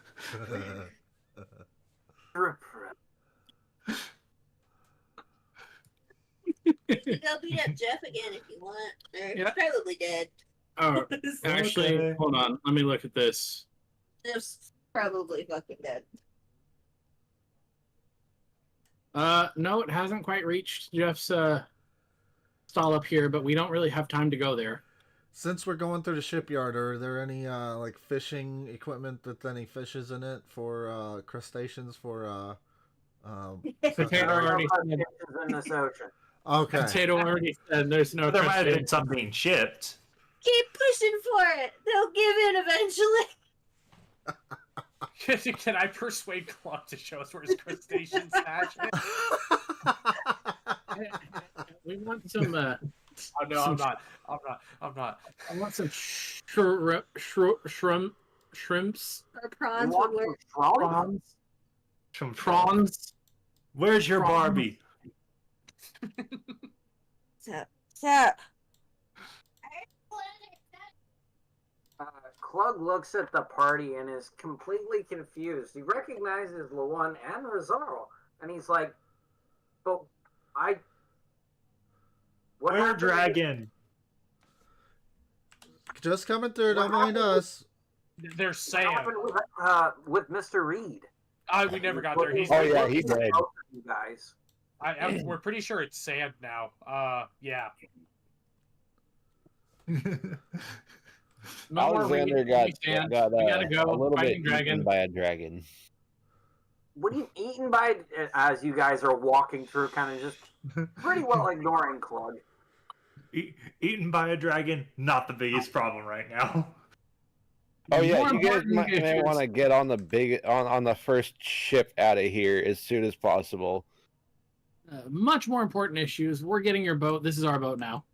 Go beat up Jeff again if you want. He's probably dead. Oh, actually, Okay. hold on. Let me look at this. Jeff's probably fucking dead. No, it hasn't quite reached Jeff's stall up here, but we don't really have time to go there. Since we're going through the shipyard, are there any like fishing equipment with any fishes in it for crustaceans for Potato already said. In this ocean. Okay. Potato already said there's no There might have been crustaceans. some being shipped. Keep pushing for it. They'll give in eventually. Can I persuade Clark to show us where his crustacean stash is? We want some. Oh, no, Some- I'm not. I want some shrimp. shrimps, Or You prawns want would work. some prawns, prawns. Where's your Prawns. Barbie? So, Klug looks at the party and is completely confused. He recognizes Luan and Rosario, and he's like, "But I." What Where happened to- dragon? Just coming through. Don't What mind happened? us. There's What Sam. happened with Mr. Reed? We never got there. He's Oh, yeah, he did. You guys. we're pretty sure it's sand now. Yeah. No more Alexander reading, got, stand. got We gotta go. a little bit Fighting eaten dragon. by a dragon. What are you eaten by as you guys are walking through, kind of just pretty well ignoring Klug? Eaten by a dragon, not the biggest problem right now. Oh yeah, More you guys important may issues. want to get on the on the first ship out of here as soon as possible. Much more important issues. We're getting your boat. This is our boat now.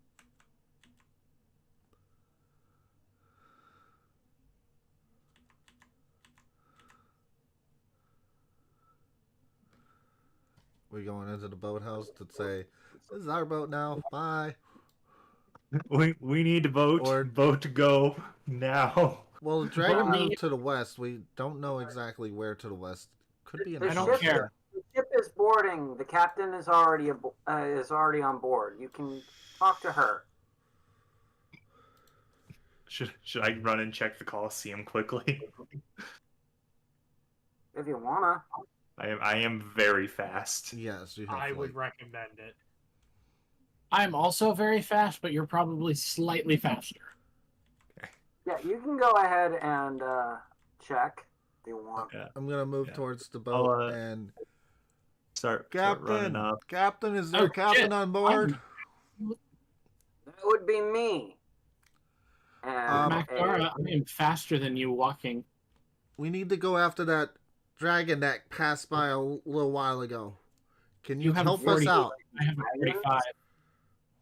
We're going into the boathouse to say, "This is our boat now. Bye." We need to vote. Or- Vote to go now. Well, the dragon Well, moved to the west. We don't know exactly where to the west. Could be in The I the don't ship- care. The ship is boarding. The captain is already on board. You can talk to her. Should I run and check the Coliseum quickly? If you wanna. I am very fast. Yes, you have I would flight. recommend it. I'm also very fast, but you're probably slightly faster. Yeah, you can go ahead and check if you want. Yeah. I'm gonna move Yeah. towards the boat I'll, and Start Captain. running up. Captain, is there Oh, a captain shit. on board? That would be me. And Macdara, I am faster than you walking. We need to go after that dragon that passed by a little while ago. Can you You have help 40. us out? I have a 45.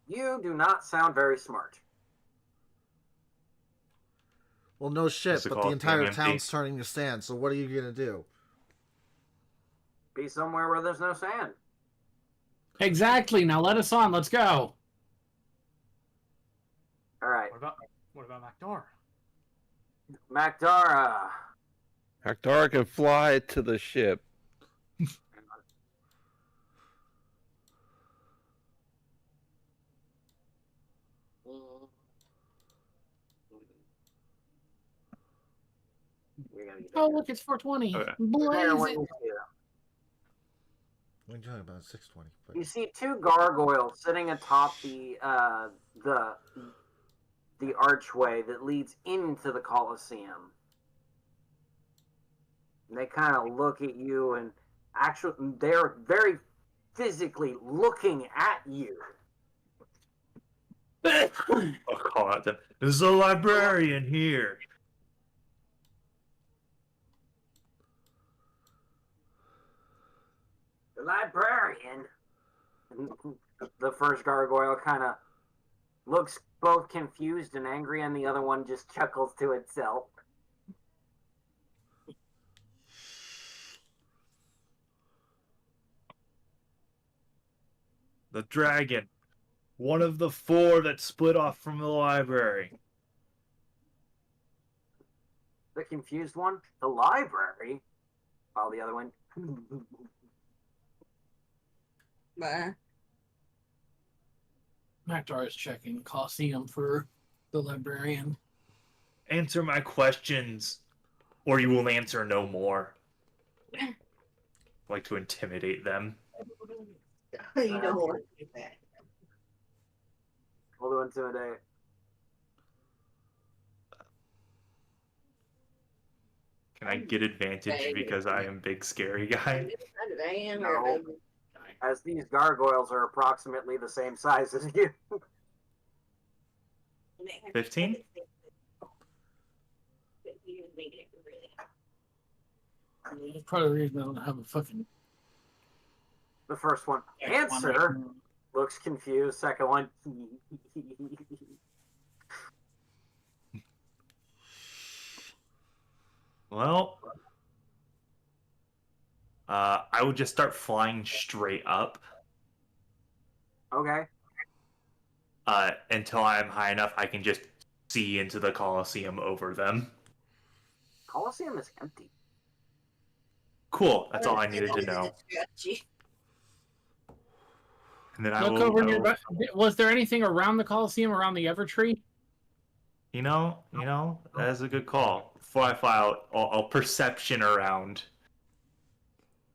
you do not sound very smart. Well, no shit, Is the but the Coliseum entire empty? town's turning to sand. So what are you gonna do? Be somewhere where there's no sand. Exactly. Now let us on. Let's go. All right, What about Macdara? Macdara. Hector can fly to the ship. Oh, look, it's 420. Okay. There, when Blaze it. you see them. We're talking about 620. But You see two gargoyles sitting atop the archway that leads into the Colosseum. And they kind of look at you, and actually, they're very physically looking at you. I'll call out them. There's a librarian here. The librarian. And the first gargoyle kind of looks both confused and angry, and the other one just chuckles to itself. The dragon. One of the 4 that split off from the library. The confused one, the library, while the other one. but Macdara is checking Coliseum for the librarian. Answer my questions, or you will answer no more. I like to intimidate them. you don't want to do that. Roll to intimidate. Can I get advantage because I am big scary guy? No. As these gargoyles are approximately the same size as you. 15? That's probably the reason I don't have a fucking The first one, answer, looks confused. Second one, Well, I would just start flying straight up Okay. until I'm high enough I can just see into the Colosseum over them. Colosseum is empty. Cool. That's all I needed to know. And then Look over nearby. Was there anything around the Coliseum, around the Evertree? You know, that is a good call. Before I fly out, I'll perception around.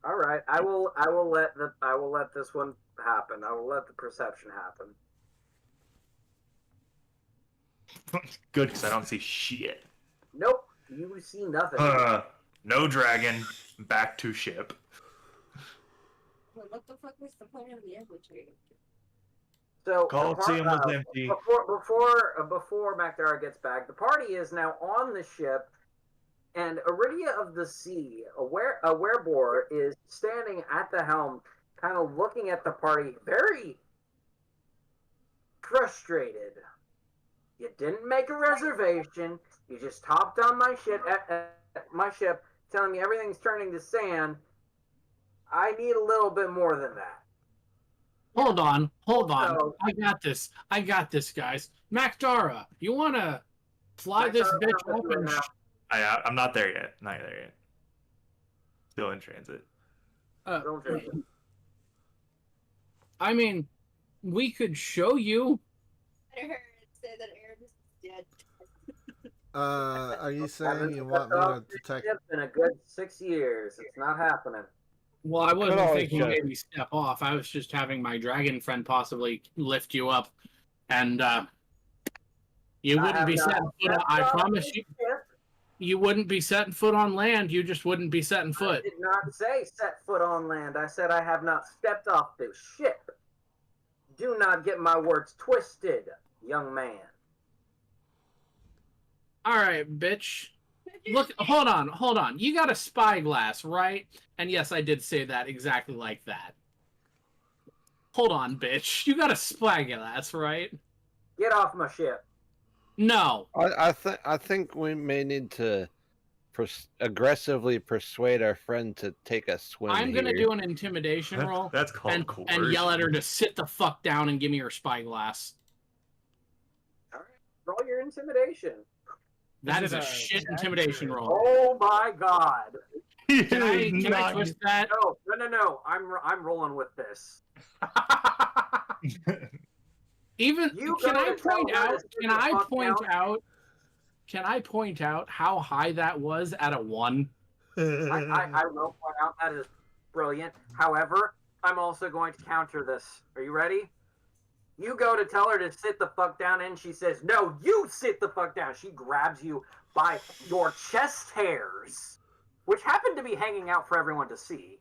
All right, I will let this one happen. I will let the perception happen. Good, because I don't see shit. Nope, you see nothing. No dragon. Back to ship. Well, what the fuck was the point of the Evertree? So Colosseum was empty. Before Macdara gets back, the party is now on the ship, and Iridia of the Sea, a werebore, is standing at the helm, kind of looking at the party, very frustrated. You didn't make a reservation. You just hopped on my ship, telling me everything's turning to sand. I need a little bit more than that. Hold on. So- I got this, guys. Macdara, you want to fly this Macdara, bitch up and... I'm not there yet. Not there yet. Still in transit. I mean, we could show you. I heard it say that Aaron is dead. Are you saying you want me to detect? It's been a good 6 years. It's not happening. Well, I wasn't always thinking show. maybe step off. I was just having my dragon friend possibly lift you up, and you wouldn't be setting foot on. I promise you, you wouldn't be setting foot on land. You just wouldn't be setting foot. I did not say set foot on land. I said I have not stepped off this ship. Do not get my words twisted, young man. All right, bitch. Look, hold on. You got a spyglass, right? And yes, I did say that exactly like that. Hold on, bitch. You got a spyglass, right? Get off my ship. No. I think we may need to aggressively persuade our friend to take a swim. I'm gonna here. do an intimidation roll. That's called and yell at her to sit the fuck down and give me her spyglass. All right, roll your intimidation. That Is is it a a shit check intimidation or- roll. Oh my god. Can I twist that? No. I'm rolling with this. Even You can gotta I tell point her to out? sit Can the I fuck point down. out? Can I point out how high that was at a 1? I will point out that is brilliant. However, I'm also going to counter this. Are you ready? You go to tell her to sit the fuck down, and she says, "No, you sit the fuck down." She grabs you by your chest hairs, which happen to be hanging out for everyone to see,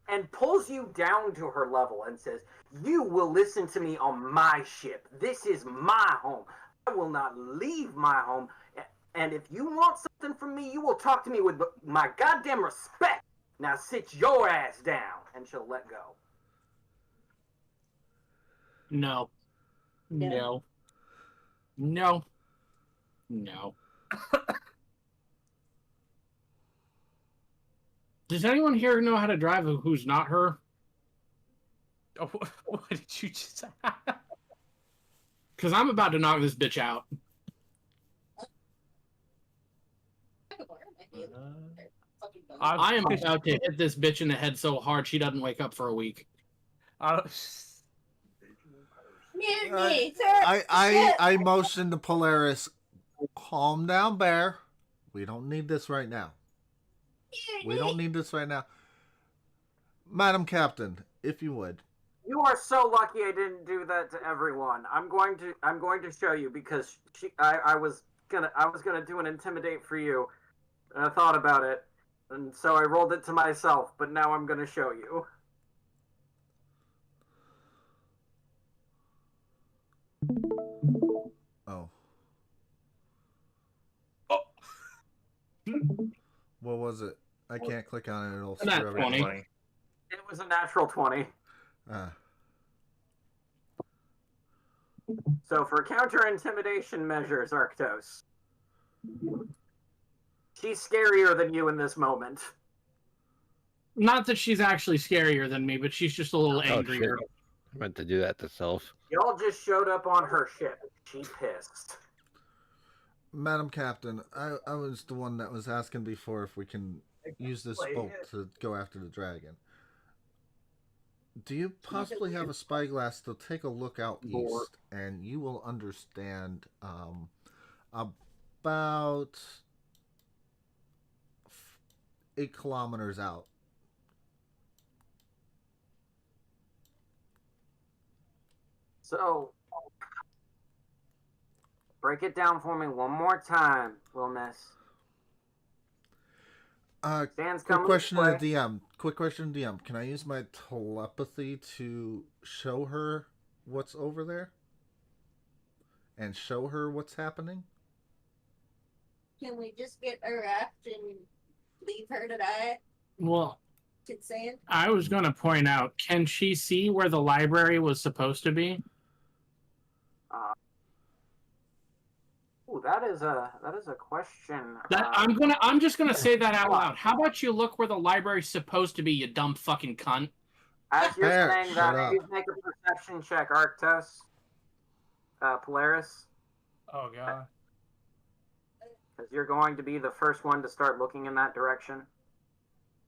and pulls you down to her level and says, "You will listen to me on my ship. This is my home. I will not leave my home. And if you want something from me, you will talk to me with my goddamn respect. Now sit your ass down." And she'll let go. No. No. No. No. Does anyone here know how to drive who's not her? Oh, what did you just say? Because I'm about to knock this bitch out. I am about to hit this bitch in the head so hard she doesn't wake up for a week. Mutiny, sir. I motioned to Polaris. Calm down, Bear. We don't need this right now. We don't need this right now. Madam Captain, if you would. You are so lucky I didn't do that to everyone. I'm going to show you because I was gonna do an intimidate for you, and I thought about it, and so I rolled it to myself. But now I'm gonna show you. Oh. Oh. What was it? I can't click on it. It'll Not screw everything. 20. It was a natural 20. So for counter intimidation measures, Arctos. She's scarier than you in this moment. Not that she's actually scarier than me, but she's just a little Oh, angrier. shit. I meant to do that to self. Y'all just showed up on her ship. She pissed. Madam Captain, I was the one that was asking before if we can use this boat to go after the dragon. Do you possibly have a spyglass to take a look out east, and you will understand about 8 kilometers out. So, break it down for me one more time, Lil Miss. Quick question to the DM. Quick question to DM. Can I use my telepathy to show her what's over there? And show her what's happening? Can we just get a raft and leave her to die? Well, To sand? I was going to point out, can she see where the library was supposed to be? That is a question. I'm just gonna say that out loud. How about you look where the library's supposed to be, you dumb fucking cunt? As you're Bear, saying shut that, up. you make a perception check, Arctos. Polaris, Oh god. because you're going to be the first one to start looking in that direction.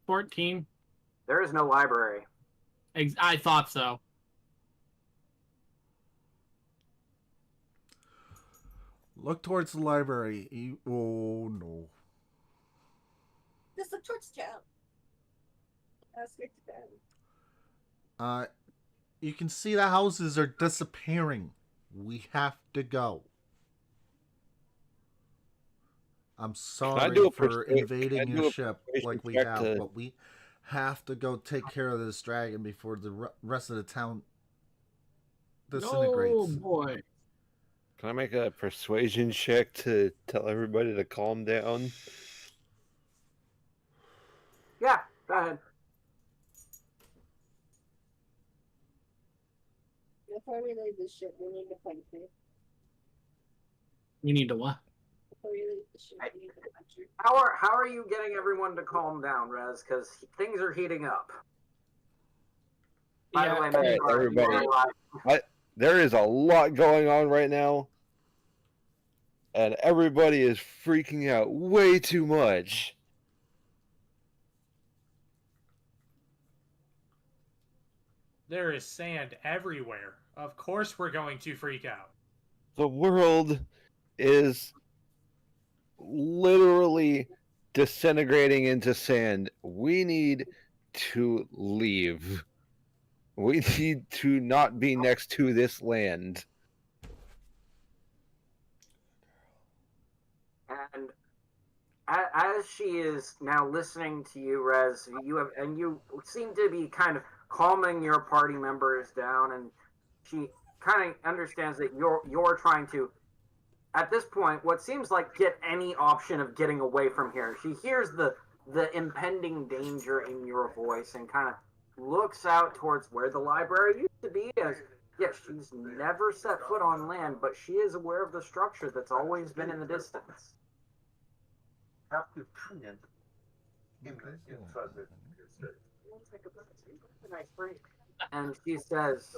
14. There is no library. I thought so. Look towards the library. Oh, no. Just look towards town. Ask her to them. You can see the houses are disappearing. We have to go. I'm sorry do a for can I invading do your a ship like we check have, to- but we have to go take care of this dragon before the rest of the town disintegrates. Oh boy. Can I make a persuasion check to tell everybody to calm down? Yeah, go ahead. Before we leave the ship, we need to punch her. You need to what? Before we leave the ship, we need to punch her. How are you getting everyone to calm down, Rez? Because things are heating up. By the way, All right, make sure everybody. you are alive. There is a lot going on right now, and everybody is freaking out way too much. There is sand everywhere. Of course we're going to freak out. The world is literally disintegrating into sand. We need to leave. We need to not be next to this land. And as she is now listening to you, Rez, you seem to be kind of calming your party members down, and she kind of understands that you're trying to, at this point, what seems like get any option of getting away from here. She hears the impending danger in your voice and kind of looks out towards where the library used to be. As yes, she's never set foot on land, but she is aware of the structure that's always been in the distance. And she says,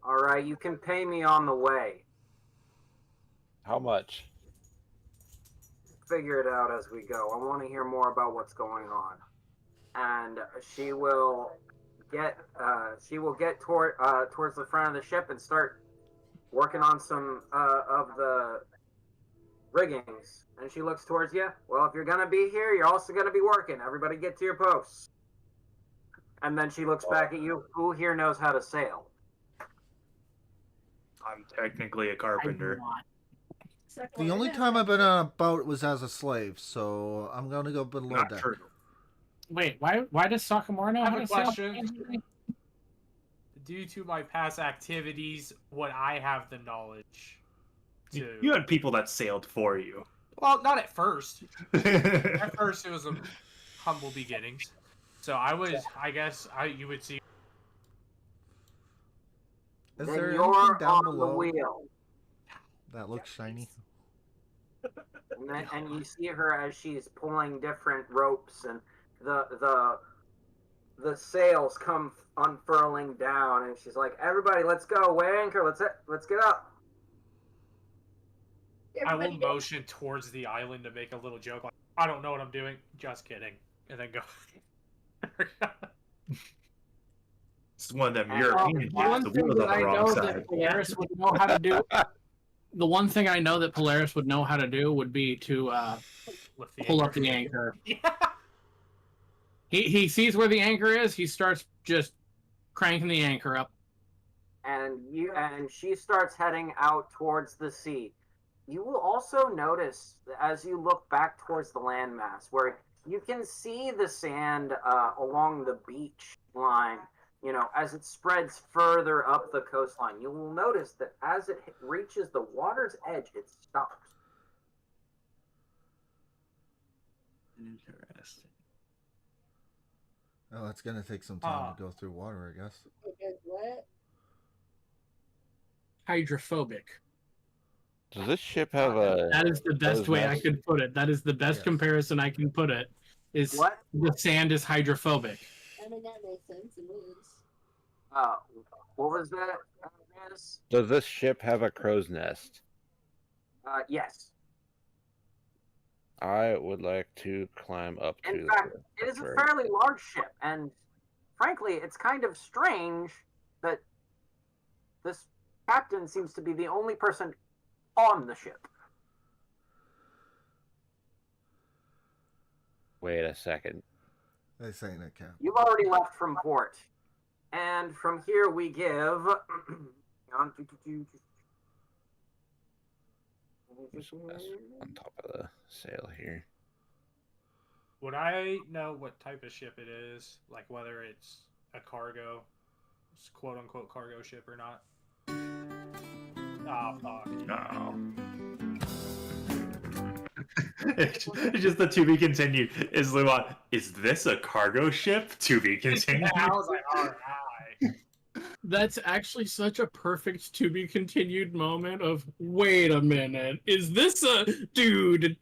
"All right, you can pay me on the way. How much? Figure it out as we go. I want to hear more about what's going on." And she will get towards the front of the ship and start working on some of the riggings. And she looks towards you. "Well, if you're gonna be here, you're also gonna be working. Everybody get to your posts." And then she looks back at you. Who here knows how to sail? I'm technically a I do carpenter. not. The only time I've been on a boat was as a slave, so I'm going to go below Not deck. true. Wait, why does Sakamura know I have how a to sail? question. Due to my past activities, would I have the knowledge to... You had people that sailed for you. Well, not at first. At first, it was a humble beginnings. So I guess you would see. Is Then there you're anything down on below the wheel. that looks shiny? and you see her as she's pulling different ropes, and the sails come unfurling down, and she's like, "Everybody, let's go, weigh anchor. Let's get up." I will motion towards the island to make a little joke like, I don't know what I'm doing. Just kidding. And then go. It's one of them The European one jets. The thing wheels that on the I wrong know side. that Polaris would know how to do. The one thing I know that Polaris would know how to do would be to pull up the anchor. Yeah. He sees where the anchor is. He starts just cranking the anchor up. And she starts heading out towards the sea. You will also notice as you look back towards the landmass, where you can see the sand along the beach line. You know, as it spreads further up the coastline, you will notice that as it reaches the water's edge, it stops. Interesting. Oh, it's gonna take some time to go through water, I guess. Because what? Hydrophobic. Does this ship have a? That is the best way I nest? could put it. That is the best Yes. comparison I can put it. Is What? the sand is hydrophobic. I mean, that makes sense. It is. What was that? Yes. Does this ship have a crow's nest? Yes. I would like to climb up to. In fact, it is a turret. fairly large ship, and frankly, it's kind of strange that this captain seems to be the only person on the ship. Wait a second. This ain't a cap. You've already left from port, and from here we give. There's a nest on top of the sail here. Would I know what type of ship it is? Like whether it's a cargo, quote unquote cargo ship or not? Oh, fuck. No. It's just the to be continued. Is Luan, is this a cargo ship? To be continued. I was like, alright. That's actually such a perfect to be continued moment of wait a minute, is this a dude